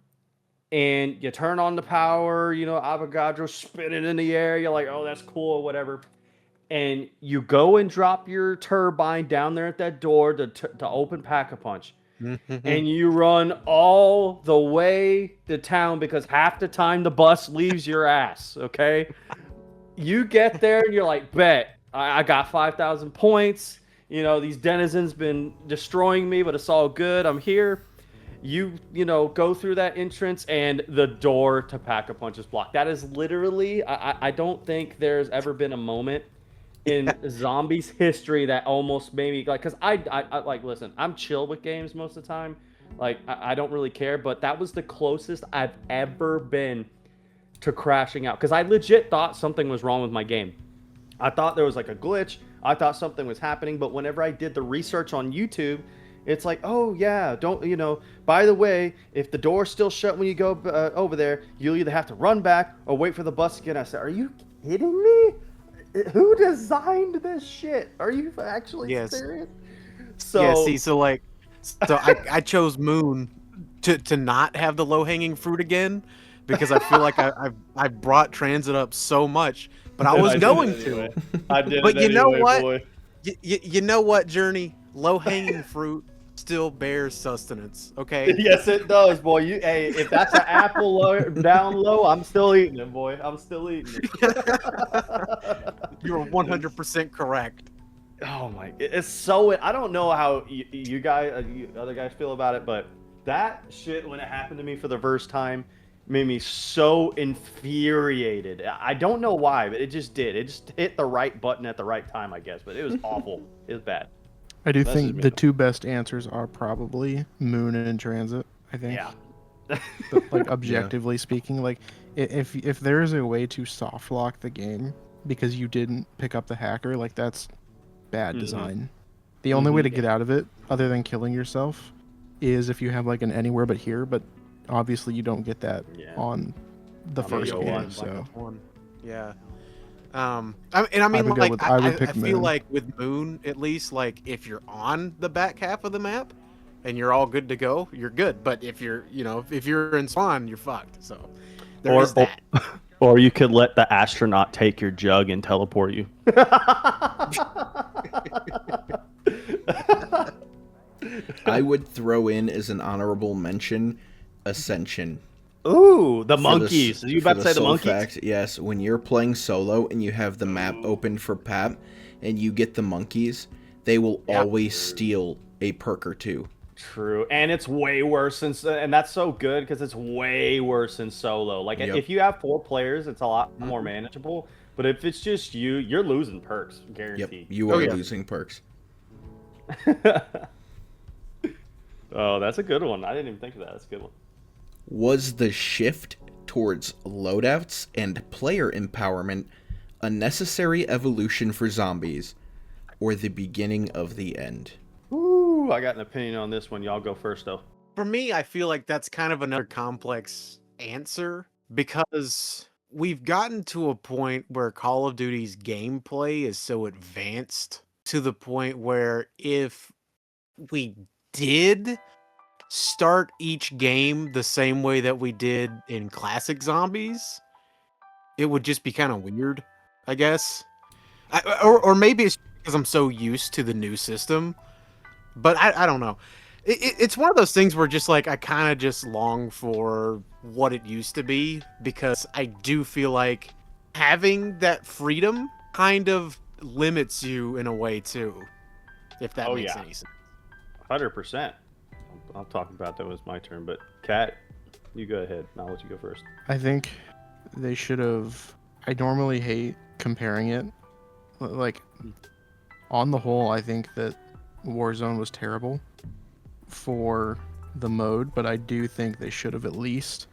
and you turn on the power, you know, Avogadro spinning in the air, you're like, oh, that's cool or whatever. And you go and drop your turbine down there at that door to open Pack-a-Punch. And you run all the way to town because half the time the bus leaves your ass, okay? You get there and you're like, bet, I got 5,000 points. You know, these denizens been destroying me, but it's all good. I'm here. you know, go through that entrance and the door to Pack-a-Punch is blocked. That is literally, I don't think there's ever been a moment in zombies history that almost made me like, because I like, listen, I'm chill with games most of the time. Like, I don't really care, but that was the closest I've ever been to crashing out, because I legit thought something was wrong with my game. I thought there was like a glitch. I thought something was happening, but whenever I did the research on YouTube, it's like, oh yeah, don't, you know, by the way, if the door's still shut when you go over there, you'll either have to run back or wait for the bus to get out. I said, are you kidding me? Who designed this shit? Are you actually serious? So yeah, see, so I chose Moon to not have the low hanging fruit again, because I feel like I brought Transit up so much, but I was going to. I did. But you know what? Boy. You know what, Journey? Low hanging fruit still bears sustenance. Okay. Yes, it does, boy. Hey, if that's an apple down low, I'm still eating it, boy. I'm still eating it. You're 100% correct. Oh my! It's so. I don't know how you guys, other guys, feel about it, but that shit, when it happened to me for the first time, made me so infuriated. I don't know why, but it just did. It just hit the right button at the right time, I guess. But it was awful. It was bad. I do think the two best answers are probably Moon and Transit. I think. Yeah. But, like, objectively speaking, like, if there is a way to soft lock the game because you didn't pick up the hacker, like, that's bad design. The only way to get out of it, other than killing yourself, is if you have like an anywhere but here. But obviously, you don't get that on the first game. So yeah. I feel like with Moon, at least, like, if you're on the back half of the map and you're all good to go, you're good. But if you're, you know, if you're in spawn, you're fucked. So there is that. Or you could let the astronaut take your jug and teleport you. I would throw in as an honorable mention Ascension. Ooh, the monkeys. You about to say the monkeys? Fact, yes, when you're playing solo and you have the map open for Pap and you get the monkeys, they will always steal a perk or two. True, and it's way worse and that's so good because it's way worse in solo. Like, if you have 4 players, it's a lot more manageable. But if it's just you, you're losing perks, guaranteed. Yep, you are losing perks. Oh, that's a good one. I didn't even think of that. That's a good one. Was the shift towards loadouts and player empowerment a necessary evolution for zombies, or the beginning of the end? Ooh, I got an opinion on this one. Y'all go first, though. For me, I feel like that's kind of another complex answer, because we've gotten to a point where Call of Duty's gameplay is so advanced to the point where if we did start each game the same way that we did in classic zombies, it would just be kind of weird, I guess. Or maybe it's because I'm so used to the new system. But I don't know. It's one of those things where just like I kind of just long for what it used to be, because I do feel like having that freedom kind of limits you in a way too, if that makes any sense. 100%. I'll talk about that when it's my turn, but Kat, you go ahead. I'll let you go first. I think they should have. I normally hate comparing it. Like, on the whole, I think that Warzone was terrible for the mode, but I do think they should have, at least,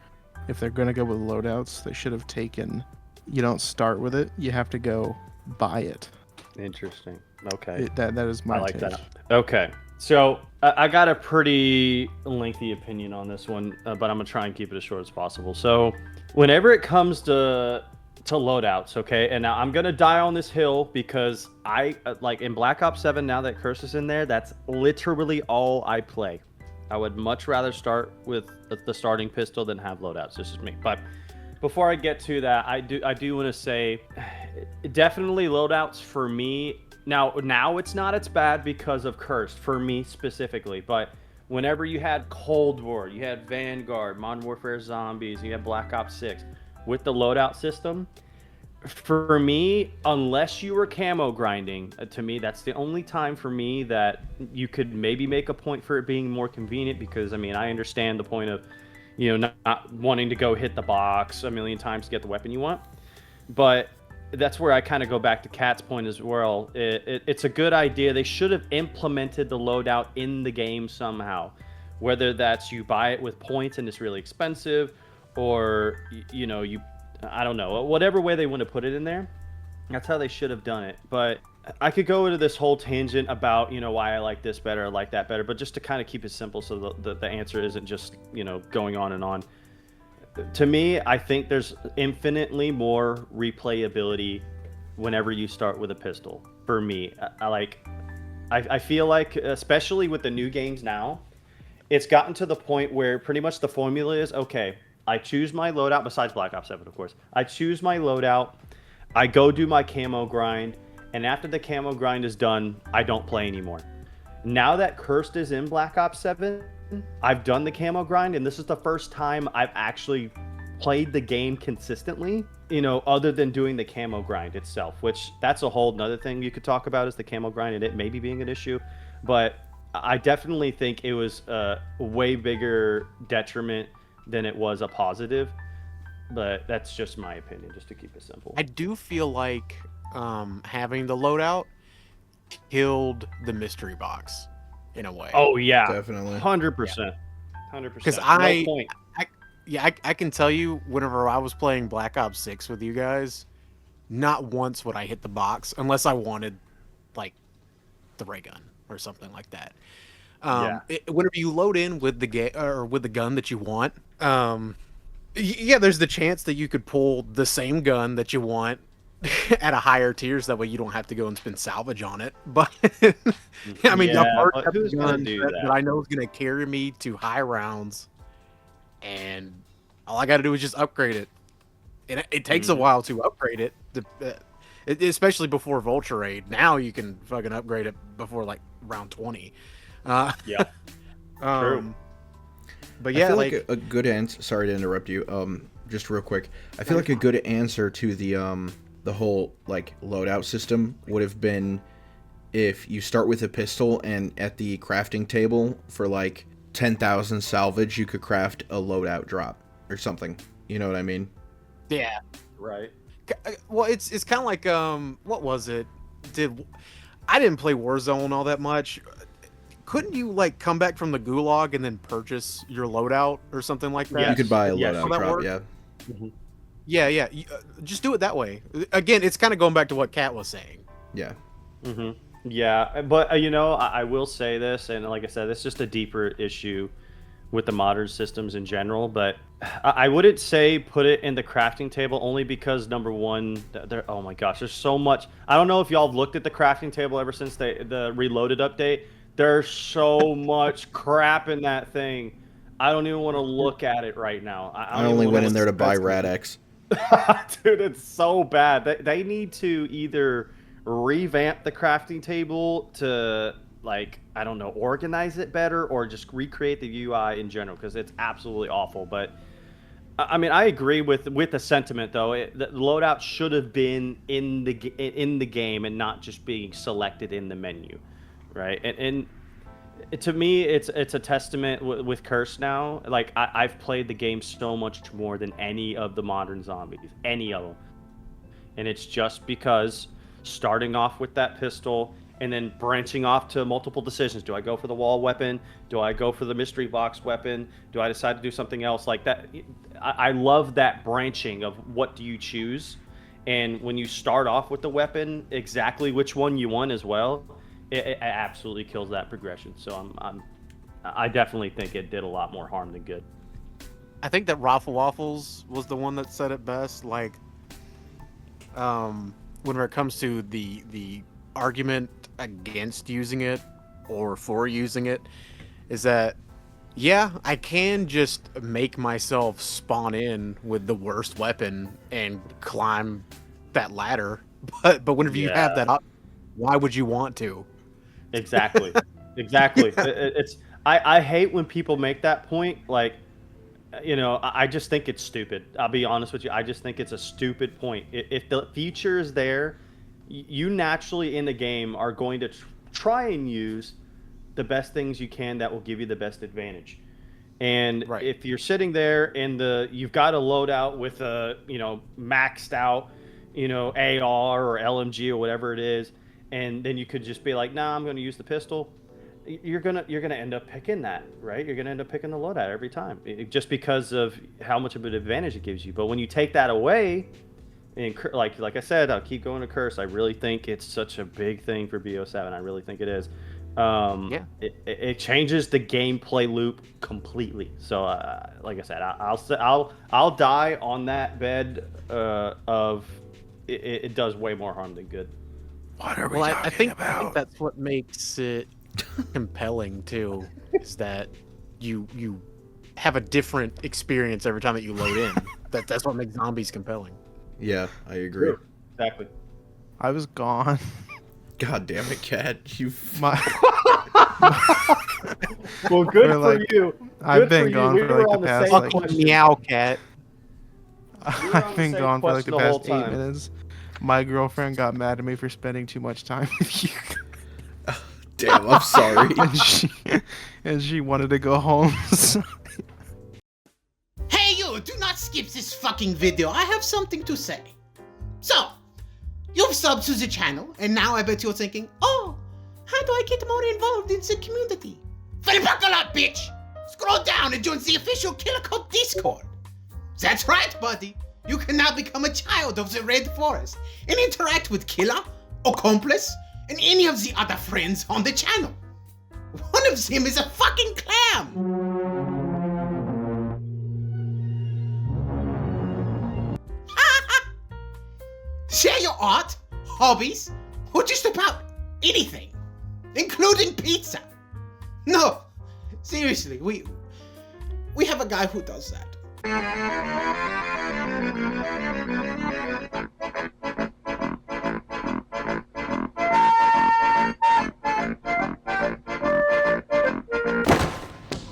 if they're going to go with loadouts, they should have taken, you don't start with it, you have to go buy it. Interesting. Okay. That is my take. That. Okay. So I got a pretty lengthy opinion on this one, but I'm going to try and keep it as short as possible. So whenever it comes to loadouts, okay, and now I'm going to die on this hill because I, like in Black Ops 7, now that Curse is in there, that's literally all I play. I would much rather start with the starting pistol than have loadouts. This is me. But before I get to that, I do want to say, definitely loadouts for me. Now it's not as bad because of Cursed, for me specifically, but whenever you had Cold War, you had Vanguard, Modern Warfare Zombies, you had Black Ops 6, with the loadout system, For me, unless you were camo grinding, to me, that's the only time for me that you could maybe make a point for it being more convenient. Because I mean, I understand the point of, not wanting to go hit the box a million times to get the weapon you want. But that's where I kind of go back to Cat's point as well. It's a good idea. They should have implemented the loadout in the game somehow, whether that's you buy it with points and it's really expensive, or you I don't know, whatever way they want to put it in there. That's how they should have done it. But I could go into this whole tangent about why I like this better, I like that better. But just to kind of keep it simple, so the answer isn't just going on and on. To me, I think there's infinitely more replayability whenever you start with a pistol. For me, I feel like, especially with the new games now, it's gotten to the point where pretty much the formula is, okay, I choose my loadout, besides Black Ops 7, of course. I choose my loadout, I go do my camo grind, and after the camo grind is done, I don't play anymore. Now that Cursed is in Black Ops 7, I've done the camo grind, and this is the first time I've actually played the game consistently, other than doing the camo grind itself, which that's a whole nother thing you could talk about, is the camo grind and it maybe being an issue. But I definitely think it was a way bigger detriment than it was a positive. But that's just my opinion, just to keep it simple. I do feel like having the loadout killed the mystery box in a way. Oh yeah, Definitely. 100%. 100%. Because No point. I can tell you, whenever I was playing Black Ops 6 with you guys, not once would I hit the box unless I wanted, like, the ray gun or something like that. Whenever you load in with the gun that you want, yeah, there's the chance that you could pull the same gun that you want at a higher tier, so that way you don't have to go and spend salvage on it. But I mean, Yeah, I've already but got the who's gonna gun do that that? I know is going to carry me to high rounds, and all I got to do is just upgrade it. And it takes a while to upgrade it, especially before Vulture Raid. Now you can fucking upgrade it before like round 20. Yeah. True. But I yeah, feel like, like a good answer. Sorry to interrupt you. Just real quick. I feel like a good answer to the whole like loadout system would have been if you start with a pistol and at the crafting table for like 10,000 salvage, you could craft a loadout drop or something. You know what I mean? yeah. Right. Well, it's kind of like what was it? I didn't play Warzone all that much. Couldn't you like come back from the gulag and then purchase your loadout or something like that? Yes. You could buy a Yes. loadout Will that drop. work? Yeah. Yeah. Just do it that way. Again, it's kind of going back to what Kat was saying. Yeah. Yeah, but I will say this, and like I said, it's just a deeper issue with the modern systems in general. But I wouldn't say put it in the crafting table, only because number one, oh my gosh, there's so much. I don't know if y'all have looked at the crafting table ever since the Reloaded update. There's so much crap in that thing. I don't even want to look at it right now. I only went in there to buy Rad-X. Dude, it's so bad. They need to either revamp the crafting table to, like, I don't know, organize it better, or just recreate the UI in general, because it's absolutely awful. But I mean, I agree with the sentiment, though. The loadout should have been in the game and not just being selected in the menu, right? And to me, it's a testament with Curse now. Like, I've played the game so much more than any of the modern zombies, any of them. And it's just because starting off with that pistol and then branching off to multiple decisions. Do I go for the wall weapon? Do I go for the mystery box weapon? Do I decide to do something else like that? I love that branching of what do you choose. And when you start off with the weapon, exactly which one you want as well, it absolutely kills that progression. So I definitely think it did a lot more harm than good. I think that Raffle Waffles was the one that said it best. Like, when it comes to the argument against using it or for using it, is that, yeah, I can just make myself spawn in with the worst weapon and climb that ladder, but whenever you have that up, why would you want to? Exactly. Exactly. I hate when people make that point. Like, I just think it's stupid. I'll be honest with you. I just think it's a stupid point. If the feature is there, you naturally in the game are going to try and use the best things you can that will give you the best advantage. And if you're sitting there and you've got a loadout with a maxed out AR or LMG or whatever it is, and then you could just be like, nah, I'm going to use the pistol. You're gonna end up picking that, right? You're gonna end up picking the loadout every time, just because of how much of an advantage it gives you. But when you take that away, and like I said, I'll keep going to curse. I really think it's such a big thing for BO7. I really think it is. It changes the gameplay loop completely. So, like I said, I'll die on that bed of it does way more harm than good. What are we Well, talking I think about? that's what makes it compelling too, is that you have a different experience every time that you load in. That's what makes zombies compelling. Yeah, I agree. Exactly. I was gone. God damn it, Cat. You. My, Well, good For, for like, you. I've Good been for you. gone We for were like on the the past same like. question. Meow cat. were on I've the been same gone for like the question the whole past 8 time. minutes. My girlfriend got mad at me for spending too much time with you. Damn, I'm sorry. and she wanted to go home. So Hey you, do not skip this fucking video. I have something to say. So, you've subbed to the channel, and now I bet you're thinking, oh, how do I get more involved in the community? Well, buckle up, bitch! Scroll down and join the official Killer Code Discord. That's right, buddy. You can now become a child of the Red Forest and interact with Killer, Accomplice, and any of the other friends on the channel. One of them is a fucking clam! Share your art, hobbies, or just about anything, including pizza. No, seriously, we have a guy who does that.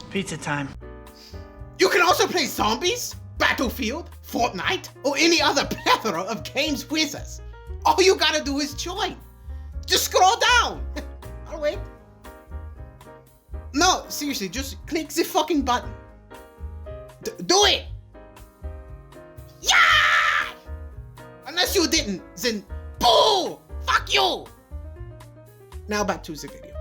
Pizza time. You can also play Zombies, Battlefield, Fortnite, or any other plethora of games with us. All you gotta do is join. Just scroll down. I'll wait. No, seriously, just click the fucking button. Do it! Yeah! Unless you didn't, then boo! Fuck you! Now back to the video.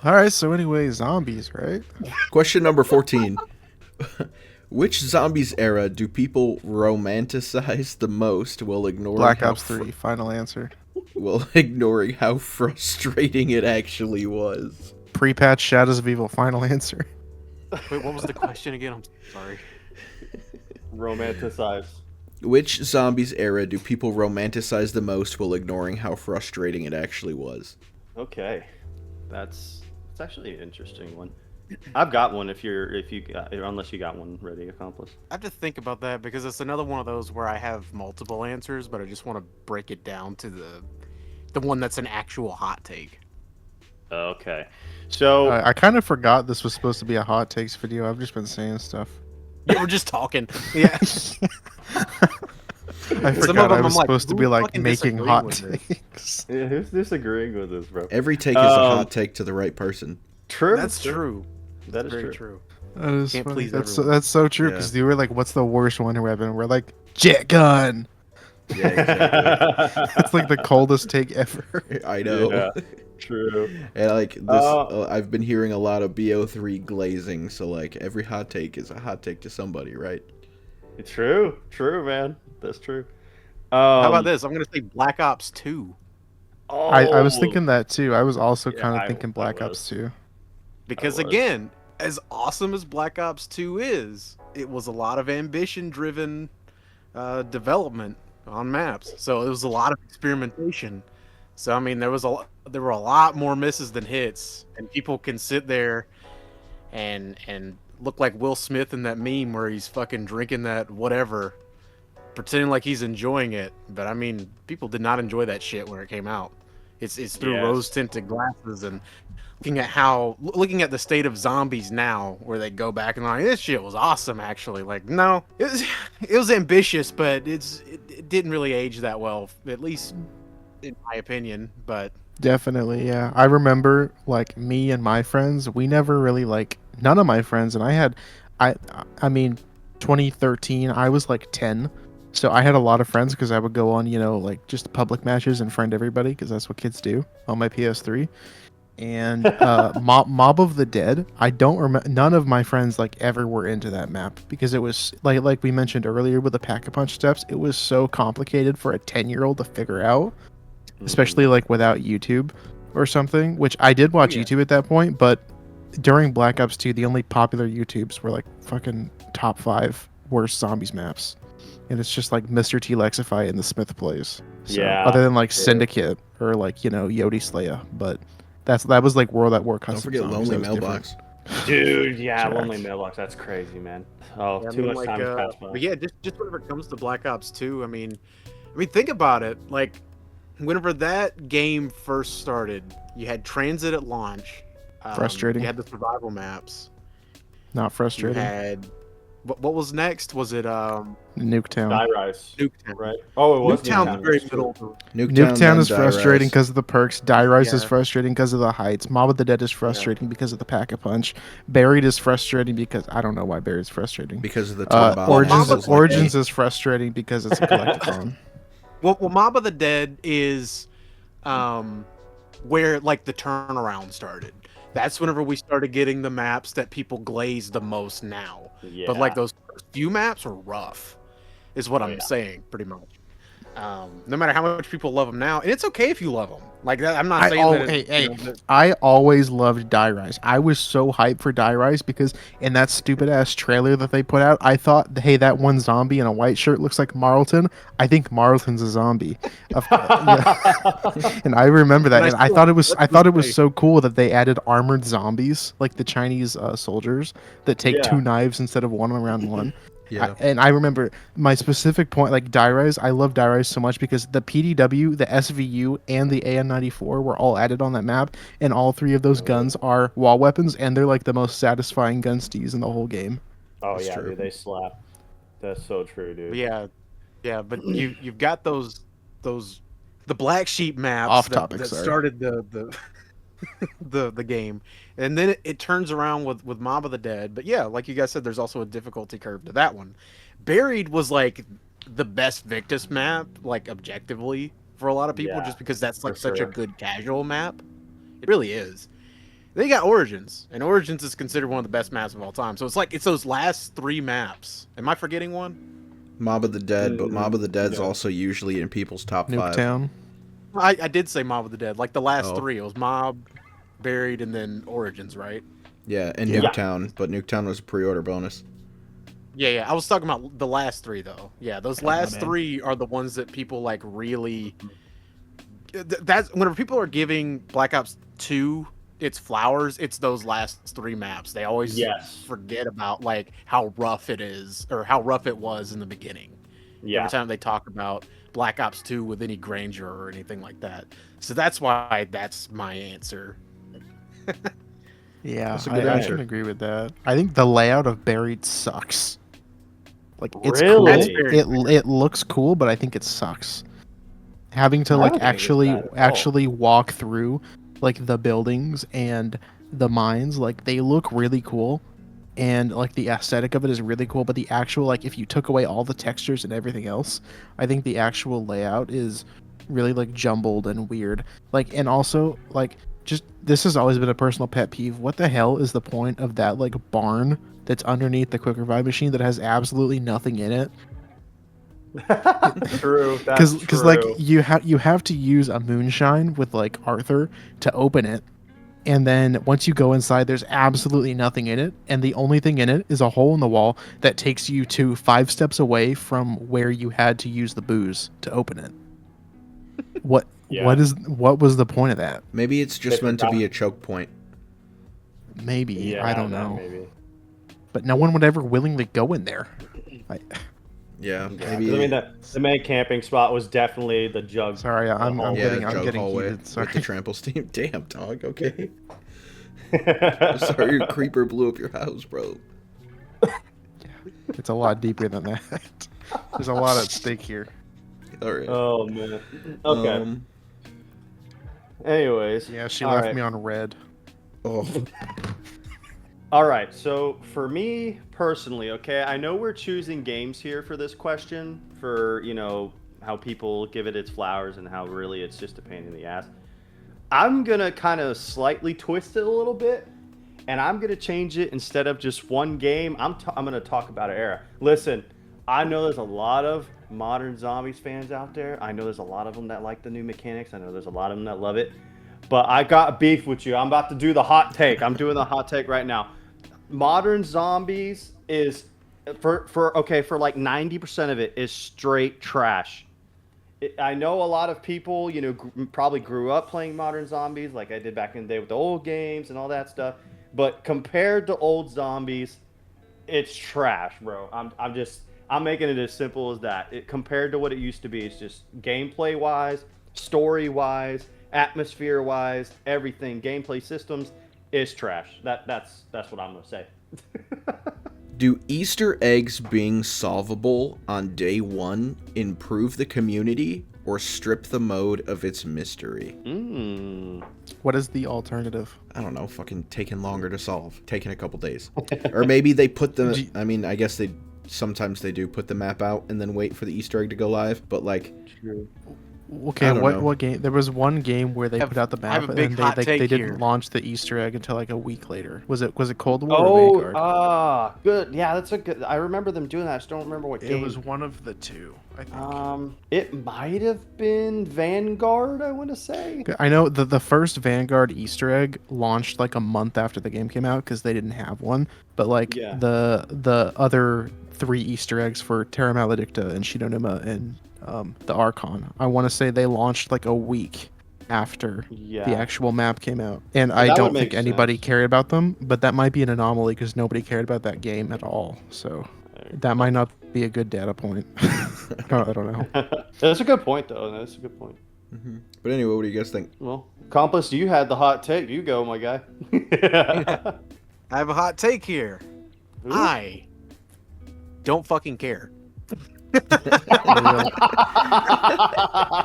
all right. So anyway, zombies, right? Question number 14. Which zombies era do people romanticize the most while ignoring Black how Ops 3. Final answer. while ignoring how frustrating it actually was? Pre-patch Shadows of Evil. Final answer. Wait, what was the question again? I'm sorry. Romanticize. Which zombies era do people romanticize the most while ignoring how frustrating it actually was? Okay, that's actually an interesting one. I've got one. Unless you got one ready, Accomplice. I have to think about that because it's another one of those where I have multiple answers, but I just want to break it down to the one that's an actual hot take. Okay, so I kind of forgot this was supposed to be a hot takes video. I've just been saying stuff. Yeah, we're just talking. Yeah. I forgot I was supposed to be who like fucking making disagreed hot with this? takes. yeah, who's disagreeing with this, bro? Every take is a hot take to the right person. True. That's true. That is Very true. true. That is Can't funny. please That's everyone. that's so true because you were like, "What's the worst Wonder Weapon?" We're like, "Jet gun." Yeah, exactly. It's like the coldest take ever. I know. Yeah, true. And like this, I've been hearing a lot of BO3 glazing, so like every hot take is a hot take to somebody, right? True, man. That's true. How about this? I'm gonna say Black Ops 2 Oh, I was thinking that too. I was also Yeah, kind of I- thinking I Black was. Ops 2. because was. again, as awesome as Black Ops 2 is, it was a lot of ambition-driven development on maps. So it was a lot of experimentation. So I mean, there were a lot more misses than hits, and people can sit there and look like Will Smith in that meme where he's fucking drinking that whatever, pretending like he's enjoying it. But I mean, people did not enjoy that shit when it came out. It's through Yes. rose tinted glasses and looking at the state of zombies now, where they go back and like this shit was awesome. Actually, like no, it was ambitious, but it didn't really age that well, at least in my opinion. But Definitely, yeah. I remember like me and my friends, we never really like none of my friends, and I I mean 2013, I was like 10. So I had a lot of friends because I would go on, like just public matches and friend everybody because that's what kids do on my PS3. And Mob of the Dead, I don't remember, none of my friends like ever were into that map because it was like we mentioned earlier with the Pack-a-Punch steps, it was so complicated for a 10-year-old to figure out, especially like without YouTube or something, which I did watch YouTube at that point, but during Black Ops 2, the only popular YouTubes were like fucking top 5 worst zombies maps. And it's just like Mr. T Lexify and the Smith Plays. So, Yeah, other than like true. Syndicate or like, Yodi Slayer, but that was like World at War custom. Don't forget zombies, Lonely that was different. Mailbox. Dude, yeah, Jack. Lonely Mailbox. That's crazy, man. Oh, yeah, I too mean, much like, time passed by. but yeah, just whenever it comes to Black Ops 2, I mean, think about it. Like, whenever that game first started, you had transit at launch. Frustrating. You had the survival maps. Not You frustrating. had what was next? Was it Nuketown. Die Rise, Nuketown? right? Oh, it was Nuketown Nuketown. was very That's true. middle. Nuketown then is Die frustrating Rise. because of the perks. Die Rise is Yeah. frustrating because of the heights. Mob of the Dead is frustrating because of the Pack-a-Punch. Buried is frustrating because I don't know why Buried is frustrating. Because of the time bomb. Origins Mama- Origins is frustrating because it's a collectathon. Well, Mob of the Dead is where like the turnaround started. That's whenever we started getting the maps that people glaze the most now. Yeah. But like those first few maps were rough, is what I'm yeah. saying, pretty much. No matter how much people love them now, and it's okay if you love them. Like that, I'm not I, saying oh, that. hey, I always loved Die Rise. I was so hyped for Die Rise because in that stupid ass trailer that they put out, I thought, hey, that one zombie in a white shirt looks like Marlton. I think Marlton's a zombie. Yeah. And I remember that, and I thought it was so cool that they added armored zombies, like the Chinese soldiers that take Yeah. 2 knives instead of one around one. Yeah. And I remember my specific point, like Die Rise. I love Die Rise so much because the PDW, the SVU, and the AN-94 were all added on that map, and all 3 of those guns are wall weapons, and they're like the most satisfying guns to use in the whole game. Oh That's yeah, true. dude, they slap. That's so true, dude. Yeah, but you've got those the black sheep maps Off that, topic, that sorry. started the the game, and then it turns around with Mob of the Dead. But yeah, like you guys said, there's also a difficulty curve to that one. Buried was like the best Victus map, like objectively for a lot of people, Yeah, just because that's like for such sure. a good casual map. It really is. Then you got Origins, and Origins is considered one of the best maps of all time. So it's those last 3 maps. Am I forgetting one? Mob of the Dead, but Mob of the Dead's No. also usually in people's top 5. Nuketown. I did say Mob of the Dead, like the last Oh. 3. It was Mob, Buried, and then Origins, right? Yeah, and Yeah. Nuketown, but Nuketown was a pre-order bonus. Yeah. I was talking about the last 3 though. Yeah, those Oh, my last bad. 3 are the ones that people like really. That's whenever people are giving Black Ops 2 its flowers, it's those last 3 maps. They always Yes. forget about like how rough it is or how rough it was in the beginning. Yeah. Every time they talk about Black Ops 2 with any Granger or anything like that. So that's why that's my answer. Yeah, That's a good I answer. can agree with that. I think the layout of Buried sucks. Like it's Really? That's cool. very It looks cool, but I think it sucks. Having to I like don't think it's bad at all. actually walk through like the buildings and the mines, like they look really cool, and like the aesthetic of it is really cool. But the actual like if you took away all the textures and everything else, I think the actual layout is really like jumbled and weird. Like and also like just this has always been a personal pet peeve. What the hell is the point of that like barn that's underneath the quick revive machine that has absolutely nothing in it? True. That's Because true. like you have to use a moonshine with like Arthur to open it, and then once you go inside, there's absolutely nothing in it, and the only thing in it is a hole in the wall that takes you to 5 steps away from where you had to use the booze to open it. What Yeah. what was the point of that? Maybe it's just They meant to forgot. be a choke point. Maybe Yeah, I don't that know. Maybe. but no one would ever willingly go in there. Yeah, Yeah, maybe. 'cause I mean, the main camping spot was definitely the jug. Sorry, I'm yeah, getting jug hallway heated. Sorry. with the trample steam. Damn, dog. Okay. I'm sorry, your creeper blew up your house, bro. It's a lot deeper than that. There's a lot at stake here. All right. Oh man. Okay. Anyways. Yeah, she all left right. me on red. Oh. All right. So for me personally, okay, I know we're choosing games here for this question for, how people give it its flowers and how really it's just a pain in the ass. I'm going to kind of slightly twist it a little bit, and I'm going to change it. Instead of just one game, I'm going to talk about an era. Listen, I know there's a lot of modern zombies fans out there. I know there's a lot of them that like the new mechanics. I know there's a lot of them that love it. But I got beef with you. I'm about to do the hot take. I'm doing the hot take right now. Modern zombies is for like 90% of it is straight trash. I know a lot of people, probably grew up playing modern zombies like I did back in the day with the old games and all that stuff. But compared to old zombies, it's trash, bro. I'm making it as simple as that. Compared to what it used to be, it's just gameplay wise, story wise, atmosphere wise, everything, gameplay systems is trash. That's what I'm gonna say. Do Easter eggs being solvable on day one improve the community or strip the mode of its mystery? What is the alternative? I don't know, fucking taking longer to solve, taking a couple days. Or maybe they put the, I mean, I guess sometimes they do put the map out and then wait for the Easter egg to go live, but like... True. Okay, I don't know. what game? There was one game where they put out the I have map a and big then hot they take didn't here. launch the Easter egg until like a week later. Was it Cold War or Vanguard? Good. Yeah, that's a good. I remember them doing that. I just don't remember what game. It was one of the two, I think. It might have been Vanguard, I want to say. I know the first Vanguard Easter egg launched like a month after the game came out because they didn't have one. But like Yeah. the other 3 Easter eggs for Terra Maledicta and Shinonuma and the Archon, I want to say they launched like a week after Yeah. the actual map came out. And Yeah, I that don't would think make anybody sense. cared about them, but that might be an anomaly because nobody cared about that game at all. So that might not be a good data point. I don't know. That's a good point, though. That's a good point. But anyway, what do you guys think? Well, Accomplice, you had the hot take. You go, my guy. I have a hot take here. Ooh. I don't fucking care.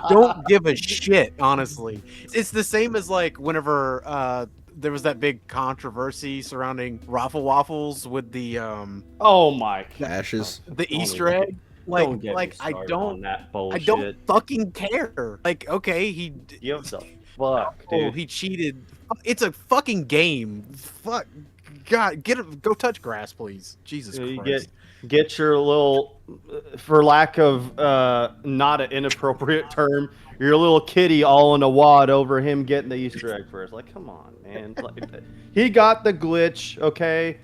Don't give a shit, honestly. It's the same as like whenever there was that big controversy surrounding Raffle Waffles with the Oh my god. Ashes? Easter egg. Don't get me Like I started on don't that I bullshit. don't fucking care. Like okay, he Give the fuck, oh dude. he cheated. It's a fucking game. Fuck. God, go touch grass, please. Jesus You Christ. get your little, for lack of not an inappropriate term, your little kitty all in a wad over him getting the Easter egg first. Like, come on, man. Like, he got the glitch, okay?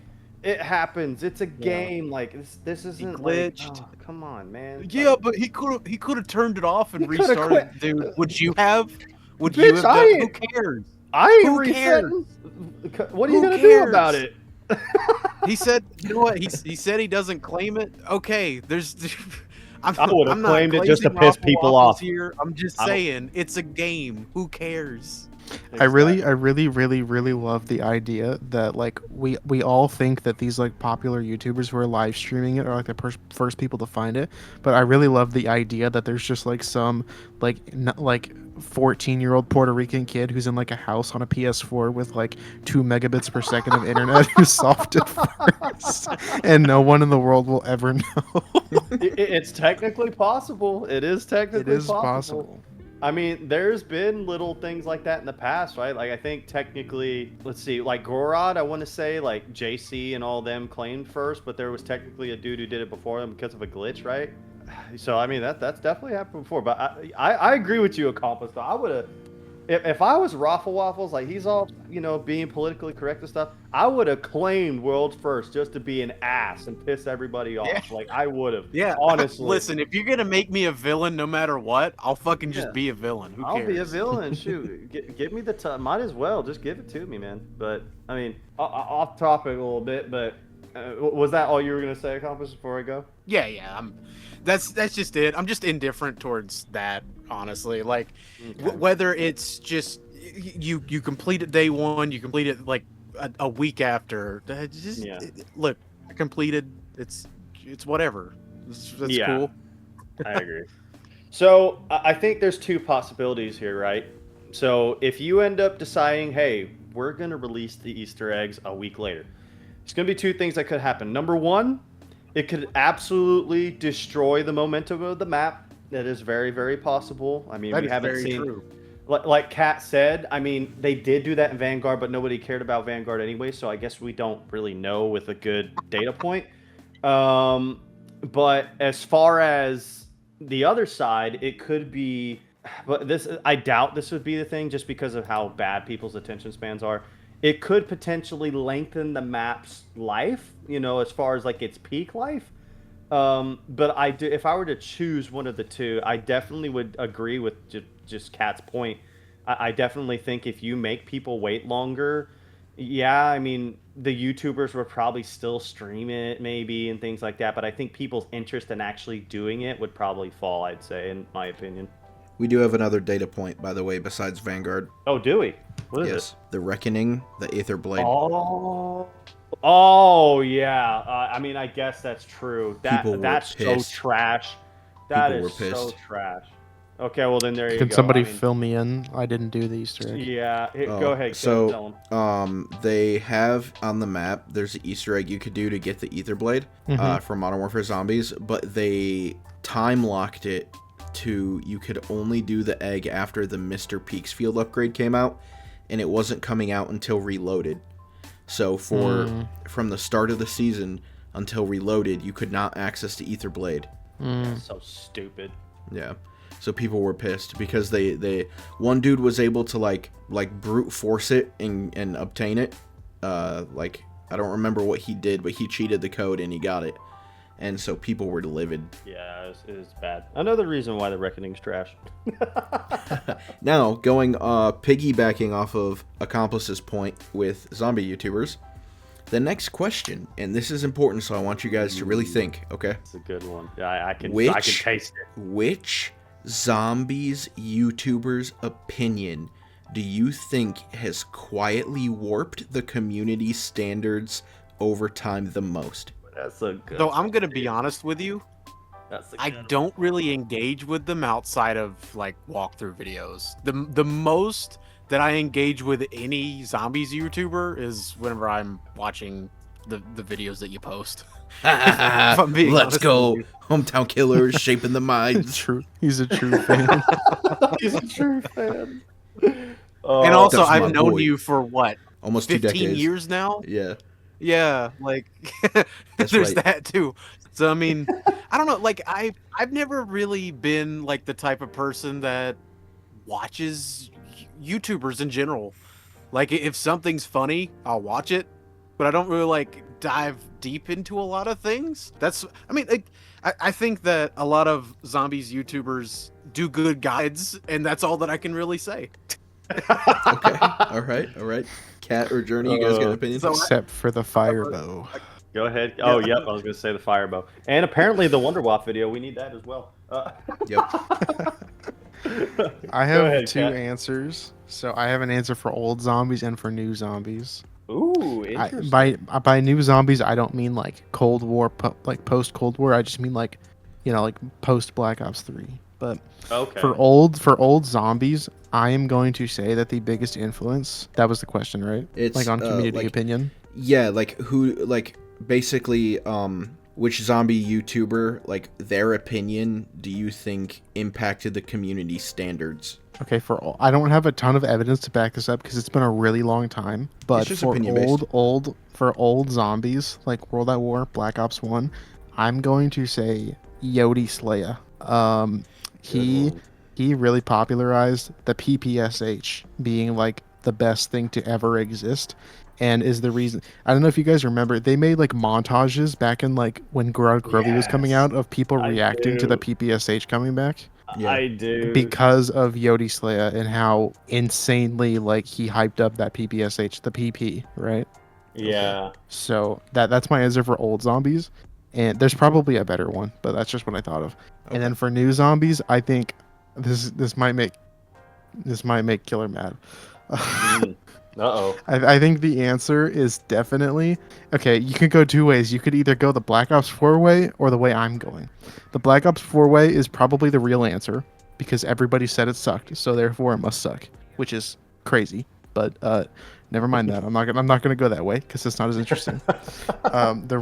It happens. It's a game. Like this isn't glitched. Like, oh, come on, man. Yeah, Like, but he could have turned it off and He coulda restarted, quit. dude. Would you have? Would Bitch, you have I done? ain't- Who cares? I ain't who resetting. What are you Who gonna do about cares? it? He said, you know what? He said he doesn't claim it. Okay, there's. I would've I'm not claimed it just to glazing piss people waffles off. Here, I'm just I don't- saying, it's a game. Who cares? I really love the idea that like we all think that these like popular YouTubers who are live streaming it are like the first people to find it, but I really love the idea that there's just like some like 14-year-old Puerto Rican kid who's in like a house on a PS4 with like 2 megabits per second of internet who solved it first, and no one in the world will ever know. It's technically possible. It is technically It is possible. I mean, there's been little things like that in the past, right? Like, I think technically, let's see, like Gorod, I want to say, like JC and all them claimed first, but there was technically a dude who did it before them because of a glitch, right? So, I mean, that's definitely happened before. But I agree with you, Accomplice, though. I would have, if I was Raffle Waffles, like he's all, being politically correct and stuff, I would have claimed world first just to be an ass and piss everybody off. Yeah. Like, I would have. Yeah, Honestly. Listen, if you're gonna make me a villain, no matter what, I'll fucking just Yeah. be a villain. Who I'll cares? be a villain. Shoot, give me the time. Might as well just give it to me, man. But I mean, off topic a little bit, but Was that all you were gonna say, Accomplice, before I go? Yeah. That's just it. I'm just indifferent towards that, honestly. Like, whether it's just you complete it day one, you complete it like a week after. Look, I completed. It's whatever. That's cool. I agree. So I think there's two possibilities here, right? So if you end up deciding, hey, we're gonna release the Easter eggs a week later, there's gonna be two things that could happen. Number one, it could absolutely destroy the momentum of the map. That is very, very possible. I mean, we haven't seen, true. like Kat said, I mean, they did do that in Vanguard, but nobody cared about Vanguard anyway, so I guess we don't really know with a good data point. But as far as the other side, it could be, but I doubt this would be the thing just because of how bad people's attention spans are. It could potentially lengthen the map's life, as far as like its peak life. But if I were to choose one of the two, I definitely would agree with just Kat's point. I definitely think if you make people wait longer, yeah, I mean, the YouTubers would probably still stream it maybe and things like that, but I think people's interest in actually doing it would probably fall, I'd say, in my opinion. We do have another data point, by the way, besides Vanguard. Oh, do we? What is it? The Reckoning, the Aether Blade. Oh yeah. I mean, I guess that's true. That's pissed. So trash. That People is were so pissed. trash. Okay, well then there you go. Can somebody I mean, fill me in? I didn't do the Easter egg. Yeah, Oh, go ahead. So, they have on the map, there's an Easter egg you could do to get the Aether Blade from Modern Warfare Zombies, but they time locked it to you could only do the egg after the Mr. Peaksfield upgrade came out, and it wasn't coming out until Reloaded. So from the start of the season until Reloaded, you could not access the Aether Blade. That's so stupid. Yeah. So people were pissed because they one dude was able to like brute force it and obtain it. Like I don't remember what he did, but he cheated the code and he got it. And so people were livid. Yeah, it was bad. Another reason why the Reckoning's trash. Now, going piggybacking off of Accomplice's point with zombie YouTubers, the next question, and this is important, so I want you guys to really think, okay? It's a good one. Yeah, I can taste it. Which zombies YouTuber's opinion do you think has quietly warped the community standards over time the most? That's a good So I'm gonna be honest with you. I don't really engage with them outside of like walkthrough videos. The most that I engage with any zombies YouTuber is whenever I'm watching the videos that you post. Let's go, hometown killers shaping the minds. True. He's a true fan. He's a true fan. And also, that's my I've known boy. you for what, Almost 2 15 decades. years now? Yeah. Yeah, like That's there's right. that too. So I mean, I don't know. Like I've never really been like the type of person that watches YouTubers in general. Like if something's funny, I'll watch it, but I don't really like dive deep into a lot of things. I mean, like, I think that a lot of zombies YouTubers do good guides, and that's all that I can really say. Okay. All right. Cat or Journey, you guys got an opinion? so- Except for the fire bow. Go ahead. Oh, yep. I was gonna say the firebow, and apparently the Wonderwap video. We need that as well. Yep. I have ahead, two Kat. answers. So I have an answer for old zombies and for new zombies. Ooh, I, interesting. by new zombies, I don't mean like Cold War, like post Cold War. I just mean like, like post Black Ops 3. But Okay. for old zombies, I am going to say that the biggest influence. That was the question, right? It's, like on community like- opinion. Yeah, like who, like basically, which zombie YouTuber, like their opinion, do you think impacted the community standards? Okay, I don't have a ton of evidence to back this up because it's been a really long time. But just for opinion-based. old zombies like World at War, Black Ops 1, I'm going to say Yodi Slaya. He really popularized the PPSH being like the best thing to ever exist, and is the reason. I don't know if you guys remember, they made like montages back in like when Grovey was coming out of people I reacting to the do. PPSH coming back. Yeah. I do. Because of Yodi Slaya and how insanely like he hyped up that PPSH, the PP, right? Yeah. So that's my answer for old zombies. And there's probably a better one, but that's just what I thought of. And then for new zombies, I think this might make Killer mad. Uh-oh. I think the answer is definitely okay. You could go two ways. You could either go the Black Ops 4 way or the way I'm going. The Black Ops 4 way is probably the real answer because everybody said it sucked, so therefore it must suck, which is crazy. But never mind that. I'm not gonna go that way because it's not as interesting. The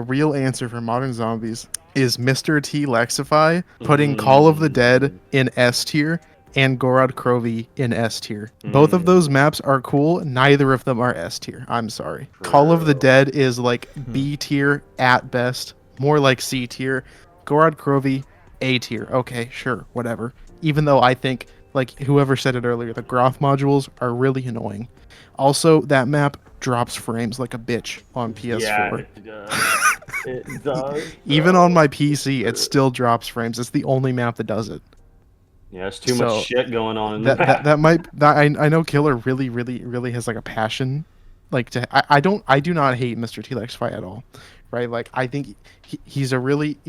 real answer for modern zombies is Mr. T Lexify putting Call of the Dead in S tier and Gorod Krovi in S tier. Both of those maps are cool. Neither of them are S tier. I'm sorry. Call of the Dead is like B tier at best, more like C tier. Gorod Krovi, A tier. Okay, sure, whatever. Even though I think, like whoever said it earlier, the Groth modules are really annoying. Also, that map drops frames like a bitch on PS4. Yeah, it does. It does. Even on my PC, it still drops frames. It's the only map that does it. Yeah, there's too So, much shit going on in I know Killer really has like a passion, like I do not hate Mr. T-Lexify at all, right? Like I think he's a really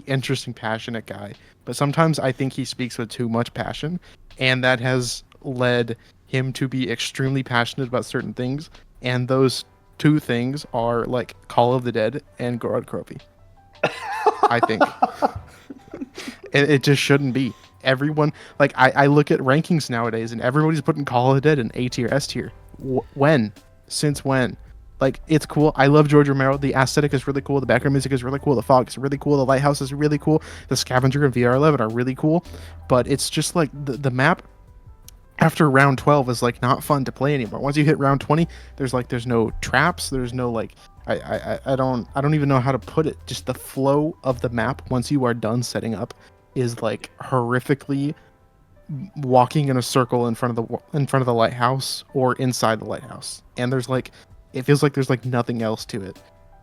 interesting, passionate guy, but sometimes I think he speaks with too much passion, and that has led him to be extremely passionate about certain things, and those two things are like Call of the Dead and Gorod Krovi. I think it just shouldn't be. Everyone, like I look at rankings nowadays and everybody's putting Call of the Dead in A tier, S tier. When? Since when? Like, it's cool. I love George Romero. The aesthetic is really cool. The background music is really cool. The fog is really cool. The lighthouse is really cool. The scavenger and VR11 are really cool. But it's just like the map after round 12 is like not fun to play anymore. Once you hit round 20, there's no traps. There's no like I don't even know how to put it. Just the flow of the map once you are done setting up is like horrifically walking in a circle in front of the lighthouse or inside the lighthouse, and there's like it feels like there's like nothing else to it,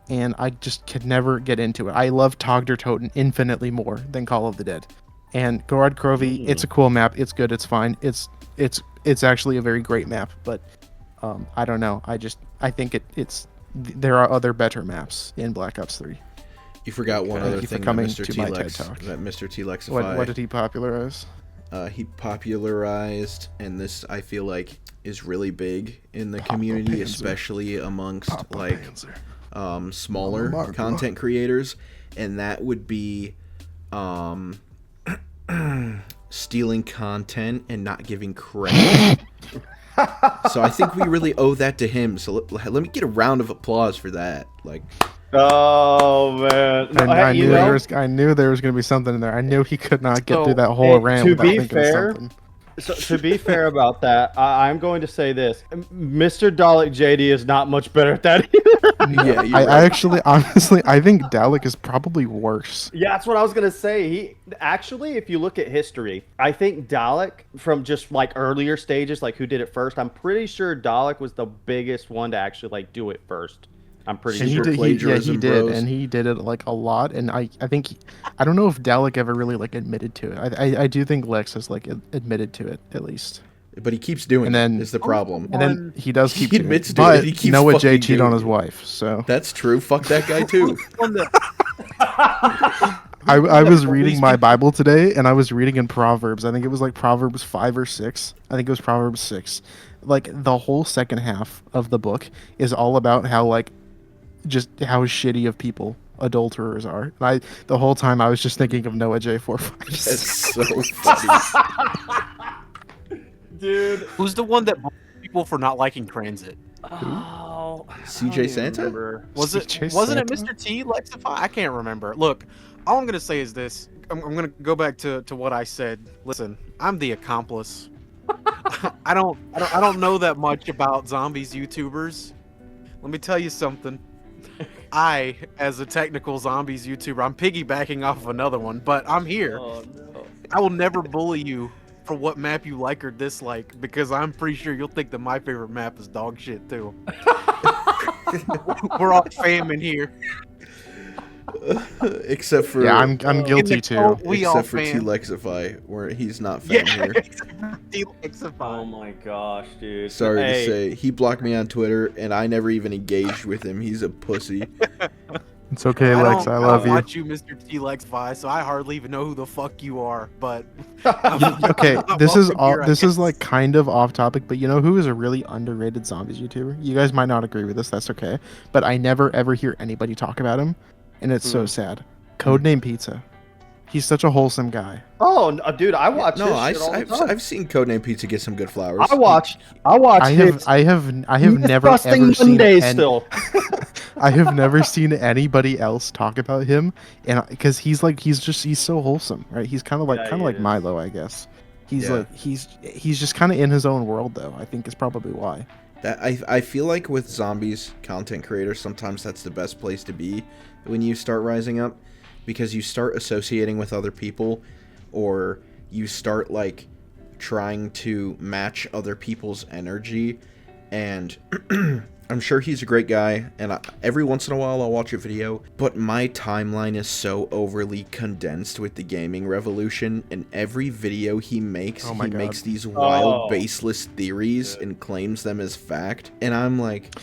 and I just could never get into it. I love Togder Toten infinitely more than Call of the Dead, and Gorod Krovi. It's a cool map. It's good. It's fine. It's actually a very great map, but I don't know. I think there are other better maps in Black Ops 3. You forgot one other thing that Mr. T Lexified. What did he popularize? He popularized, and this I feel like is really big in the community, especially amongst smaller content creators, and that would be stealing content and not giving credit. So I think we really owe that to him. So let me get a round of applause for that. Like. Oh man! No, I knew there was going to be something in there. I knew he could not get through that whole rant without thinking of something. So to be fair about that, I'm going to say this: Mr. Dalek JD is not much better at that either. Yeah, I actually, honestly, I think Dalek is probably worse. Yeah, that's what I was gonna say. He actually, if you look at history, I think Dalek from just like earlier stages, like who did it first. I'm pretty sure Dalek was the biggest one to actually like do it first. I'm pretty sure. He did, and he did it like a lot. And I think I don't know if Dalek ever really like admitted to it. I do think Lex has like admitted to it at least. But he keeps doing it. Is the problem? And then he does keep. He admits to it. He keeps Noah J fucking cheated on his doing wife, so that's true. Fuck that guy too. I was reading my Bible today, and I was reading in Proverbs. I think it was like Proverbs 5 or 6. I think it was Proverbs 6. Like the whole second half of the book is all about how like just how shitty of people adulterers are. And the whole time I was just thinking of Noah J45. That's so funny. Dude, Who's the one that bullied people for not liking transit? oh, CJ Santa? Wasn't it Mr. T Lexify? I can't remember. Look, all I'm gonna say is this. I'm gonna go back to what I said. Listen, I'm the accomplice. I don't know that much about zombies YouTubers. Let me tell you something. I, as a technical zombies YouTuber, I'm piggybacking off of another one, but I'm here. Oh, no. I will never bully you for what map you like or dislike, because I'm pretty sure you'll think that my favorite map is dog shit too. We're all fam in here. Except for Yeah, I'm guilty too. We all except for fan. T-Lexify, where he's not fan here. Oh my gosh, dude. Sorry to Hey, say, he blocked me on Twitter, and I never even engaged with him. He's a pussy. It's okay, Lex. I love don't you. watch you, Mr. T-Lex Vi, so I hardly even know who the fuck you are. But Okay, this is Welcome here, I this is guess. like kind of off topic, but you know who is a really underrated zombies YouTuber? You guys might not agree with this. That's okay, but I never ever hear anybody talk about him, and it's so sad. Codename Pizza. He's such a wholesome guy. oh, dude, I watch No, his shit all the I've time. I've seen Codename Pizza get some good flowers. I watch I have his I have never disgusting ever seen Mondays any, still. I have never seen anybody else talk about him, and because he's so wholesome, right? He's kind of Yeah, he like is. Milo, I guess. He's Yeah. like he's just kind of in his own world, though. I think is probably why. That I feel like with zombies content creators, sometimes that's the best place to be when you start rising up, because you start associating with other people, or you start like trying to match other people's energy. And I'm sure he's a great guy, and every once in a while I'll watch a video, but my timeline is so overly condensed with the gaming revolution, and every video he makes, Oh my he God. makes these wild, Oh. baseless theories and claims them as fact, and I'm like,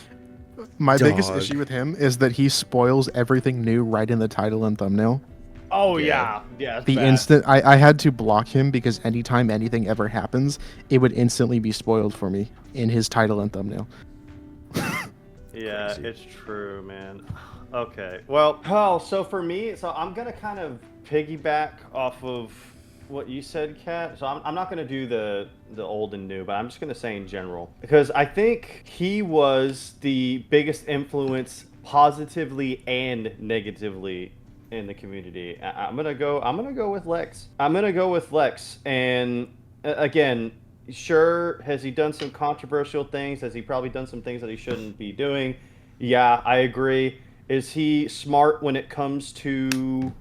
My biggest Dog. issue with him is that he spoils everything new right in the title and thumbnail. Oh Yeah. yeah, it's The bad. instant I had to block him because anytime anything ever happens, it would instantly be spoiled for me in his title and thumbnail. Yeah, Crazy. it's true, man. Okay. Well, so for me, so I'm gonna kind of piggyback off of what you said, Kat. So I'm not gonna do the old and new, but I'm just gonna say in general, because I think he was the biggest influence positively and negatively in the community. I'm gonna go with Lex. I'm gonna go with Lex. And again, sure, has he done some controversial things? Has he probably done some things that he shouldn't be doing? Yeah, I agree. Is he smart when it comes to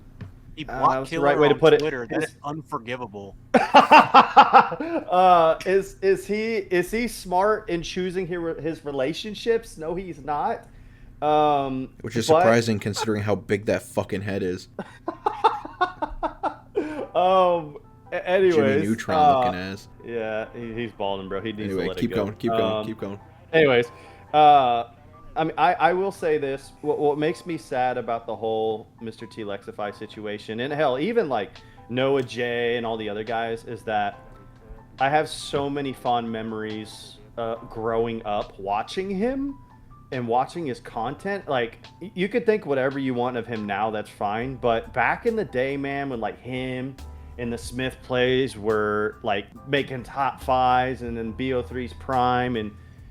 he that's blocked the Killer right way to on put it. Twitter. That's unforgivable. Is he smart in choosing his relationships? No, he's not. which is but- surprising considering how big that fucking head is. Anyways, Jimmy Neutron looking ass. Yeah, he's balding, bro. He needs to Anyway, let keep it go. going, keep going, keep going. Anyways, I mean, I will say this. What makes me sad about the whole Mr. T Lexify situation, and hell, even like Noah J and all the other guys, is that I have so many fond memories growing up watching him and watching his content. Like, you could think whatever you want of him now, that's fine. But back in the day, man, when like him and the Smith plays were like making top fives, and then BO3's Prime and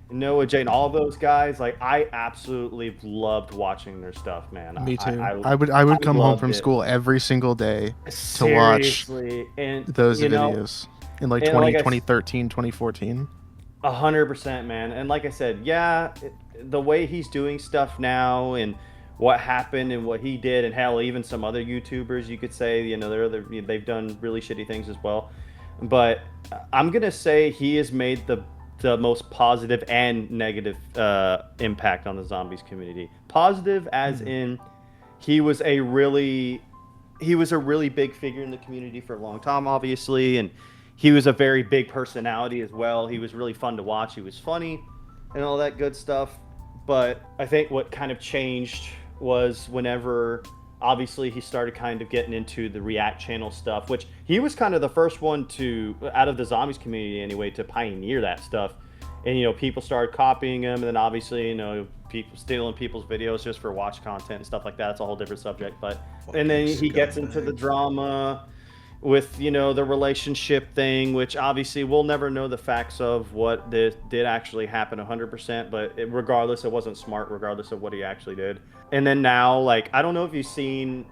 Noah J and all those guys, like I absolutely loved watching their stuff, man. Me too. I I would come home loved from it. school every single day watch Seriously, and those you know, videos in like and 20, like I s- 2013, 2014. 100%, man. And like I said, yeah, the way he's doing stuff now and what happened and what he did, and hell, even some other YouTubers, you could say, you know, they've done really shitty things as well. But I'm gonna say he has made the most positive and negative impact on the zombies community. Positive, as in he was a really big figure in the community for a long time, obviously, and he was a very big personality as well. He was really fun to watch. He was funny and all that good stuff. But I think what kind of changed was whenever, obviously, he started kind of getting into the React channel stuff, which he was kind of the first one to, out of the zombies community anyway, to pioneer that stuff. And, you know, people started copying him, and then obviously, you know, people stealing people's videos just for watch content and stuff like that. It's a whole different subject. But and then he gets into the drama with, you know, the relationship thing, which obviously we'll never know the facts of what did actually happen 100%, but regardless, it wasn't smart, regardless of what he actually did. And then now, like, I don't know if you've seen,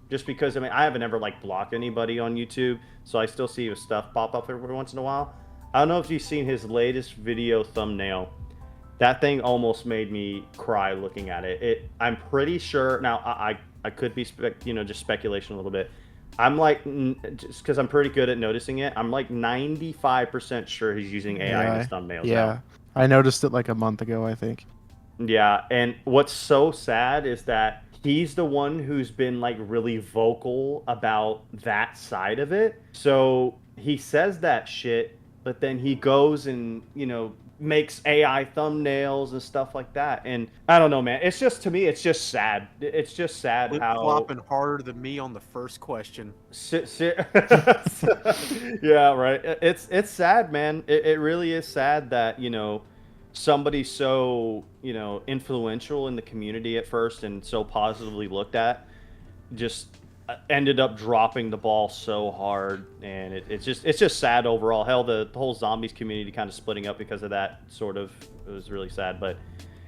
just because, I mean, I haven't ever, like, blocked anybody on YouTube, so I still see his stuff pop up every once in a while. I don't know if you've seen his latest video thumbnail. That thing almost made me cry looking at it. I'm pretty sure, now, I could be, just speculation a little bit. I'm like, just because I'm pretty good at noticing it, I'm like 95% sure he's using AI in his thumbnails. Yeah, now. I noticed it like a month ago, I think. Yeah, and what's so sad is that he's the one who's been like really vocal about that side of it. So he says that shit, but then he goes and, you know, makes AI thumbnails and stuff like that. And I don't know, man. It's just, to me, it's just sad. It's just sad Flip how flopping harder than me on the first question. yeah, right. It's sad, man. It really is sad that, you know, somebody so, you know, influential in the community at first and so positively looked at just ended up dropping the ball so hard. And it's just sad overall. Hell, the whole zombies community kind of splitting up because of that, sort of. It was really sad. But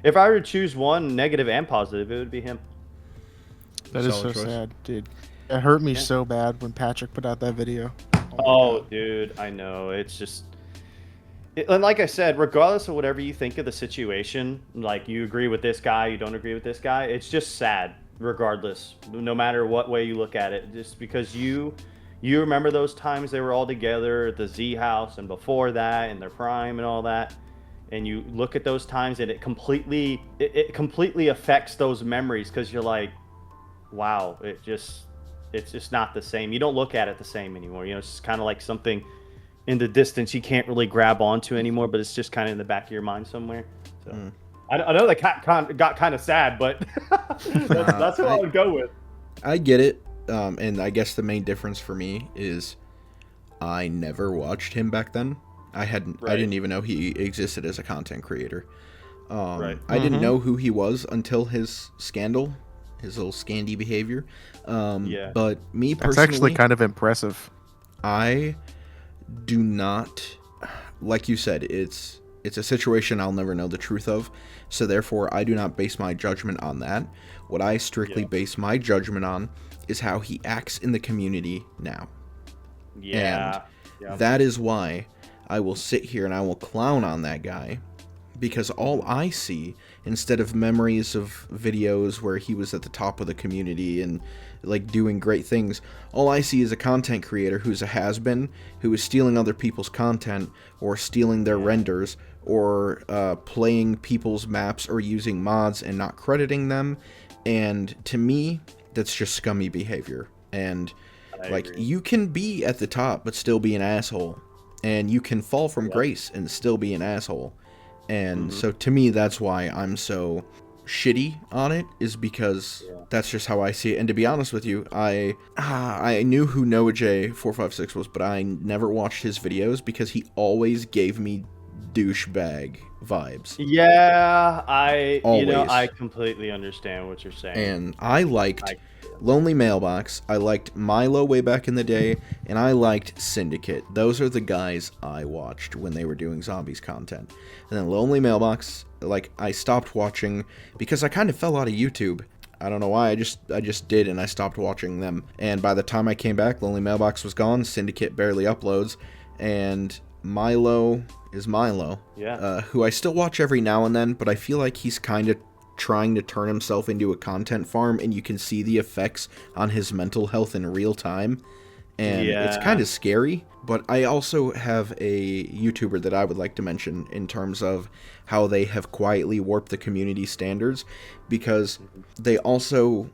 if I were to choose one, negative and positive, it would be him. That is Solid so choice. sad, dude. It hurt me so bad when Patrick put out that video. Oh, dude, I know. It's just, and like I said, regardless of whatever you think of the situation, like you agree with this guy, you don't agree with this guy, it's just sad, regardless, no matter what way you look at it. Just because you remember those times they were all together at the Z house and before that, in their prime and all that, and you look at those times and it completely affects those memories because you're like, wow, it's just not the same. You don't look at it the same anymore. You know, it's just kind of like something in the distance you can't really grab onto anymore, but it's just kind of in the back of your mind somewhere. So I know that got kind of sad, but that's what I would go with. I get it, and I guess the main difference for me is I never watched him back then. I didn't even know he existed as a content creator. Right. I didn't know who he was until his scandal, his little scandy behavior. Yeah. But me That's personally, actually kind of impressive. I do not, like you said, it's a situation I'll never know the truth of, so therefore I do not base my judgment on that. What I strictly base my judgment on is how he acts in the community now. Yeah. And that is why I will sit here and I will clown on that guy, because all I see, instead of memories of videos where he was at the top of the community and like doing great things, all I see is a content creator who's a has-been, who is stealing other people's content or stealing their renders or playing people's maps or using mods and not crediting them. And to me, that's just scummy behavior. And like, you can be at the top but still be an asshole, and you can fall from grace and still be an asshole. And so to me, that's why I'm so shitty on it, is because that's just how I see it. And to be honest with you, I knew who NoahJ456 was, but I never watched his videos because he always gave me douchebag vibes. Yeah, I Always. completely understand what you're saying. And I liked Lonely Mailbox, I liked Milo way back in the day, and I liked Syndicate. Those are the guys I watched when they were doing zombies content. And then Lonely Mailbox, like, I stopped watching because I kind of fell out of YouTube. I don't know why, I just did, and I stopped watching them. And by the time I came back, Lonely Mailbox was gone, Syndicate barely uploads, and Milo is Milo, who I still watch every now and then, but I feel like he's kind of trying to turn himself into a content farm, and you can see the effects on his mental health in real time, and it's kind of scary. But I also have a YouTuber that I would like to mention in terms of how they have quietly warped the community standards, because they also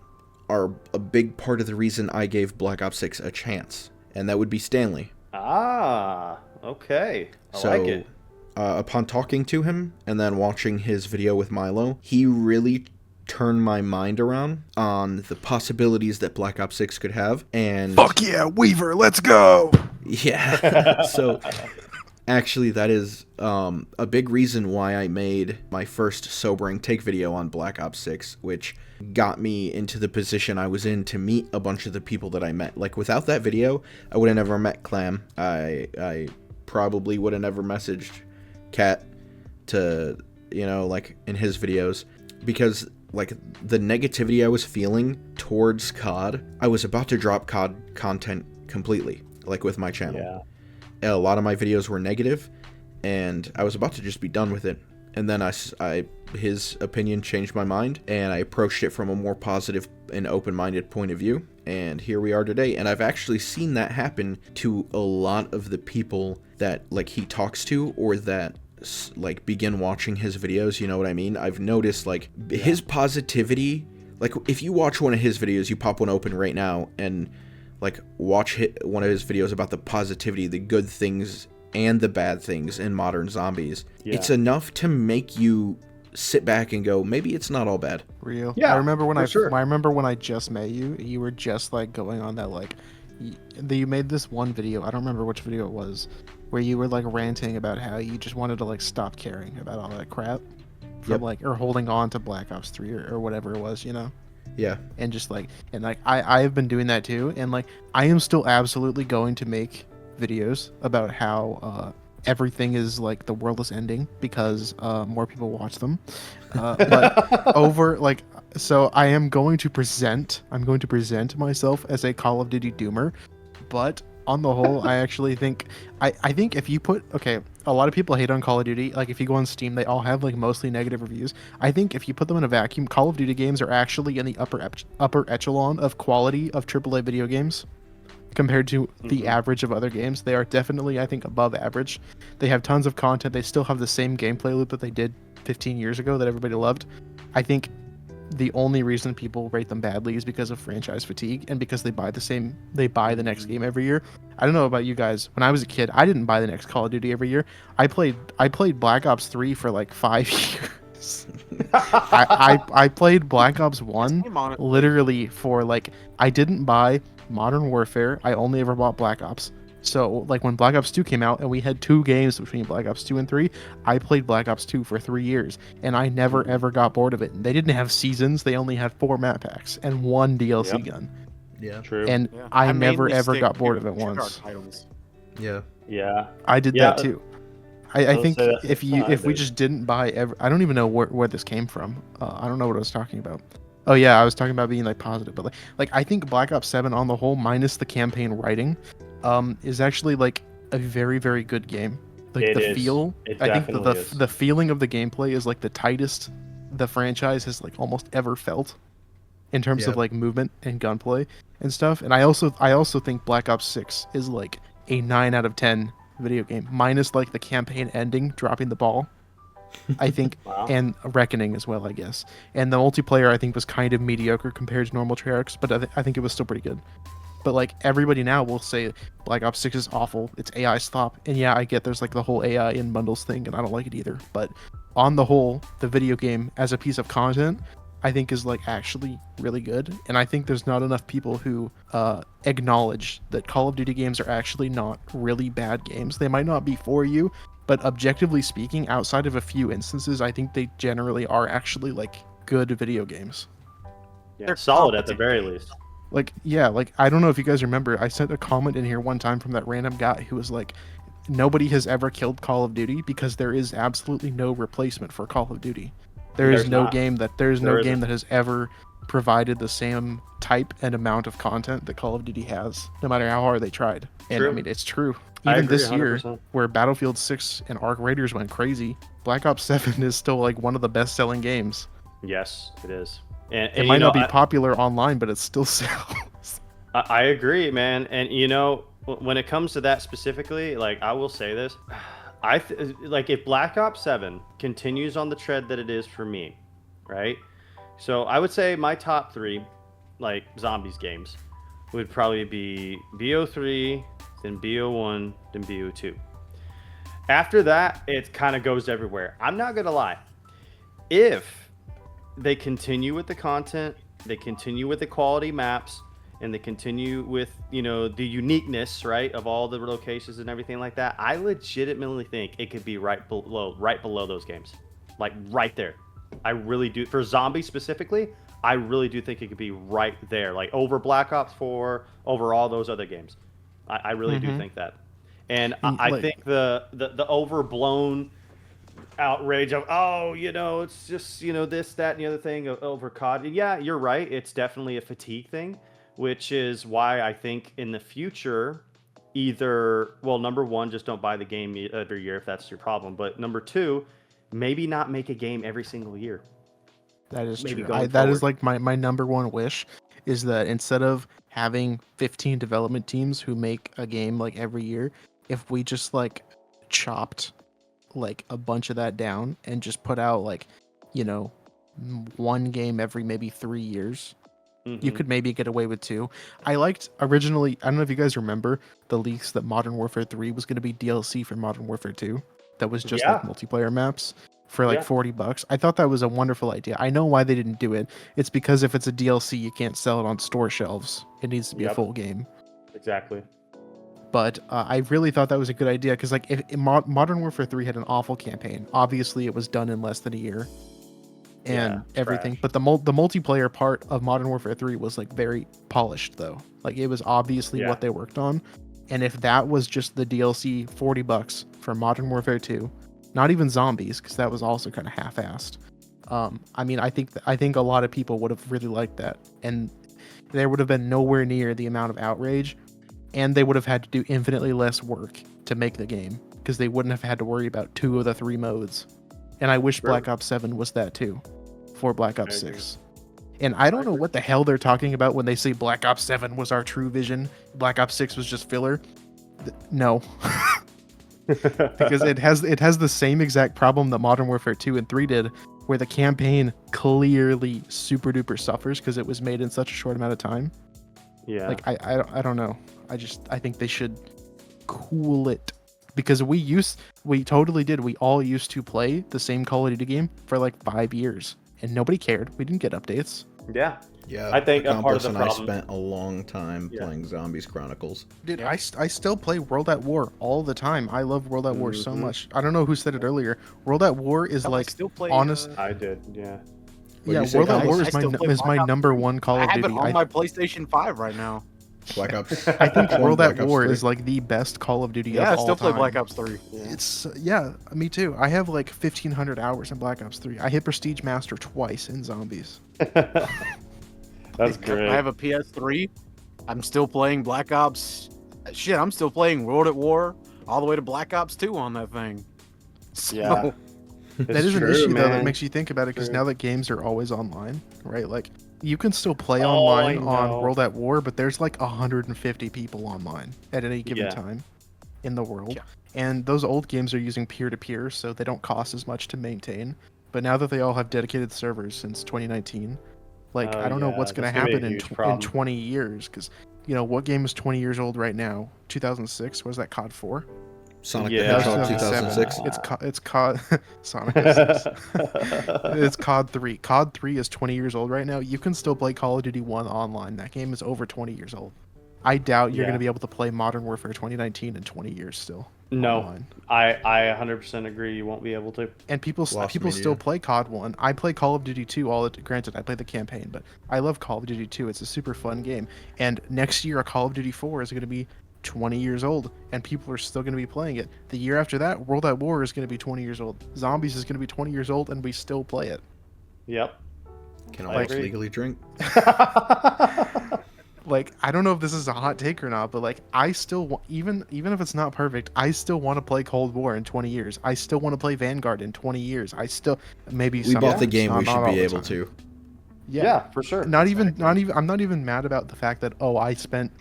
are a big part of the reason I gave Black Ops 6 a chance, and that would be Stanley. Ah, okay. I like it. Upon talking to him and then watching his video with Milo, he really turned my mind around on the possibilities that Black Ops 6 could have. And Fuck yeah, Weaver, let's go! yeah, so actually that is a big reason why I made my first sobering take video on Black Ops 6, which got me into the position I was in to meet a bunch of the people that I met. Like, without that video, I would have never met Clam. I probably would have never messaged Cat to, you know, like, in his videos, because like the negativity I was feeling towards COD, I was about to drop COD content completely, like with my channel. A lot of my videos were negative, and I was about to just be done with it. And then his opinion changed my mind, and I approached it from a more positive and open-minded point of view, and here we are today. And I've actually seen that happen to a lot of the people that, like, he talks to, or that, like, begin watching his videos, you know what I mean? I've noticed, like, his positivity, like if you watch one of his videos, you pop one open right now and like watch one of his videos about the positivity, the good things and the bad things in modern zombies. Yeah. It's enough to make you sit back and go, maybe it's not all bad. Real. Yeah, I remember when for sure. I remember when I just met you. You were just like going on that like, you made this one video. I don't remember which video it was, where you were like ranting about how you just wanted to like stop caring about all that crap, from Yep. like or holding on to Black Ops 3 or whatever it was, you know. Yeah. And just like I have been doing that too, and like I am still absolutely going to make videos about how everything is like the world is ending because more people watch them, but over like so I'm going to present myself as a Call of Duty doomer, but on the whole I actually think I think if you put a lot of people hate on Call of Duty. Like if you go on Steam, they all have like mostly negative reviews. I think if you put them in a vacuum, Call of Duty games are actually in the upper echelon of quality of AAA video games compared to the average of other games. They are definitely, I think, above average. They have tons of content. They still have the same gameplay loop that they did 15 years ago that everybody loved. I think the only reason people rate them badly is because of franchise fatigue and because they buy the next game every year. I don't know about you guys. When I was a kid, I didn't buy the next Call of Duty every year. I played Black Ops 3 for like 5 years. I played Black Ops 1 Shame on it. literally for like, I didn't buy Modern Warfare. I only ever bought Black Ops. So like when Black Ops 2 came out and we had 2 games between Black Ops 2 and 3, I played Black Ops 2 for 3 years and I never ever got bored of it. They didn't have seasons. They only had 4 map packs and 1 DLC Yep. gun. Yeah. True. And Yeah. I never mainly ever stick got bored to of it Vanguard once. titles. Yeah. Yeah. I did Yeah, that too. I will think say that's if what I we did. just didn't buy I don't even know where this came from. I don't know what I was talking about. Oh yeah, I was talking about being like positive, but like I think Black Ops 7 on the whole, minus the campaign writing, is actually like a very very good game. Like It the is. feel, It I think definitely is. the feeling of the gameplay is like the tightest the franchise has like almost ever felt in terms of Yeah. like movement and gunplay and stuff. And I also think Black Ops 6 is like a 9 out of 10 video game, minus like the campaign ending, dropping the ball. I think, Wow. and Reckoning as well, I guess. And the multiplayer I think was kind of mediocre compared to normal Treyarch's, but I think it was still pretty good. But like everybody now will say Black Ops 6 is awful. It's AI slop. And yeah, I get there's like the whole AI in bundles thing, and I don't like it either. But on the whole, the video game as a piece of content, I think is like actually really good. And I think there's not enough people who acknowledge that Call of Duty games are actually not really bad games. They might not be for you, but objectively speaking, outside of a few instances, I think they generally are actually like good video games. Yeah, They're solid at the competent very games. least. Like, yeah, like I don't know if you guys remember, I sent a comment in here one time from that random guy who was like, nobody has ever killed Call of Duty because there is absolutely no replacement for Call of Duty. There's no not. game that has ever provided the same type and amount of content that Call of Duty has, no matter how hard they tried. And I True. mean, it's true. I Even agree this year, 100%. where Battlefield 6 and Arc Raiders went crazy, Black Ops 7 is still like one of the best-selling games. Yes, it is. And It might not be popular online, but it still sells. I agree, man. And when it comes to that specifically, like I will say this, like if Black Ops 7 continues on the tread that it is for me, right? So I would say my top 3 like zombies games would probably be BO3, then BO1, then BO2. After that, it kind of goes everywhere. I'm not gonna lie. If they continue with the content, they continue with the quality maps, and they continue with the uniqueness, right, of all the locations and everything like that, I legitimately think it could be right below those games, like right there. I really do. For zombies specifically, I really do think it could be right there, like over Black Ops 4, over all those other games. I really do think that. And I like- think the overblown outrage of it's just this, that, and the other thing over COD. Yeah, you're right. It's definitely a fatigue thing, which is why I think in the future, number one, just don't buy the game every year if that's your problem. But number two, maybe not make a game every single year. That is Maybe true. going That is forward. like my number one wish, is that instead of having 15 development teams who make a game like every year, if we just like chopped like a bunch of that down and just put out like one game every maybe 3 years. You Mhm. could maybe get away with 2. I liked originally, I don't know if you guys remember the leaks that Modern Warfare 3 was going to be DLC for Modern Warfare 2. That was just like Yeah. multiplayer maps for like Yeah. $40. I thought that was a wonderful idea. I know why they didn't do it. It's because if it's a DLC, you can't sell it on store shelves. It needs to be a Yep. full game. Exactly. But I really thought that was a good idea because like if Modern Warfare 3 had an awful campaign, obviously it was done in less than a year and Yeah, everything. trash. But the multiplayer part of Modern Warfare 3 was like very polished though. Like it was obviously Yeah. what they worked on. And if that was just the DLC $40 for Modern Warfare 2, not even zombies because that was also kind of half-assed. I mean, I think a lot of people would have really liked that, and there would have been nowhere near the amount of outrage, and they would have had to do infinitely less work to make the game because they wouldn't have had to worry about 2 of the 3 modes. And I wish Sure. Black Ops 7 was that too, for Black Ops I agree. 6. And I don't know what the hell they're talking about when they say Black Ops 7 was our true vision. Black Ops 6 was just filler. No, because it has the same exact problem that Modern Warfare 2 and 3 did, where the campaign clearly super duper suffers because it was made in such a short amount of time. Yeah. Like I don't know. I think they should cool it because we totally did. We all used to play the same Call of Duty game for like 5 years and nobody cared. We didn't get updates. yeah. Yeah, I think a part of Accomplice the and problem- I spent a long time Yeah. playing Zombies Chronicles. Dude, I still play World at War all the time. I love World at War so Mhm. much. I don't know who said it earlier. World at War is I like still play. honest. I did. Yeah. What'd Yeah, you say, World at Kyle? War I is still play my Black Ops number 3. one Call I of have Duty. it on my PlayStation 5 right now. Black Ops. I think One, World at Black Ops War 3. is like the best Call of Duty Yeah, of I all still play time. Black Ops 3. It's yeah, me too. I have like 1,500 hours in Black Ops 3. I hit Prestige Master twice in Zombies. That's great. I have a PS3. I'm still playing Black Ops. Shit, I'm still playing World at War all the way to Black Ops 2 on that thing. So, Yeah. That is an true, issue though that man. makes you think about it because True. now that games are always online, right? Like you can still play Oh, online I on know. World at War, but there's like 150 people online at any given Yeah. time in the world. Yeah. And those old games are using peer-to-peer, so they don't cost as much to maintain. But now that they all have dedicated servers since 2019, like Oh, I don't know yeah, what's going to that's gonna be a happen in, huge in problem. 20 years because you know what game is 20 years old right now? 2006. Was that COD 4? Sonic Yeah. the Hedgehog 2007. 2006. It's COD Sonic 06. It's COD 3. COD 3 is 20 years old right now. You can still play Call of Duty 1 online. That game is over 20 years old. I doubt you're Yeah. going to be able to play Modern Warfare 2019 in 20 years still. No, Online. I 100% agree. You won't be able to. And people Lost still media. play COD 1. I play Call of Duty 2. Granted, I play the campaign, but I love Call of Duty 2. It's a super fun game. And next year, a Call of Duty 4 is going to be 20 years old, and people are still going to be playing it. The year after that, World at War is going to be 20 years old. Zombies is going to be 20 years old, and we still play it. Yep. Can I almost agree. legally drink. Like, I don't know if this is a hot take or not, but like, I still even if it's not perfect, I still want to play Cold War in 20 years. I still want to play Vanguard in 20 years. I still maybe We bought the sometimes, game. not- We not should all be the able time. to. Yeah, for sure. Not even I'm not even mad about the fact that I spent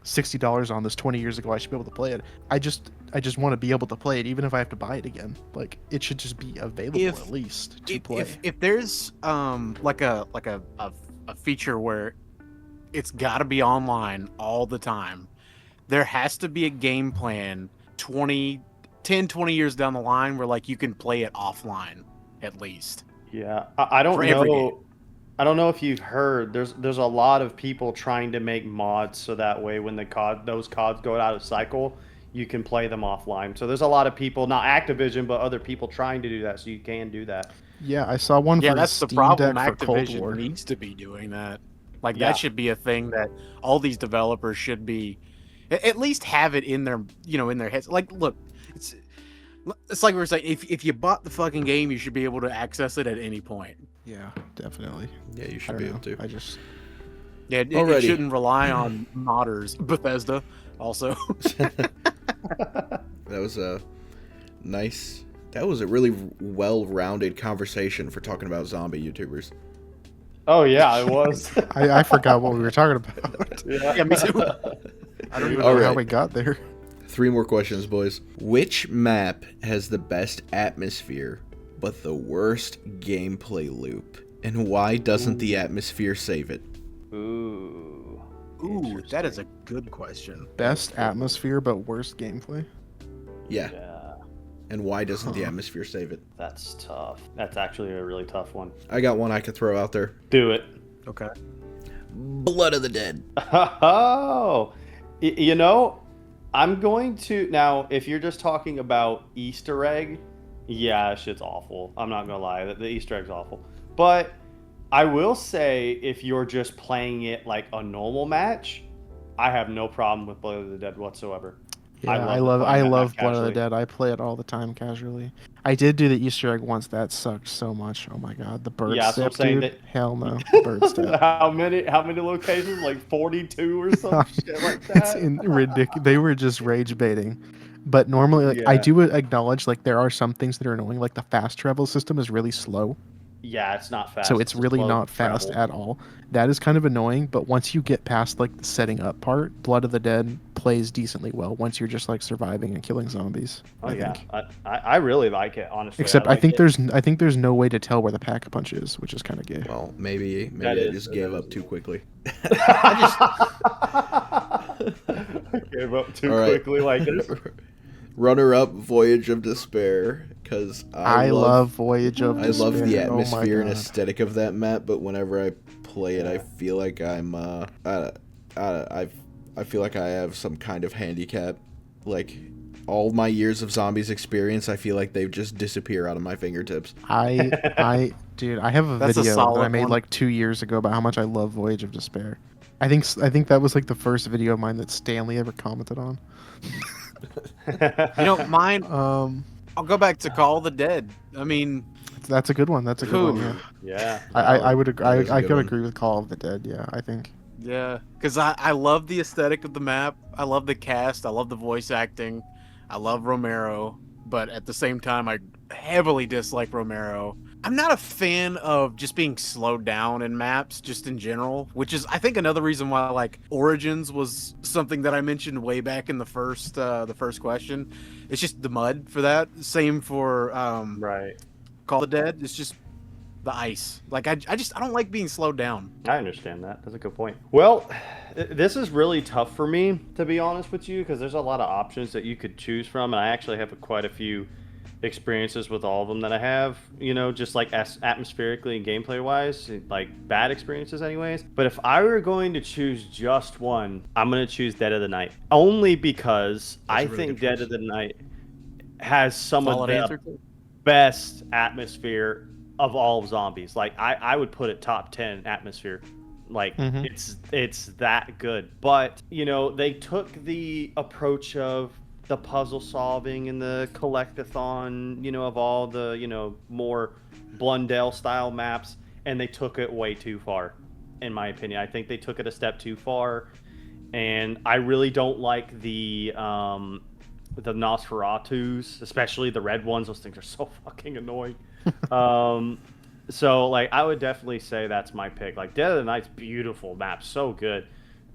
$60 on this 20 years ago. I should be able to play it. I just want to be able to play it even if I have to buy it again. Like it should just be available at least to play. If there's like a feature where it's got to be online all the time, there has to be a game plan 20 years down the line where like you can play it offline at least. Yeah, I don't For every know. game. I don't know if you've heard. There's a lot of people trying to make mods so that way when those CODs go out of cycle, you can play them offline. So there's a lot of people, not Activision, but other people trying to do that. So you can do that. Yeah, I saw one Yeah, for that's the Steam problem. Deck for Cold Activision War. needs to be doing that. Like Yeah. that should be a thing that all these developers should be at least have it in their in their heads. Like, look, it's like we were saying. If you bought the fucking game, you should be able to access it at any point. Yeah, definitely. Yeah, you I should don't be know. able to. I just Yeah, it Alrighty. shouldn't rely on modders. Bethesda also. That was a nice. That was a really well-rounded conversation for talking about zombie YouTubers. Oh yeah, it was. I forgot what we were talking about. yeah. Yeah, me too. I don't even All know how right. we got there. 3 more questions, boys. Which map has the best atmosphere but the worst gameplay loop? And why doesn't the atmosphere save it? Ooh. Ooh, that is a good question. Best atmosphere, but worst gameplay. Yeah. Yeah, And why doesn't the Huh. atmosphere save it? that's tough. That's actually a really tough one. I got one I could throw out there. Do it. Okay. Blood of the Dead. Oh, you know, I'm going to now. If you're just talking about Easter egg, yeah, that shit's awful. I'm not gonna lie, the Easter egg's awful. But I will say, if you're just playing it like a normal match, I have no problem with Blood of the Dead whatsoever. Yeah, I I love love playing that Blood of the casually. Dead. I play it all the time casually. I did do the Easter egg once. That sucked so much. Oh my god, the bird Yeah, that's what I'm step, saying, dude. that- Hell no, bird step. How many locations? Like 42 or some shit like It's that. ridiculous. They were just rage baiting. But normally, like, I Yeah. do acknowledge, like, there are some things that are annoying. Like, the fast travel system is really slow. Yeah, it's not fast. So it's a really slow not fast travel. at all. That is kind of annoying, but once you get past like the setting up part, Blood of the Dead plays decently well once you're just like surviving and killing zombies. Oh I yeah, think. I really like it, honestly. Except I like think it. I think there's no way to tell where the pack a punch is, which is kind of gay. Well, maybe That I is- just that gave is- up too quickly. I gave up too All right. quickly like this. Runner up, Voyage of Despair, because I love Voyage of I Despair. love the Oh my atmosphere and God. aesthetic of that map, but whenever I play it, I feel like I'm I feel like I have some kind of handicap. Like all my years of zombies experience, I feel like they just disappear out of my fingertips. Dude, I have a That's a video that I solid made one. like 2 years ago about how much I love Voyage of Despair. I think that was like the first video of mine that Stanley ever commented on. You know, mine. Um, I'll go back to Call of the Dead. I mean, that's a good one. That's a good one. Ooh. Yeah. Yeah. I would agree. That is a I good could one. agree with Call of the Dead. Yeah, I think. yeah, because I love the aesthetic of the map. I love the cast. I love the voice acting. I love Romero, but at the same time, I heavily dislike Romero. I'm not a fan of just being slowed down in maps, just in general, which is, I think, another reason why like Origins was something that I mentioned way back in the first question. It's just the mud for that. Same for Right. Call of the Dead. It's just the ice. Like I don't like being slowed down. I understand that. That's a good point. Well, this is really tough for me, to be honest with you, because there's a lot of options that you could choose from, and I actually have quite a few experiences with all of them that I have, just like atmospherically and gameplay wise, like bad experiences anyways. But if I were going to choose just one, I'm going to choose Dead of the Night, only because That's I a really think good Dead of the Night has some Solid of answer. the best atmosphere of all of zombies. Like I would put it top 10 atmosphere. Like Mhm. it's that good. But they took the approach of the puzzle solving and the collectathon, of all the more Blundell style maps, and they took it way too far, in my opinion. I think they took it a step too far, and I really don't like the Nosferatus, especially the red ones. Those things are so fucking annoying. So like I would definitely say that's my pick. Like Dead of the Night's beautiful map, so good,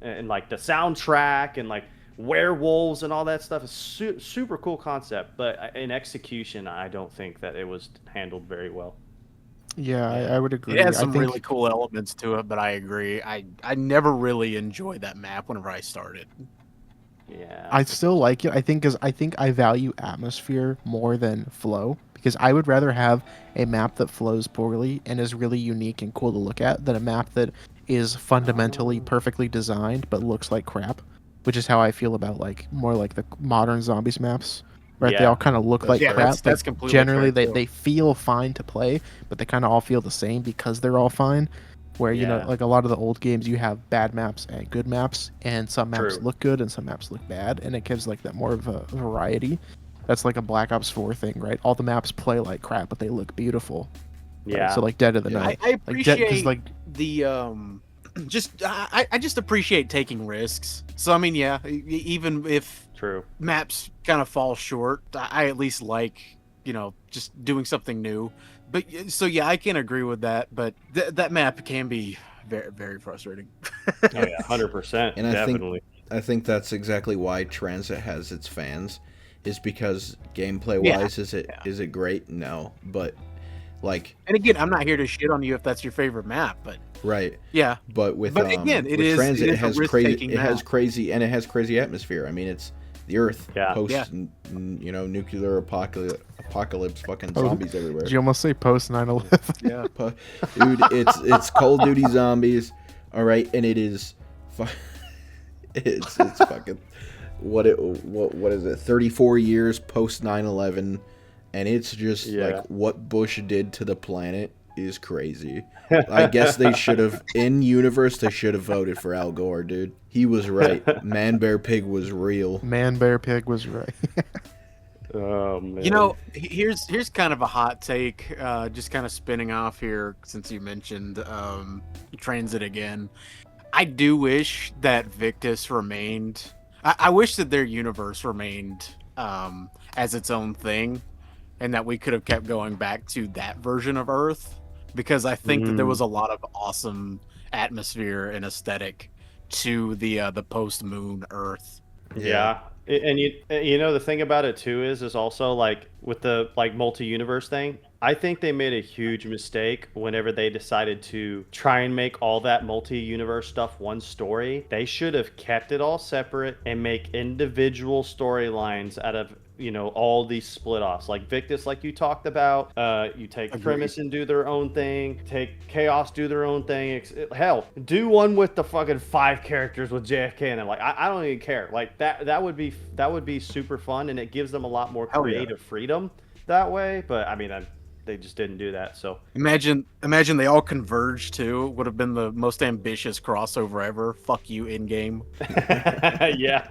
and like the soundtrack and like werewolves and all that stuff is super cool concept. But in execution, I don't think that it was handled very well. Yeah, I would agree. It has I some think really cool elements to it, but I agree. I never really enjoyed that map whenever I started. Yeah. I still like it. I think I value atmosphere more than flow, because I would rather have a map that flows poorly and is really unique and cool to look at than a map that is fundamentally perfectly designed but looks like crap, which is how I feel about like more like the modern zombies maps. Right, they Yeah. all kind of look like Yeah, crap, that's but completely generally fair, they, too. they feel fine to play, but they kind of all feel the same because they're all fine. Where Yeah. like a lot of the old games, you have bad maps and good maps, and some maps True. look good and some maps look bad, and it gives like that more of a variety. That's like a Black Ops 4 thing, right? All the maps play like crap, but they look beautiful. right? Yeah. So like Dead of the Yeah. Night. I Like, appreciate 'cause, like the I just appreciate taking risks. So I mean, yeah, even if True. maps kind of fall short, I at least like just doing something new. But so yeah, I can agree with that. But that map can be very very frustrating. Oh yeah, 100%. And I think- Definitely. I think that's exactly why Transit has its fans, is because gameplay wise, is it great? No, but Like, And again, I'm not here to shit on you if that's your favorite map, but right. yeah. But with But again, it with is- Transit, it it is a has risk-taking map. crazy atmosphere. I mean, it's the Earth Yeah. post, Yeah. nuclear apocalypse, fucking Oh, zombies everywhere. Did you almost say post 9/11? Yeah. Dude, it's Call of Duty zombies, all right, and it is, it's fucking what is it? 34 years post 9/11, and it's just like what Bush did to the planet is crazy. I guess they should have in universe they should have voted for Al Gore, dude. He was right. Man Bear Pig was real. Man, Bear, Pig was right. Oh man. You know, here's kind of a hot take, just kind of spinning off here since you mentioned Transit again. I do wish that Victus remained. I wish that their universe remained as its own thing, and that we could have kept going back to that version of Earth, because I think that there was a lot of awesome atmosphere and aesthetic to the post Moon Earth. Yeah. And you know the thing about it too is also like with the like multi-universe thing, I think they made a huge mistake whenever they decided to try and make all that multi-universe stuff one story. They should have kept it all separate and make individual storylines out of, you know, all these split offs. Like Victus, like you talked about, you take Agreed. Premise and do their own thing, take Chaos, do their own thing. Hell, do one with the fucking 5 characters with JFK and them. Like I don't even care. Like that would be super fun, and it gives them a lot more Hell yeah. creative freedom that way. But I mean, they just didn't do that. So Imagine they all converged too. Would have been the most ambitious crossover ever. Fuck you, in game. yeah.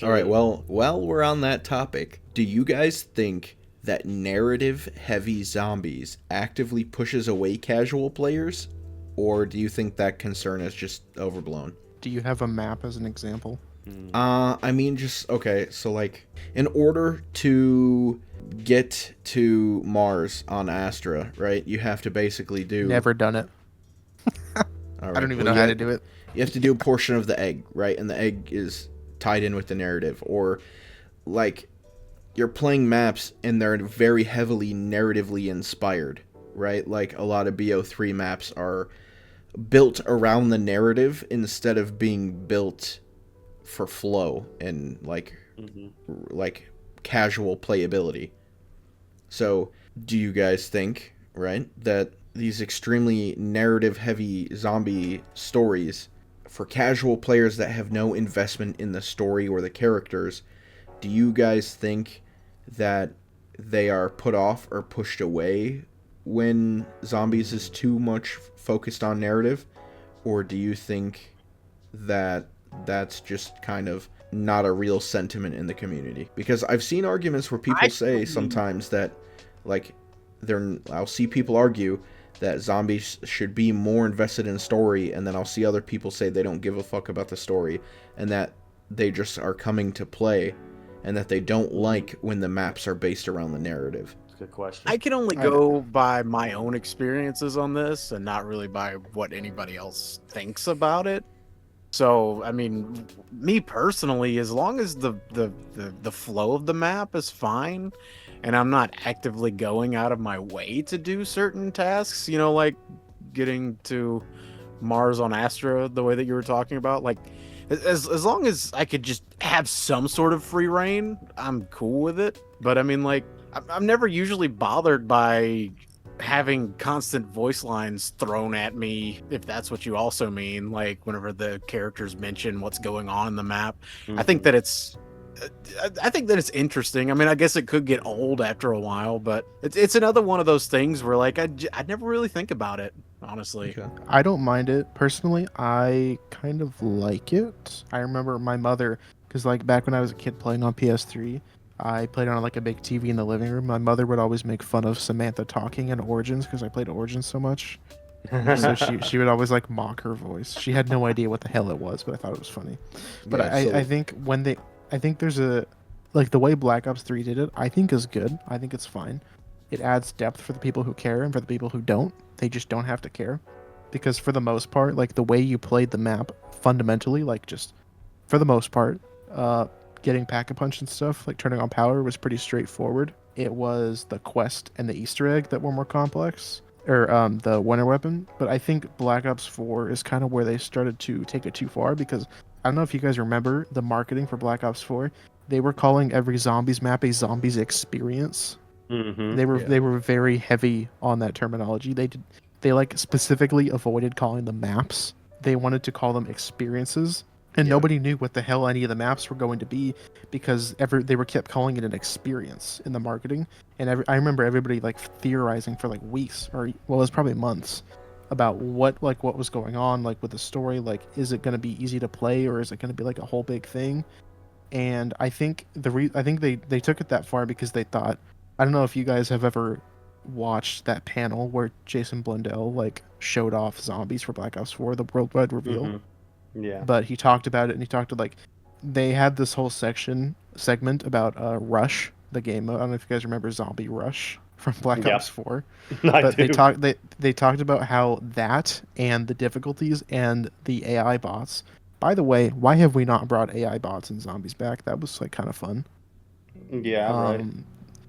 All right, well, while we're on that topic, do you guys think that narrative-heavy zombies actively pushes away casual players, or do you think that concern is just overblown? Do you have a map as an example? I mean, just, okay, so, like, in order to get to Mars on Astra, right, you have to basically do... Never done it. All I right, don't even well, know how to do it. You have to do a portion of the egg, right? And the egg is tied in with the narrative. Or, like, you're playing maps and they're very heavily narratively inspired, right? Like, a lot of BO3 maps are built around the narrative instead of being built for flow and, like, like casual playability. So, do you guys think, right, that these extremely narrative-heavy zombie stories, for casual players that have no investment in the story or the characters, do you guys think that they are put off or pushed away when zombies is too much focused on narrative? Or do you think that that's just kind of not a real sentiment in the community? Because I've seen arguments where people say sometimes that, like, I'll see people argue that zombies should be more invested in story, and then I'll see other people say they don't give a fuck about the story, and that they just are coming to play, and that they don't like when the maps are based around the narrative. Good question. I can only go by my own experiences on this, and not really by what anybody else thinks about it. So, I mean, me personally, as long as the flow of the map is fine, and I'm not actively going out of my way to do certain tasks, you know, like getting to Mars on Astra, the way that you were talking about, like, as long as I could just have some sort of free reign, I'm cool with it. But I mean, like, I'm never usually bothered by having constant voice lines thrown at me, if that's what you also mean, like whenever the characters mention what's going on in the map. I think that it's interesting. I mean, I guess it could get old after a while, but it's another one of those things where, like, I never really think about it, honestly. Okay. I don't mind it personally. I kind of like it. I remember my mother, because like back when I was a kid playing on PS3, I played on like a big TV in the living room. My mother would always make fun of Samantha talking in Origins because I played Origins so much. So she would always like mock her voice. She had no idea what the hell it was, but I thought it was funny. But Yeah, so- I think I think there's a, like, the way Black Ops 3 did it, I think is good. I think it's fine. It adds depth for the people who care, and for the people who don't, they just don't have to care. Because for the most part, like, the way you played the map, fundamentally, like, just for the most part, getting Pack-a-Punch and stuff, like turning on power, was pretty straightforward. it was the quest and the Easter egg that were more complex, or the winter weapon. But I think Black Ops 4 is kind of where they started to take it too far, because I don't know if you guys remember the marketing for Black Ops 4. They were calling every zombies map a zombies experience. Mm-hmm. They were very heavy on that terminology. They like specifically avoided calling them maps. They wanted to call them experiences, and nobody knew what the hell any of the maps were going to be, because they were kept calling it an experience in the marketing. And I remember everybody like theorizing for like weeks, or well, it was probably months, about what was going on, like with the story. Like, is it going to be easy to play, or is it going to be like a whole big thing? And I think I think they took it that far because they thought, I don't know if you guys have ever watched that panel where Jason Blundell like showed off zombies for Black Ops 4, the worldwide reveal. Mm-hmm. Yeah. But he talked about it, and he talked to like, they had this whole segment about Rush, the game mode. I don't know if you guys remember Zombie Rush from Black Yep. Ops 4. I But do. they talked about how that and the difficulties and the AI bots. By the way, why have we not brought AI bots and zombies back? That was like kind of fun. Yeah, right.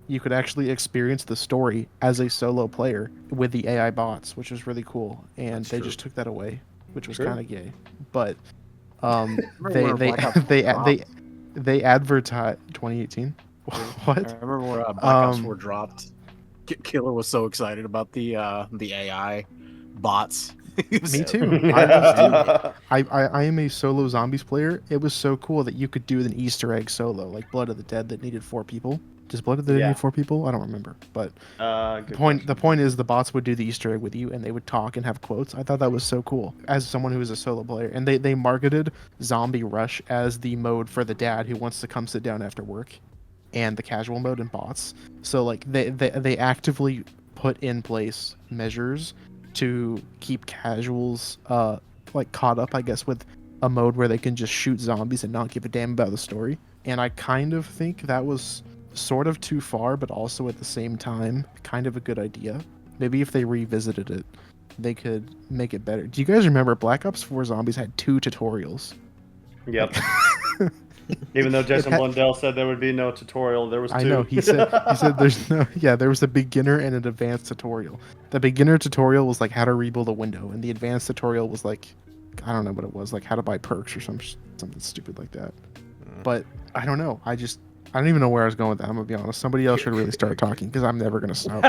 You could actually experience the story as a solo player with the AI bots, which was really cool. And That's they true. just took that away, which was True. kind of gay. But Remember where Black Ops 4 they advertise 2018. I What? remember where Black Ops 4 Um, dropped. Killer was so excited about the AI bots. He was- Me too. I was too. I am a solo zombies player. It was so cool that you could do an Easter egg solo, like Blood of the Dead, that needed 4 people. Does Blood of the Dead Yeah. need 4 people? I don't remember. But Good the point is the bots would do the Easter egg with you, and they would talk and have quotes. I thought that was so cool as someone who is a solo player. And they marketed Zombie Rush as the mode for the dad who wants to come sit down after work, and the casual mode and bots. So like they actively put in place measures to keep casuals like caught up, I guess, with a mode where they can just shoot zombies and not give a damn about the story. And I kind of think that was sort of too far, but also at the same time kind of a good idea. Maybe if they revisited it, they could make it better. Do you guys remember Black Ops 4 Zombies had 2 tutorials? Yep. Even though Jason had- Blundell said there would be no tutorial, there was 2. I know he said there's no, yeah, there was a beginner and an advanced tutorial. The beginner tutorial was like how to rebuild a window, and the advanced tutorial was like, I don't know what it was, like how to buy perks or something stupid like that. But I don't know. I don't even know where I was going with that. I'm gonna be honest. Somebody else should really start talking, because I'm never gonna stop.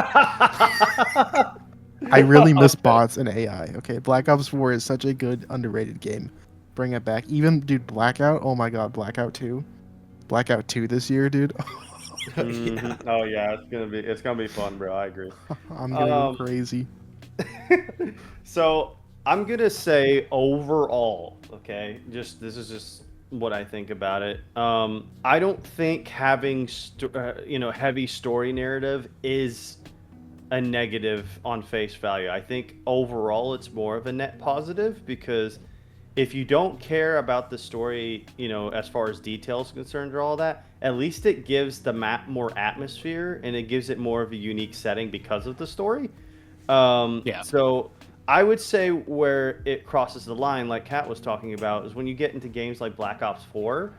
I really miss bots and AI. Okay, Black Ops 4 is such a good underrated game. Bring it back. Even dude, Blackout. Oh my God, Blackout 2. Blackout 2 this year, dude. Mhm. Oh yeah, it's gonna be fun, bro. I agree. I'm gonna go crazy. So I'm gonna say overall, okay, this is just what I think about it. I don't think having heavy story narrative is a negative on face value. I think overall it's more of a net positive, because if you don't care about the story, as far as details concerned or all that, at least it gives the map more atmosphere, and it gives it more of a unique setting because of the story. Yeah. So I would say where it crosses the line, like Kat was talking about, is when you get into games like Black Ops 4,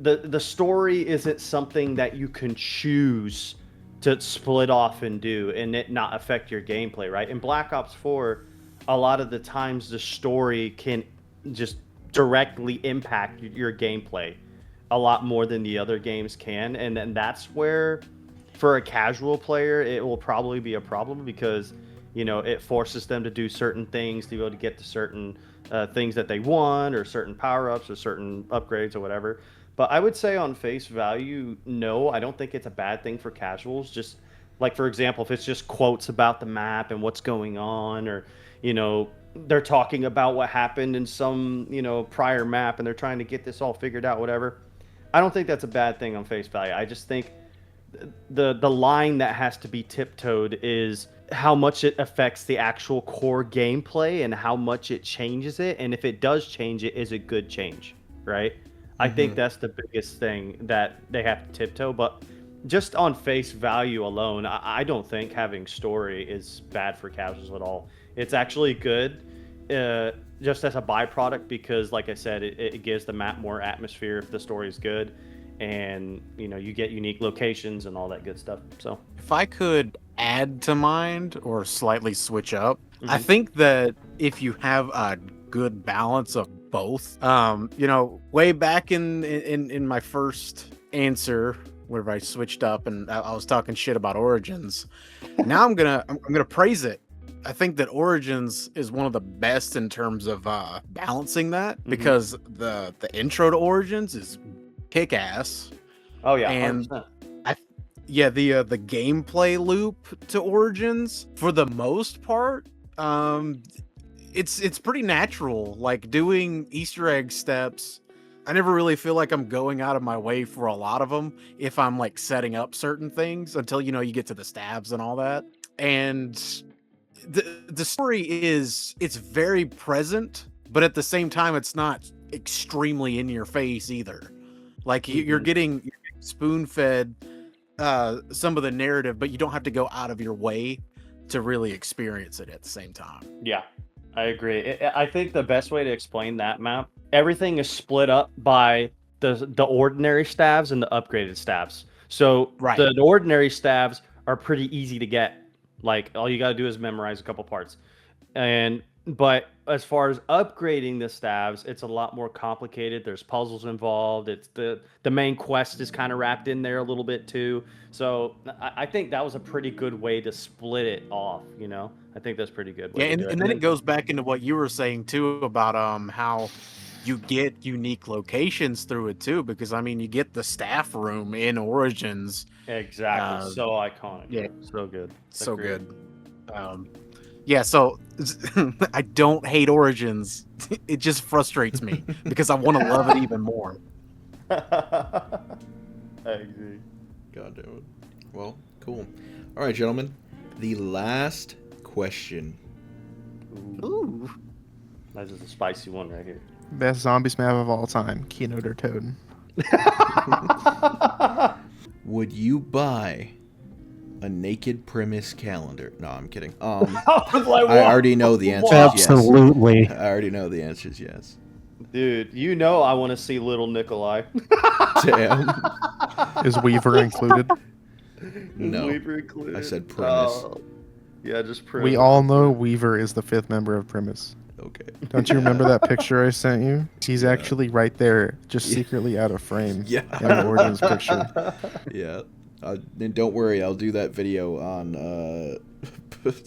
the story isn't something that you can choose to split off and do and it not affect your gameplay, right? In Black Ops 4, a lot of the times the story can just directly impact your gameplay a lot more than the other games can, and then that's where, for a casual player, it will probably be a problem, because it forces them to do certain things to be able to get to certain things that they want, or certain power-ups, or certain upgrades, or whatever. But I would say on face value, no, I don't think it's a bad thing for casuals. Just like, for example, if it's just quotes about the map and what's going on, or they're talking about what happened in some prior map, and they're trying to get this all figured out, whatever. I don't think that's a bad thing on face value. I just think the line that has to be tiptoed is how much it affects the actual core gameplay and how much it changes it, and if it does change it, is a good change, right? I think that's the biggest thing that they have to tiptoe. But just on face value alone, I don't think having story is bad for casuals at all. It's actually good, just as a byproduct, because like I said, it gives the map more atmosphere if the story is good. and you get unique locations and all that good stuff. So If I could add to mine or slightly switch up, I Mhm. think that if you have a good balance of both, way back in my first answer, where I switched up and I was talking shit about Origins. Now I'm gonna praise it. I think that Origins is one of the best in terms of balancing that, because the intro to Origins is kick ass. oh yeah, And 100%. the gameplay loop to Origins, for the most part, it's pretty natural. Like doing Easter egg steps, I never really feel like I'm going out of my way for a lot of them if I'm like setting up certain things until you get to the stabs and all that. And the story it's very present, but at the same time it's not extremely in your face either. Like you're getting spoon fed some of the narrative, but you don't have to go out of your way to really experience it at the same time. Yeah, I agree. I think the best way to explain that map, everything is split up by the ordinary stabs and the upgraded stabs. So Right. the ordinary stabs are pretty easy to get. Like all you got to do is memorize a couple parts. But as far as upgrading the stabs, it's a lot more complicated. There's puzzles involved. It's the main quest is kind of wrapped in there a little bit too. So I think that was a pretty good way to split it off. I think that's pretty good. Yeah, Way to do and then it goes back into what you were saying too about how you get unique locations through it too, because I mean you get the staff room in Origins. Exactly. So iconic. yeah. So good. So Agreed. good. Yeah, so I don't hate Origins. It just frustrates me because I want to love it even more. I agree. God damn it. Well, cool. All right, gentlemen. The last question. Ooh. That is a spicy one right here. Best zombies map of all time, Keynote or Toad. Would you buy a naked premise calendar? No, I'm kidding. I was like, I already know the answer. Absolutely. Yes. I already know the answer is yes. Dude, I want to see little Nikolai. Damn. Is Weaver included? No. Weaver included. I said premise. Yeah, just premise. We all know Weaver is the 5th member of Primus. Okay. Don't you remember that picture I sent you? He's actually right there, just secretly out of frame. Yeah. In the Origins picture. Yeah. And don't worry, I'll do that video on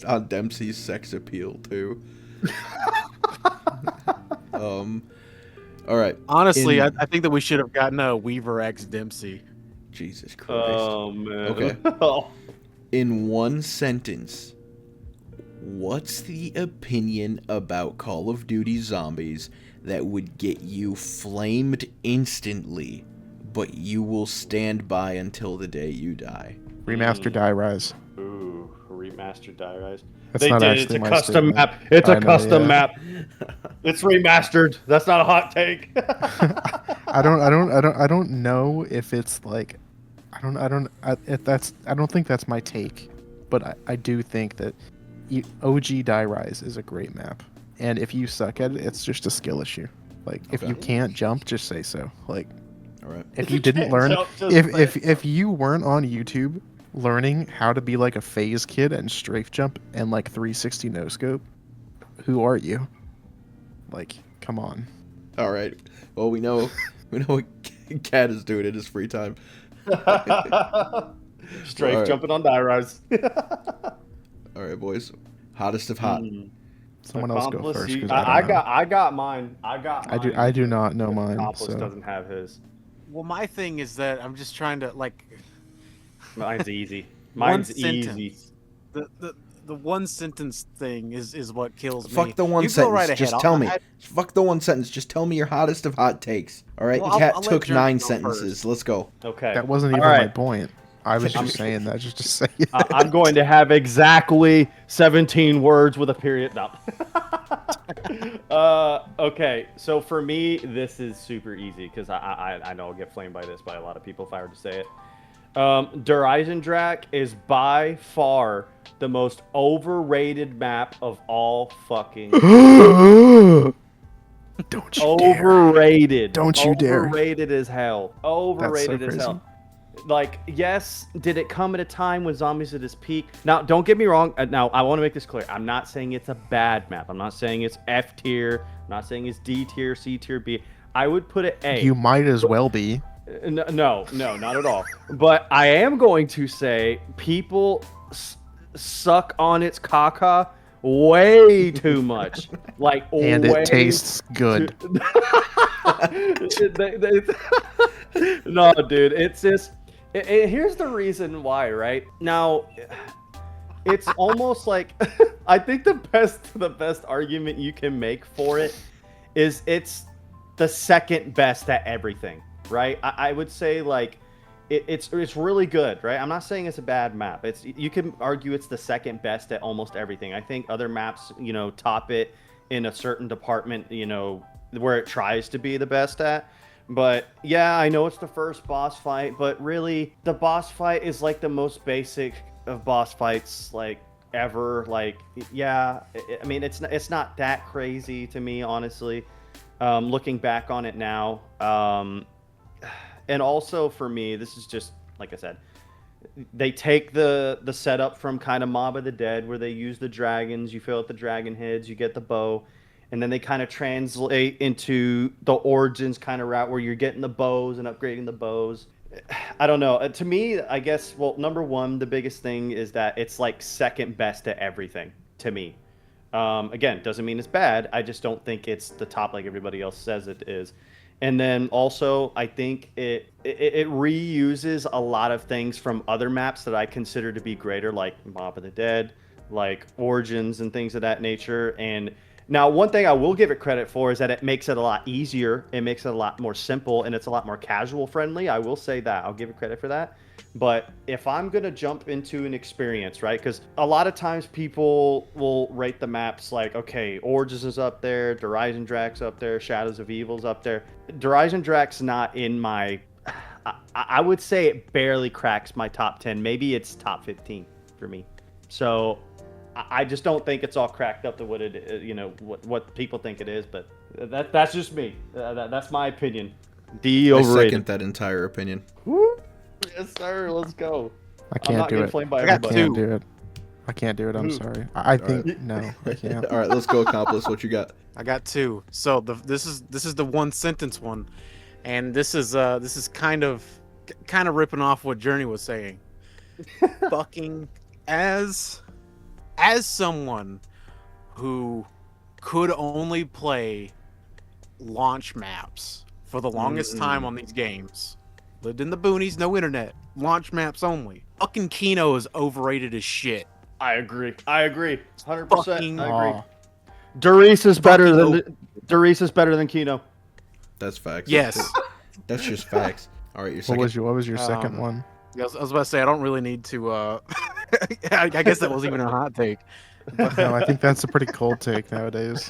on Dempsey's sex appeal too. All right. Honestly, I think that we should have gotten a Weaver X Dempsey. Jesus Christ. Oh man. Okay. In one sentence, what's the opinion about Call of Duty Zombies that would get you flamed instantly, but you will stand by until the day you die? Remaster Die Rise. Ooh, remastered Die Rise. That's They not did. actually It's a my custom statement. map. It's I a know, custom yeah. map. It's remastered. That's not a hot take. I don't know if it's like, I don't think that's my take, but I do think that OG Die Rise is a great map, and if you suck at it, it's just a skill issue. Like if Okay. you can't jump, just say so. Like All right. if you didn't learn, jump, just if you weren't on YouTube learning how to be like a phase kid and strafe jump and like 360 no scope, who are you? Like, come on. All right. Well, we know what Cat is doing in his free time. Strafe All right. jumping on Die Rise. All right, boys. Hottest of hot. Someone else go Accomplice, first. 'Cause I don't know. got mine. I do not know mine. Accomplice So. doesn't have his. Well, my thing is that I'm just trying to like Mine's easy. one Mine's easy. sentence. The one sentence thing is what kills me. Fuck the one You go sentence. right ahead. Just I'll- tell me. I- Fuck the one sentence. Just tell me your hottest of hot takes. All right. Well, And Cat I'll let took Jeremy 9 go sentences. first. Let's go. Okay. That wasn't All even my right. point. I was just saying that just to say it. I'm going to have exactly 17 words with a period. No. Okay, so for me, this is super easy because I know I'll get flamed by this by a lot of people if I were to say it. Der Eisendrache is by far the most overrated map of all fucking. Don't you dare. Overrated. Don't you dare. Overrated as hell. Overrated as crazy. hell. Like, yes, did it come at a time when zombies at its peak? Now, don't get me wrong. Now, I want to make this clear. I'm not saying it's a bad map. I'm not saying it's F tier. I'm not saying it's D tier, C tier, B. I would put it A. You might as well be. No, not at all. But I am going to say people suck on its caca way too much. Like, And way it tastes good. No, dude, it's just. Here's the reason why, right? Now, it's almost like I think the best argument you can make for it is it's the second best at everything, right? I would say like it's really good, right? I'm not saying it's a bad map. You can argue it's the second best at almost everything. I think other maps, top it in a certain department, where it tries to be the best at. But yeah, I know it's the first boss fight, but really the boss fight is like the most basic of boss fights like ever. Like, yeah, I mean it's not that crazy to me, honestly. Looking back on it now, and also for me, this is just like I said, they take the setup from kind of Mob of the Dead, where they use the dragons, you fill out the dragon heads, you get the bow, and then they kind of translate into the Origins kind of route where you're getting the bows and upgrading the bows. I don't know. To me, I guess, well, number one, the biggest thing is that it's like second best at everything to me. Again, doesn't mean it's bad. I just don't think it's the top like everybody else says it is. And then also, I think it reuses a lot of things from other maps that I consider to be greater, like Mob of the Dead, like Origins and things of that nature. And now, one thing I will give it credit for is that it makes it a lot easier. It makes it a lot more simple, and it's a lot more casual friendly. I will say that. I'll give it credit for that. But if I'm going to jump into an experience, right? Because a lot of times people will rate the maps like, okay, Origins is up there, Derision Drax up there, Shadows of Evil's up there. Derision Drax not in my... I would say it barely cracks my top 10. Maybe it's top 15 for me. So I just don't think it's all cracked up to what it, what people think it is. But that's just me. That's my opinion. D I overrated. second that entire opinion. Woo! Yes, sir. Let's go. I can't do it. By I can't do it. I can't do it. I'm sorry. I think no, I can't. All right, let's go, Accomplice. What you got? I got two. So this is the one sentence one, and this is kind of ripping off what Journey was saying. Fucking as someone who could only play launch maps for the longest time on these games, lived in the boonies, no internet, launch maps only. Fucking Kino is overrated as shit. I agree. 100%. Fucking- I agree. Derice is better than Kino. That's facts. Yes. That's just facts. All right, your second. What was your second one? I was about to say, I don't really need to, I guess that wasn't even a hot take. No, I think that's a pretty cold take nowadays.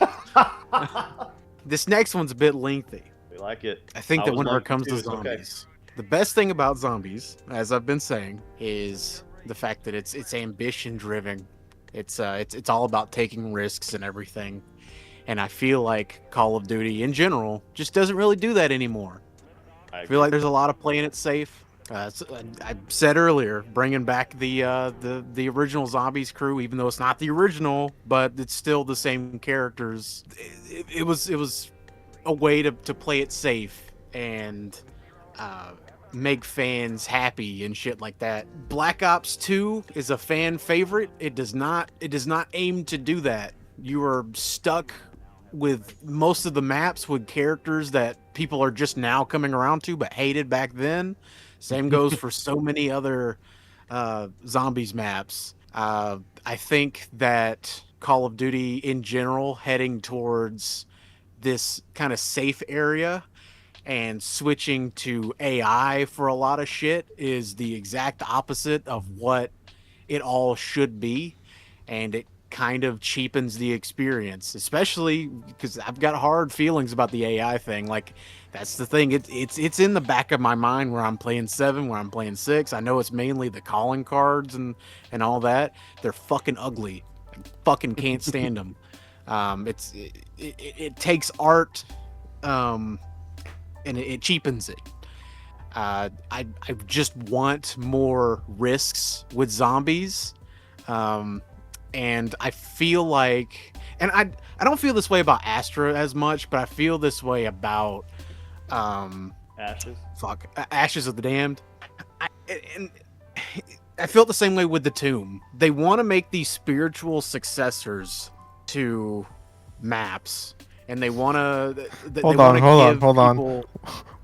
This next one's a bit lengthy. We like it. I think I that was whenever it lengthy comes too, to it's okay. zombies, the best thing about zombies, as I've been saying, is the fact that it's ambition driven. It's all about taking risks and everything. And I feel like Call of Duty in general just doesn't really do that anymore. I feel like there's a lot of playing it safe. I said earlier, bringing back the original Zombies crew, even though it's not the original, but it's still the same characters. It was a way to play it safe and make fans happy and shit like that. Black Ops 2 is a fan favorite. It does not aim to do that. You are stuck with most of the maps with characters that people are just now coming around to but hated back then. Same goes for so many other zombies maps. I think that Call of Duty in general heading towards this kind of safe area and switching to AI for a lot of shit is the exact opposite of what it all should be. And it kind of cheapens the experience, especially because I've got hard feelings about the AI thing. Like, that's the thing. It's in the back of my mind where I'm playing 7, where I'm playing 6. I know it's mainly the calling cards and all that. They're fucking ugly. I fucking can't stand them. It takes art, and it cheapens it. I just want more risks with zombies, and I feel like, and I don't feel this way about Astra as much, but I feel this way about Ashes. Ashes of the Damned. And I felt the same way with the Tomb. They want to make these spiritual successors to maps, and they want to. Hold on.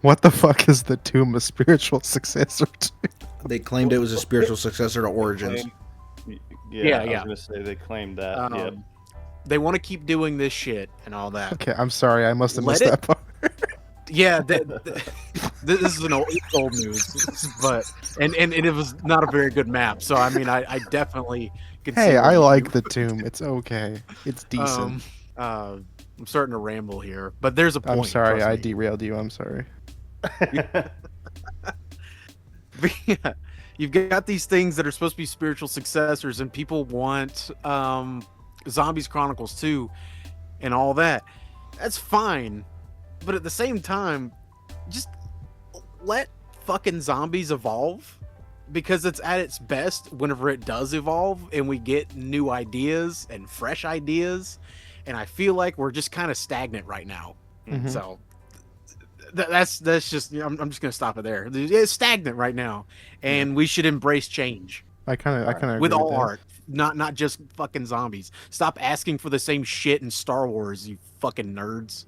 What the fuck is the Tomb a spiritual successor to? They claimed it was a spiritual successor to Origins. Yeah, Yeah. I was gonna say they claimed that. Yep. They want to keep doing this shit and all that. Okay, I'm sorry, I must have Let missed that part. Yeah, this is an old news, but and it was not a very good map. So I mean, I definitely could see Hey, where I you- like the Tomb. It's okay. It's decent. I'm starting to ramble here, but there's a point. I'm sorry, trust I me. derailed you. I'm sorry. But yeah, you've got these things that are supposed to be spiritual successors, and people want Zombies Chronicles 2 and all that. That's fine, but at the same time, just let fucking zombies evolve, because it's at its best whenever it does evolve and we get new ideas and fresh ideas. And I feel like we're just kind of stagnant right now. Mhm. So that's just, I'm just gonna stop it there. It's stagnant right now, and we should embrace change I kind of with all art, not just fucking zombies. Stop asking for the same shit in Star Wars, you fucking nerds.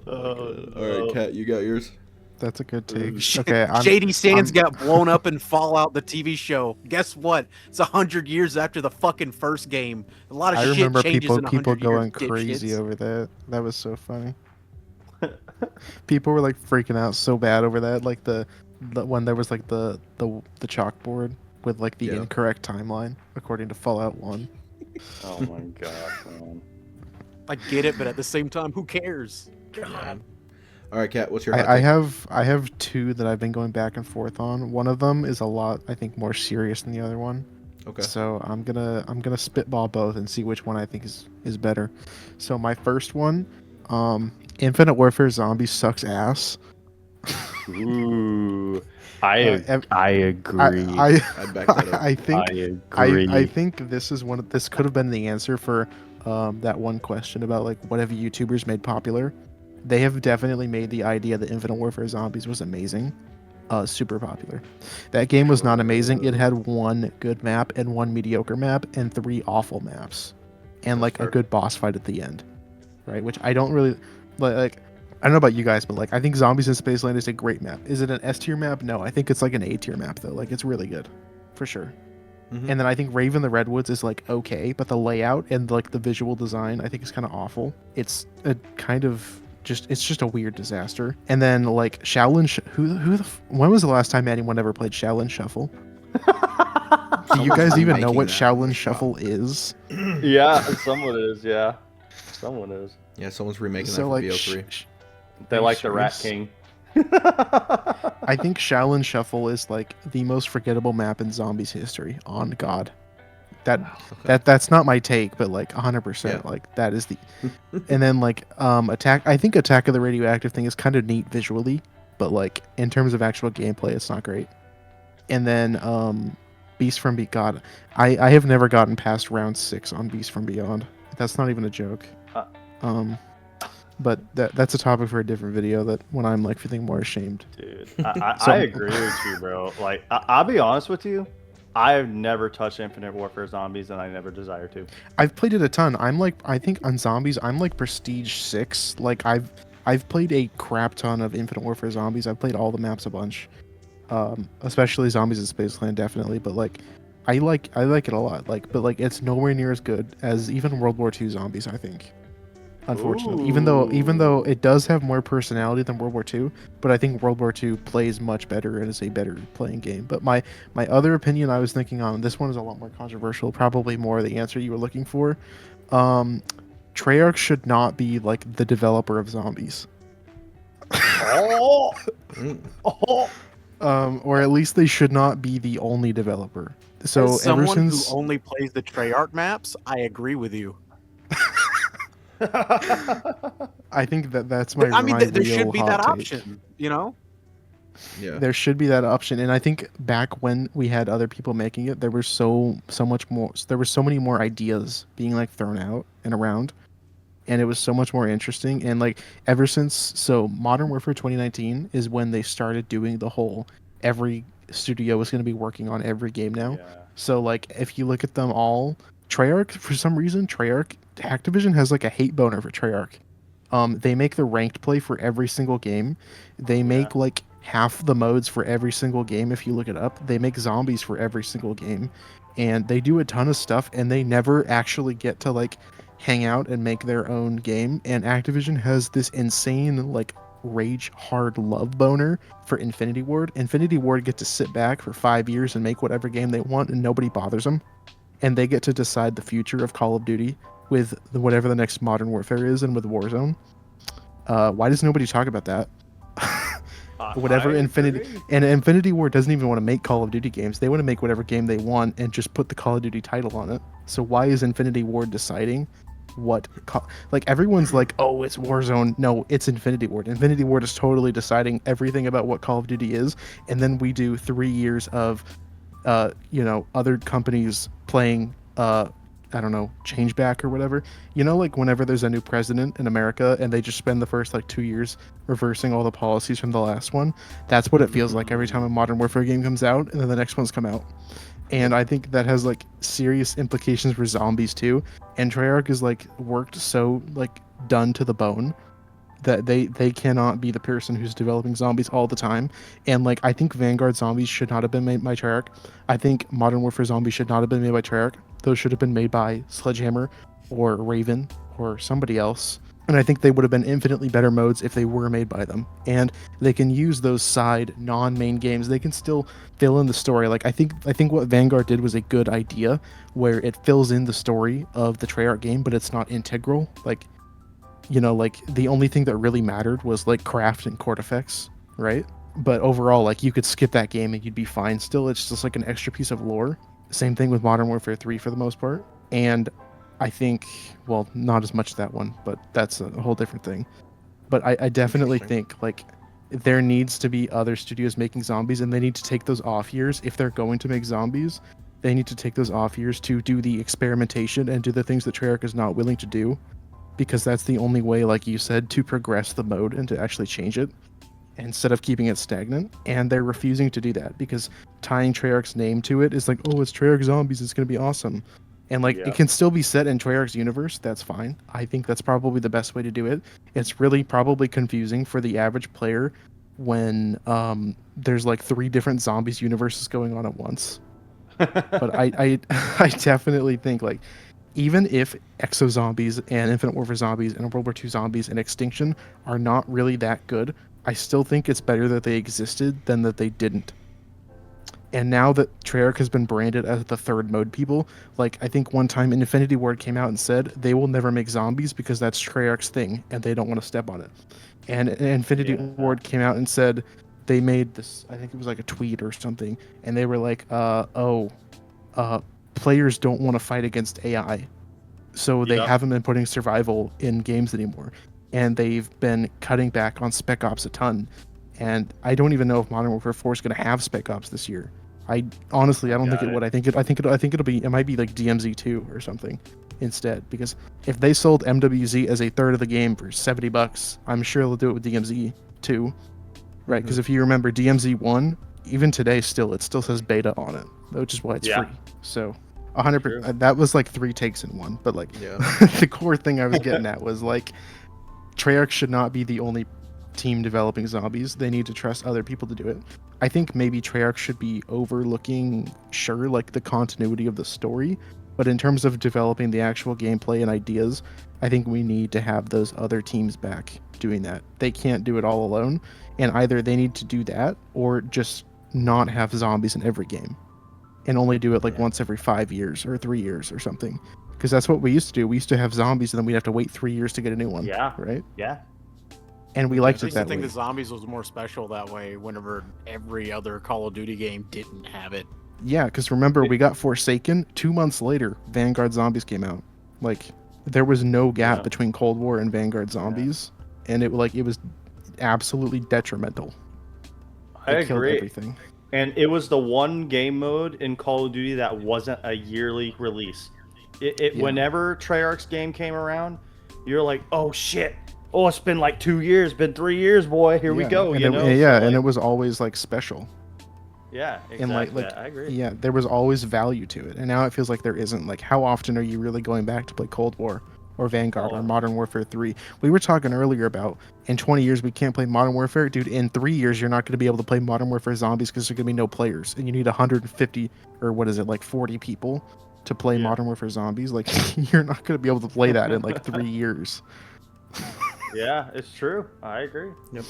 All right, Kat, you got yours. That's a good take. Okay, Shady Sands I'm- got blown up in Fallout, the TV show. Guess what? It's 100 years after the fucking first game. A lot of I shit remember changes people in 100 going years, crazy dipshits. over that. That was so funny. People were like freaking out so bad over that, like the when there was like the chalkboard with like the Yeah. incorrect timeline according to Fallout 1. Oh my god, man. I get it, but at the same time, who cares? God. All right, Kat, what's your hot I take? have two that I've been going back and forth on. One of them is a lot, I think, more serious than the other one. Okay. So I'm gonna spitball both and see which one I think is better. So my first one, Infinite Warfare Zombies sucks ass. Ooh, I ev- agree. I I'd back that up. I think agree. I think this could have been the answer for that one question about like what have YouTubers made popular. They have definitely made the idea that Infinite Warfare Zombies was amazing super popular. That game was not amazing. It had one good map and one mediocre map and 3 awful maps and like a good boss fight at the end, right? Which I don't really like. I don't know about you guys, but like I think Zombies in Spaceland is a great map. Is it an S tier map? No, I think it's like an A tier map though. Like it's really good, for sure. Mhm. And then I think Raven the Redwoods is like okay, but the layout and like the visual design I think is kind of awful. It's a kind of it's just a weird disaster. And then like Shaolin, when was the last time anyone ever played Shaolin Shuffle? Do you guys even know what Making that on Shaolin the Shuffle is? Yeah, someone is. Yeah, someone is. Yeah, someone's remaking that So for like, BO3. They Are you like the Rat serious? King. I think Shaolin Shuffle is like the most forgettable map in Zombies history. On God, that's not my take, but like 100%, Yeah. like that is the. And then like Attack. I think Attack of the Radioactive thing is kind of neat visually, but like in terms of actual gameplay, it's not great. And then Beast from Beyond. I have never gotten past round 6 on Beast from Beyond. That's not even a joke. But that's a topic for a different video. That when I'm like feeling more ashamed. Dude, I So- agree with you, bro. Like, I'll be honest with you. I've never touched Infinite Warfare Zombies, and I never desire to. I've played it a ton. I'm like, I think on Zombies, I'm like Prestige 6. Like I've played a crap ton of Infinite Warfare Zombies. I've played all the maps a bunch, especially Zombies in Spaceland, definitely. But like, I like it a lot. Like, but like, it's nowhere near as good as even World War II Zombies. I think, unfortunately, even though it does have more personality than World War II, but I think World War II plays much better and is a better playing game. But my other opinion I was thinking on, this one is a lot more controversial, probably more the answer you were looking for. Treyarch should not be like the developer of Zombies. Oh, Mm. oh. Or at least they should not be the only developer. So As ever someone since who only plays the Treyarch maps, I agree with you. I think that's my I mean, my there should real be hot that take. option, you know? Yeah. There should be that option, and I think back when we had other people making it, there was so much more. There were so many more ideas being like thrown out and around, and it was so much more interesting. And like ever since, so Modern Warfare 2019 is when they started doing the whole every studio is going to be working on every game now. Yeah. So like if you look at them all, Treyarch for some reason, Activision has like a hate boner for Treyarch. They make the ranked play for every single game. They make like half the modes for every single game if you look it up. They make zombies for every single game. And they do a ton of stuff and they never actually get to like hang out and make their own game. And Activision has this insane like rage hard love boner for Infinity Ward. Infinity Ward get to sit back for 5 years and make whatever game they want and nobody bothers them. And they get to decide the future of Call of Duty with whatever the next Modern Warfare is and with Warzone. Why does nobody talk about that? Whatever I Infinity agree. and Infinity Ward doesn't even want to make Call of Duty games. They want to make whatever game they want and just put the Call of Duty title on it. So why is Infinity Ward deciding what like everyone's like, "Oh, it's Warzone." No, it's Infinity Ward. Infinity Ward is totally deciding everything about what Call of Duty is, and then we do 3 years of other companies playing I don't know, change back or whatever. Like whenever there's a new president in America and they just spend the first like 2 years reversing all the policies from the last one. That's what it feels like every time a Modern Warfare game comes out and then the next one's come out. And I think that has like serious implications for zombies too. And Treyarch is like worked so like done to the bone that they cannot be the person who's developing zombies all the time. And like I think Vanguard zombies should not have been made by Treyarch. I think Modern Warfare zombies should not have been made by Treyarch. Those should have been made by Sledgehammer or Raven or somebody else. And I think they would have been infinitely better modes if they were made by them. And they can use those side non-main games. They can still fill in the story. Like I think what Vanguard did was a good idea where it fills in the story of the Treyarch game, but it's not integral. Like the only thing that really mattered was like craft and court effects, right? But overall, like you could skip that game and you'd be fine still. It's just like an extra piece of lore. Same thing with Modern Warfare 3 for the most part. And I think, well, not as much that one, but that's a whole different thing. But I definitely think like there needs to be other studios making zombies and they need to take those off years. If they're going to make zombies, they need to take those off years to do the experimentation and do the things that Treyarch is not willing to do. Because that's the only way, like you said, to progress the mode and to actually change it instead of keeping it stagnant. And they're refusing to do that because tying Treyarch's name to it is like, oh, it's Treyarch Zombies, it's going to be awesome. And like it can still be set in Treyarch's universe, that's fine. I think that's probably the best way to do it. It's really probably confusing for the average player when there's like 3 different zombies universes going on at once. But I definitely think like even if Exo Zombies and Infinite Warfare Zombies and World War II Zombies and Extinction are not really that good, I still think it's better that they existed than that they didn't. And now that Treyarch has been branded as the third mode people, like I think one time Infinity Ward came out and said they will never make zombies because that's Treyarch's thing and they don't want to step on it. And Infinity Ward came out and said they made this, I think it was like a tweet or something, and they were like, players don't want to fight against AI. So they haven't been putting survival in games anymore. And they've been cutting back on Spec Ops a ton. And I don't even know if Modern Warfare 4 is going to have Spec Ops this year. I don't think it would. I think it might be like DMZ 2 or something instead. Because if they sold MWZ as a third of the game for $70, I'm sure they'll do it with DMZ 2. Right? Because if you remember DMZ 1, even today it still says beta on it, which is why it's free. So 100%. That was like 3 takes in one, but like the core thing I was getting at was like Treyarch should not be the only team developing zombies. They need to trust other people to do it. I think maybe Treyarch should be overlooking, sure, like the continuity of the story, but in terms of developing the actual gameplay and ideas, I think we need to have those other teams back doing that. They can't do it all alone, and either they need to do that or just not have zombies in every game and only do it like once every 5 years or 3 years or something. Because that's what we used to do. We used to have zombies and then we'd have to wait 3 years to get a new one. Yeah. Right? Yeah. And we liked I it that think way. the zombies was more special that way whenever every other Call of Duty game didn't have it. Yeah, because remember, we got Forsaken. 2 months later, Vanguard Zombies came out. Like, there was no gap Yeah. between Cold War and Vanguard Zombies, and it was absolutely detrimental. I It killed agree. everything. And it was the one game mode in Call of Duty that wasn't a yearly release. Yeah. Whenever Treyarch's game came around, you're like, oh shit. Oh, it's been like 2 years, been 3 years, boy. Here we Yeah, go. and You it, know? and yeah, So, and like, it was always like special. yeah, exactly. And like I agree. yeah, there was always value to it, and now it feels like there isn't. Like, how often are you really going back to play Cold War or Vanguard or Oh. Modern Warfare 3? We were talking earlier about in 20 years we can't play Modern Warfare, dude. In 3 years you're not going to be able to play Modern Warfare Zombies because there's going to be no players, and you need 150 or what is it, like 40 people to play Yeah. Modern Warfare Zombies. Like, you're not going to be able to play that in like 3 years. Yeah, it's true. I agree. Yep.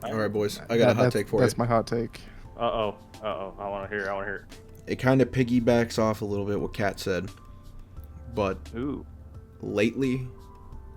All right, boys, I got a hot take for you. That's my hot take. Uh-oh. I want to hear it. It kind of piggybacks off a little bit what Kat said, but Ooh. lately,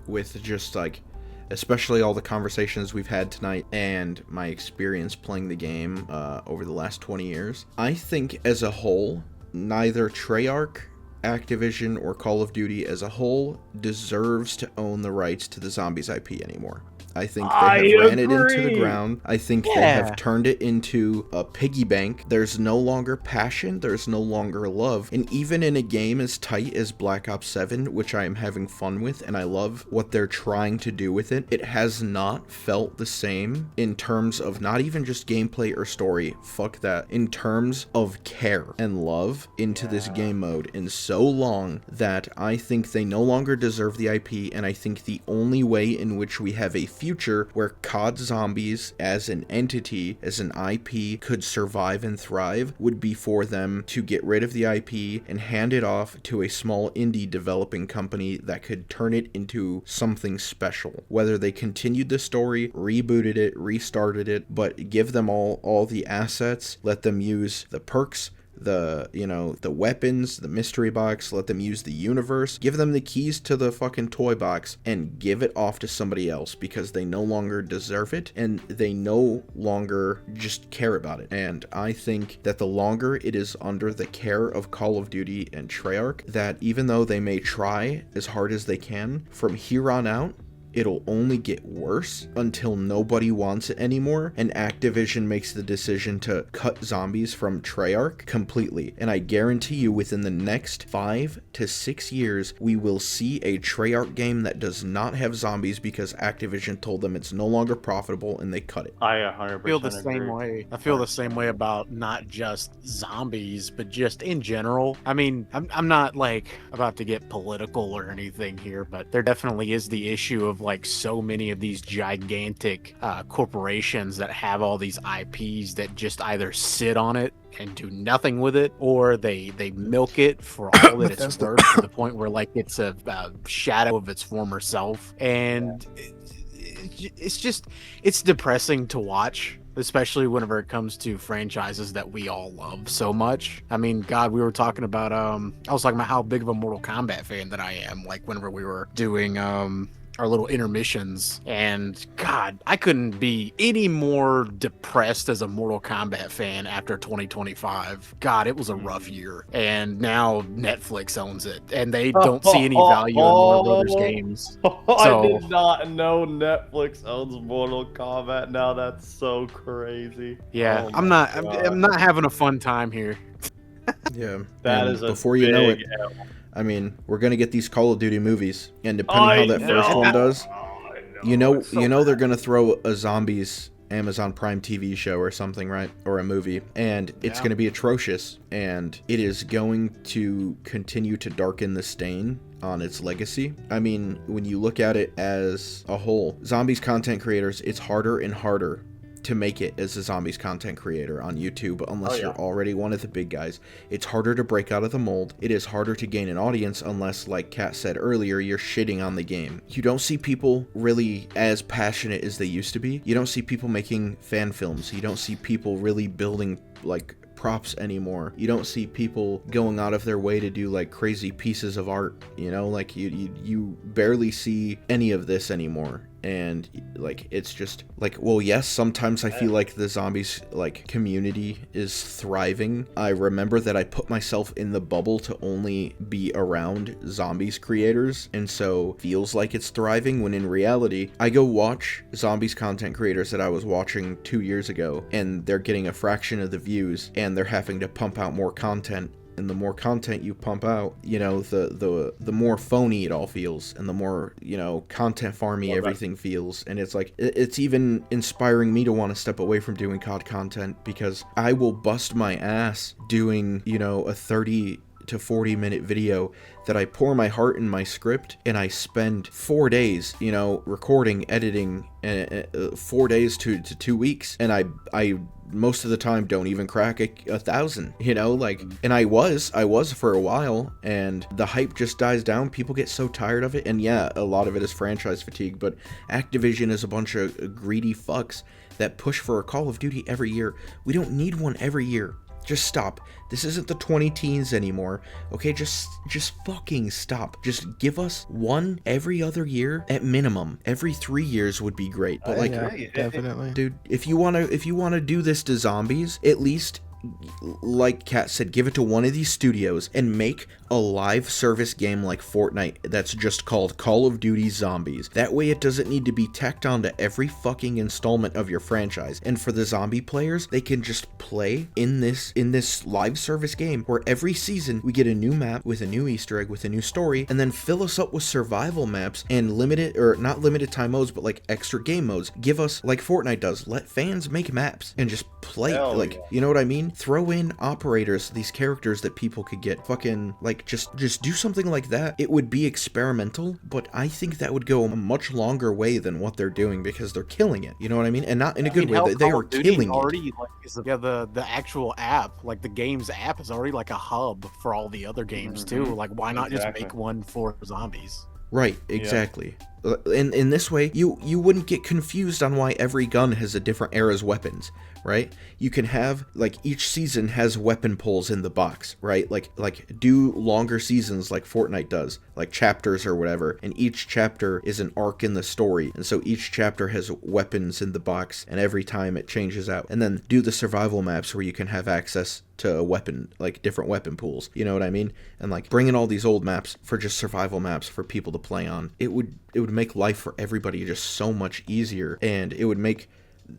with just like, especially all the conversations we've had tonight and my experience playing the game over the last 20 years, I think as a whole, neither Treyarch, Activision, or Call of Duty as a whole deserves to own the rights to the Zombies IP anymore. I think they have ran it into the agree. ground. I think they have turned it into a piggy bank. There's no longer passion. There's no longer love. And even in a game as tight as Black Ops 7, which I am having fun with, and I love what they're trying to do with it, it has not felt the same in terms of not even just gameplay or story. Fuck that. In terms of care and love into this game mode in so long that I think they no longer deserve the IP, and I think the only way in which we have a future where COD Zombies as an entity, as an IP, could survive and thrive would be for them to get rid of the IP and hand it off to a small indie developing company that could turn it into something special. Whether they continued the story, rebooted it, restarted it, but give them all the assets, let them use the perks, the weapons, the mystery box, let them use the universe, give them the keys to the fucking toy box, and give it off to somebody else because they no longer deserve it and they no longer just care about it. And I think that the longer it is under the care of Call of Duty and Treyarch, that even though they may try as hard as they can, from here on out, it'll only get worse until nobody wants it anymore and Activision makes the decision to cut Zombies from Treyarch completely. And I guarantee you within the next 5 to 6 years, we will see a Treyarch game that does not have Zombies because Activision told them it's no longer profitable and they cut it. I 100% feel the agree. same way. I feel the same way about not just zombies, but just in general. I mean, I'm not like about to get political or anything here, but there definitely is the issue of like so many of these gigantic corporations that have all these IPs that just either sit on it and do nothing with it, or they milk it for all that it's worth to the point where like it's a shadow of its former self. And it's depressing to watch, especially whenever it comes to franchises that we all love so much. I mean, God, we were talking about I was talking about how big of a Mortal Kombat fan that I am, like whenever we were doing our little intermissions, and God, I couldn't be any more depressed as a Mortal Kombat fan after 2025. God, it was a rough year, and now Netflix owns it, and they don't see any value in Warner Brothers games. I did not know Netflix owns Mortal Kombat. Now that's so crazy. Yeah, Oh I'm my not. God. I'm not having a fun time here. Yeah. That and is a before you know it, big L. I mean, we're gonna get these Call of Duty movies, and depending how that first one does, you know they're gonna throw a Zombies Amazon Prime TV show or something, right? Or a movie, and it's Yeah. gonna be atrocious, and it is going to continue to darken the stain on its legacy. I mean, when you look at it as a whole, Zombies content creators, it's harder and harder to make it as a Zombies content creator on YouTube unless you're already one of the big guys. It's harder to break out of the mold. It is harder to gain an audience unless, like Kat said earlier, you're shitting on the game. You don't see people really as passionate as they used to be. You don't see people making fan films. You don't see people really building like props anymore. You don't see people going out of their way to do like crazy pieces of art, you know, like you barely see any of this anymore. and like it's just like, well, yes, sometimes I feel like the zombies like community is thriving. I remember that I put myself in the bubble to only be around zombies creators, and so feels like it's thriving, when in reality I go watch zombies content creators that I was watching 2 years ago, and they're getting a fraction of the views, and they're having to pump out more content. And the more content you pump out, you know, the more phony it all feels, and the more, you know, content farmy everything feels. And it's like, it's even inspiring me to want to step away from doing COD content, because I will bust my ass doing, you know, a 30 to 40-minute video that I pour my heart in my script, and I spend 4 days, you know, recording, editing, 4 days to 2 weeks, and I most of the time don't even crack 1,000, you know, like, and I was for a while, and the hype just dies down. People get so tired of it, and yeah, a lot of it is franchise fatigue, but Activision is a bunch of greedy fucks that push for a Call of Duty every year. We don't need one every year. Just stop. This isn't the 20 teens anymore. Okay, just fucking stop. Just give us one every other year at minimum. Every 3 years would be great. But like, Yeah, definitely. dude, if you wanna do this to zombies, at least, like Kat said, give it to one of these studios and make a live service game like Fortnite that's just called Call of Duty Zombies. That way it doesn't need to be tacked onto every fucking installment of your franchise. And for the zombie players, they can just play in this live service game where every season we get a new map with a new Easter egg with a new story, and then fill us up with survival maps and limited, or not limited time modes, but like extra game modes. Give us, like Fortnite does, let fans make maps and just play. Hell like, yeah. you know what I mean? Throw in operators, these characters that people could get. Fucking, like, just do something like that. It would be experimental, but I think that would go a much longer way than what they're doing, because they're killing it. You know what I mean? And not in a good way. They are killing it. already, like, the actual app, like the game's app is already like a hub for all the other games too. Like, why not just make one for zombies? Right, exactly. In this way, you wouldn't get confused on why every gun has a different era's weapons, right? You can have, like, each season has weapon pulls in the box, right? Like do longer seasons like Fortnite does, like chapters or whatever, and each chapter is an arc in the story, and so each chapter has weapons in the box, and every time it changes out. And then do the survival maps where you can have access to a weapon, like different weapon pools, you know what I mean? And like bring in all these old maps for just survival maps for people to play on. It would make life for everybody just so much easier, and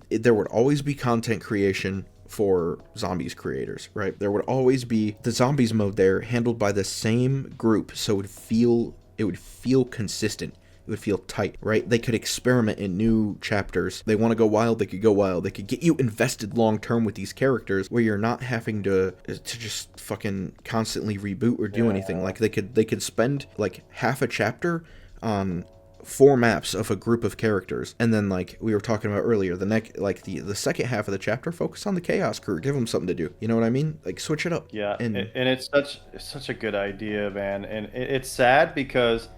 there would always be content creation for zombies creators, right? There would always be the zombies mode there handled by the same group, so it would feel consistent. It would feel tight, right? They could experiment in new chapters. They want to go wild, they could go wild. They could get you invested long term with these characters, where you're not having to just fucking constantly reboot or do anything. Like they could spend like half a chapter on 4 maps of a group of characters, and then, like we were talking about earlier, the second half of the chapter, focus on the chaos crew, give them something to do. You know what I mean? Like, switch it up. Yeah, and it's such a good idea, man. And it's sad because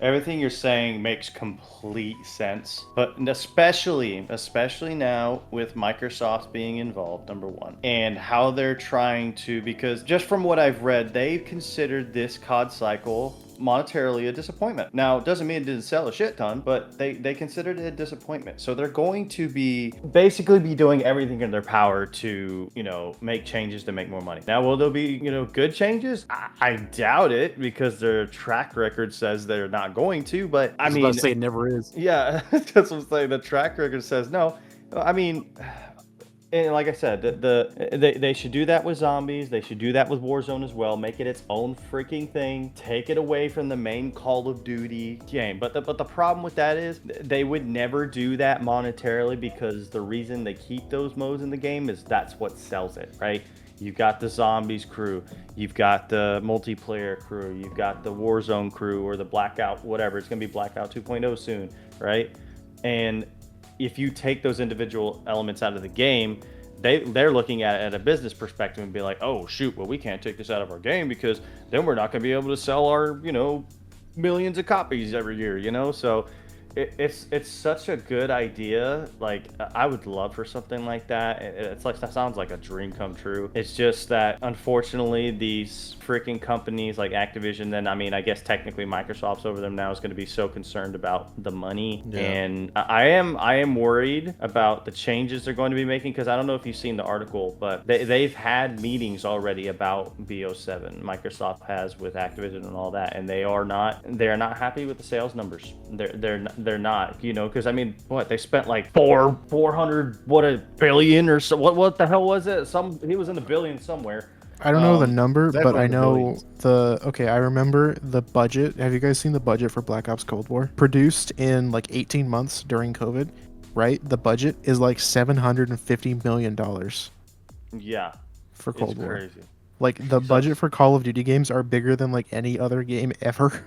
everything you're saying makes complete sense, but especially now with Microsoft being involved, number one, and how they're trying to, because just from what I've read, they've considered this COD cycle monetarily a disappointment. Now, it doesn't mean it didn't sell a shit ton, but they considered it a disappointment. So they're going to basically be doing everything in their power to, you know, make changes to make more money. Now, will there be, you know, good changes? I doubt it, because their track record says they're not going to, but I mean, I was about to say it never is. yeah, that's what I'm saying. The track record says no. I mean, and like I said, they should do that with zombies. They should do that with Warzone as well. Make it its own freaking thing. Take it away from the main Call of Duty game. But the problem with that is they would never do that monetarily, because the reason they keep those modes in the game is that's what sells it, right? You've got the zombies crew, you've got the multiplayer crew, you've got the Warzone crew, or the Blackout, whatever. It's gonna be Blackout 2.0 soon, right? And if you take those individual elements out of the game, they're looking at it at a business perspective and be like, oh shoot, well, we can't take this out of our game, because then we're not going to be able to sell our, you know, millions of copies every year, you know? So It's such a good idea. Like I would love for something like that. It's like that sounds like a dream come true. It's just that unfortunately these freaking companies like Activision, then I mean I guess technically Microsoft's over them now, is going to be so concerned about the money. Yeah. And I am worried about the changes they're going to be making, because I don't know if you've seen the article, but they've had meetings already about BO7. Microsoft has with Activision and all that, and they're not happy with the sales numbers. They're not, you know, because I mean, what they spent like 400 $1 billion or so. What the hell was it? He was in the billion somewhere. I don't know the number, but definitely I the know billions. okay, I remember the budget. Have you guys seen the budget for Black Ops Cold War? Produced in like 18 months during COVID, right? The budget is like $750 million Yeah, for Cold it's War. crazy. Like the budget for Call of Duty games are bigger than like any other game ever.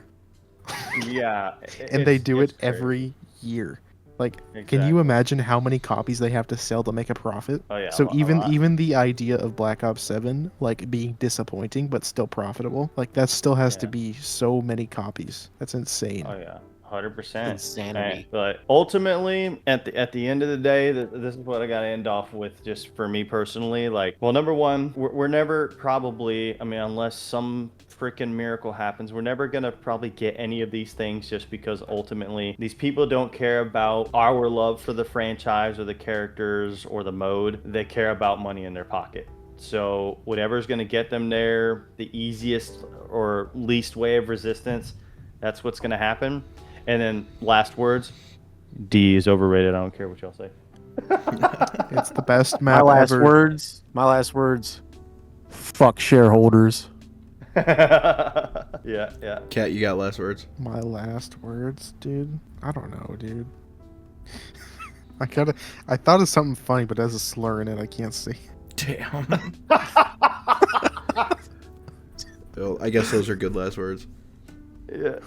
Yeah, And they do it's it crazy. every year. Like, can Exactly. you imagine how many copies they have to sell to make a profit? Oh yeah. So a even lot. even the idea of Black Ops 7 like being disappointing but still profitable, like that still has to Yeah. be so many copies. That's insane. Oh yeah, 100%. Insanity. But ultimately, at the end of the day, this is what I got to end off with. Just for me personally, like, well, number one, we're never probably. I mean, unless some freaking miracle happens, we're never gonna probably get any of these things, just because ultimately these people don't care about our love for the franchise or the characters or the mode. They care about money in their pocket. So whatever's gonna get them there, the easiest or least way of resistance, that's what's gonna happen. And then last words, D is overrated. I don't care what y'all say. It's the best My map last ever. words. Fuck shareholders. Yeah. Kat, you got last words? My last words, dude. I don't know, dude. I thought of something funny, but there's a slur in it. I can't see. Damn. Well, I guess those are good last words. Yeah.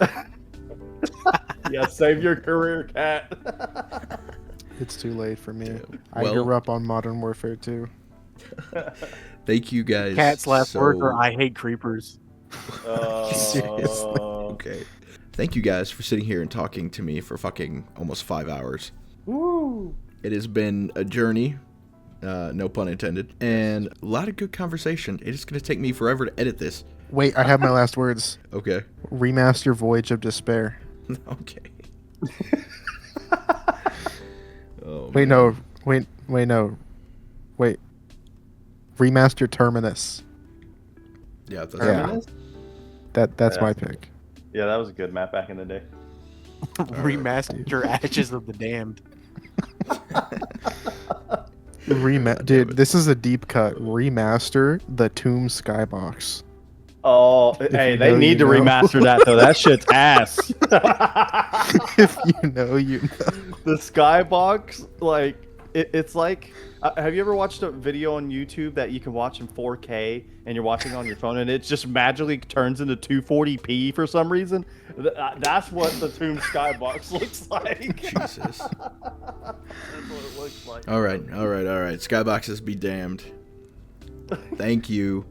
Yeah, save your career, Cat. It's too late for me. I Well- grew up on Modern Warfare 2. Thank you guys. Cat's last so... words are I hate creepers. Seriously. Okay. Thank you guys for sitting here and talking to me for fucking almost 5 hours. Woo. It has been a journey, no pun intended, and a lot of good conversation. It is going to take me forever to edit this. Wait, I have my last words. Okay. Remaster Voyage of Despair. Okay. Oh, Wait, man. no. Wait, no. Wait. Remaster Terminus. Yeah, that's Yeah. That's Yeah. my pick. Yeah, that was a good map back in the day. Remaster Ashes of the Damned. Dude, this is a deep cut. Remaster the Tomb Skybox. Oh, hey, you they know, need to you know. remaster that though. That shit's ass. If you know, you know. The skybox, like it's like, have you ever watched a video on YouTube that you can watch in 4K and you're watching on your phone and it just magically turns into 240p for some reason? That's what the Tomb Skybox looks like. Jesus. That's what it looks like. All right. Skyboxes be damned. Thank you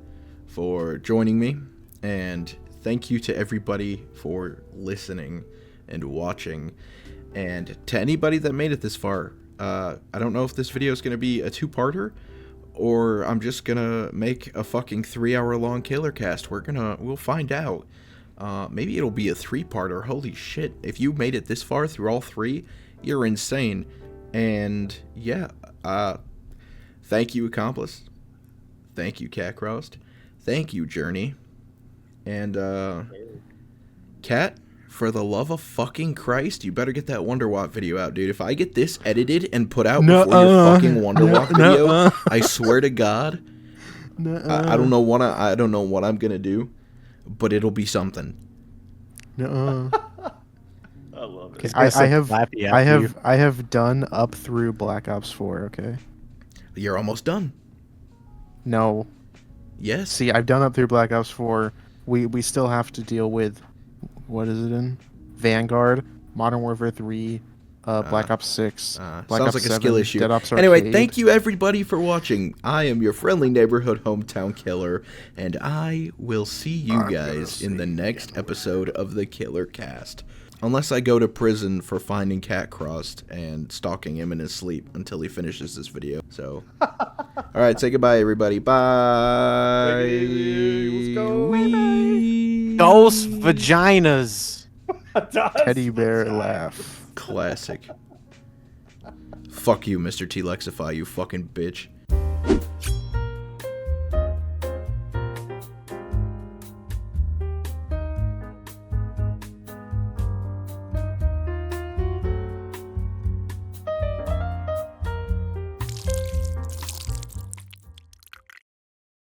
for joining me, and thank you to everybody for listening and watching, and to anybody that made it this far. I don't know if this video is going to be a two-parter, or I'm just going to make a fucking 3-hour-long killer cast. We'll find out. Maybe it'll be a 3-parter. Holy shit. If you made it this far through all 3, you're insane. And yeah, thank you, Accomplice. Thank you, CATCROSSED. Thank you, Journey. And, Kat, for the love of fucking Christ, you better get that WonderWatt video out, dude. If I get this edited and put out before your fucking WonderWatt video, I swear to God, I don't know what I don't know what I'm gonna do, but it'll be something. Nuh-uh. I love it. I have done up through Black Ops 4. Okay. You're almost done. No. Yes. See, I've done up through Black Ops 4. We still have to deal with, what is it in? Vanguard, Modern Warfare 3, Black Ops 6, Black sounds Ops like a 7, skill issue. Dead Ops Anyway, Arcade. thank you everybody for watching. I am your friendly neighborhood hometown killer, and I will see you guys in the next episode of the Killer Cast. Unless I go to prison for finding CATCROSSED and stalking him in his sleep until he finishes this video. So, alright, say goodbye, everybody. Bye. Take it easy. Let's go. Ghost vaginas. Teddy bear laugh. Classic. Fuck you, Mr. T-Lexify, you fucking bitch.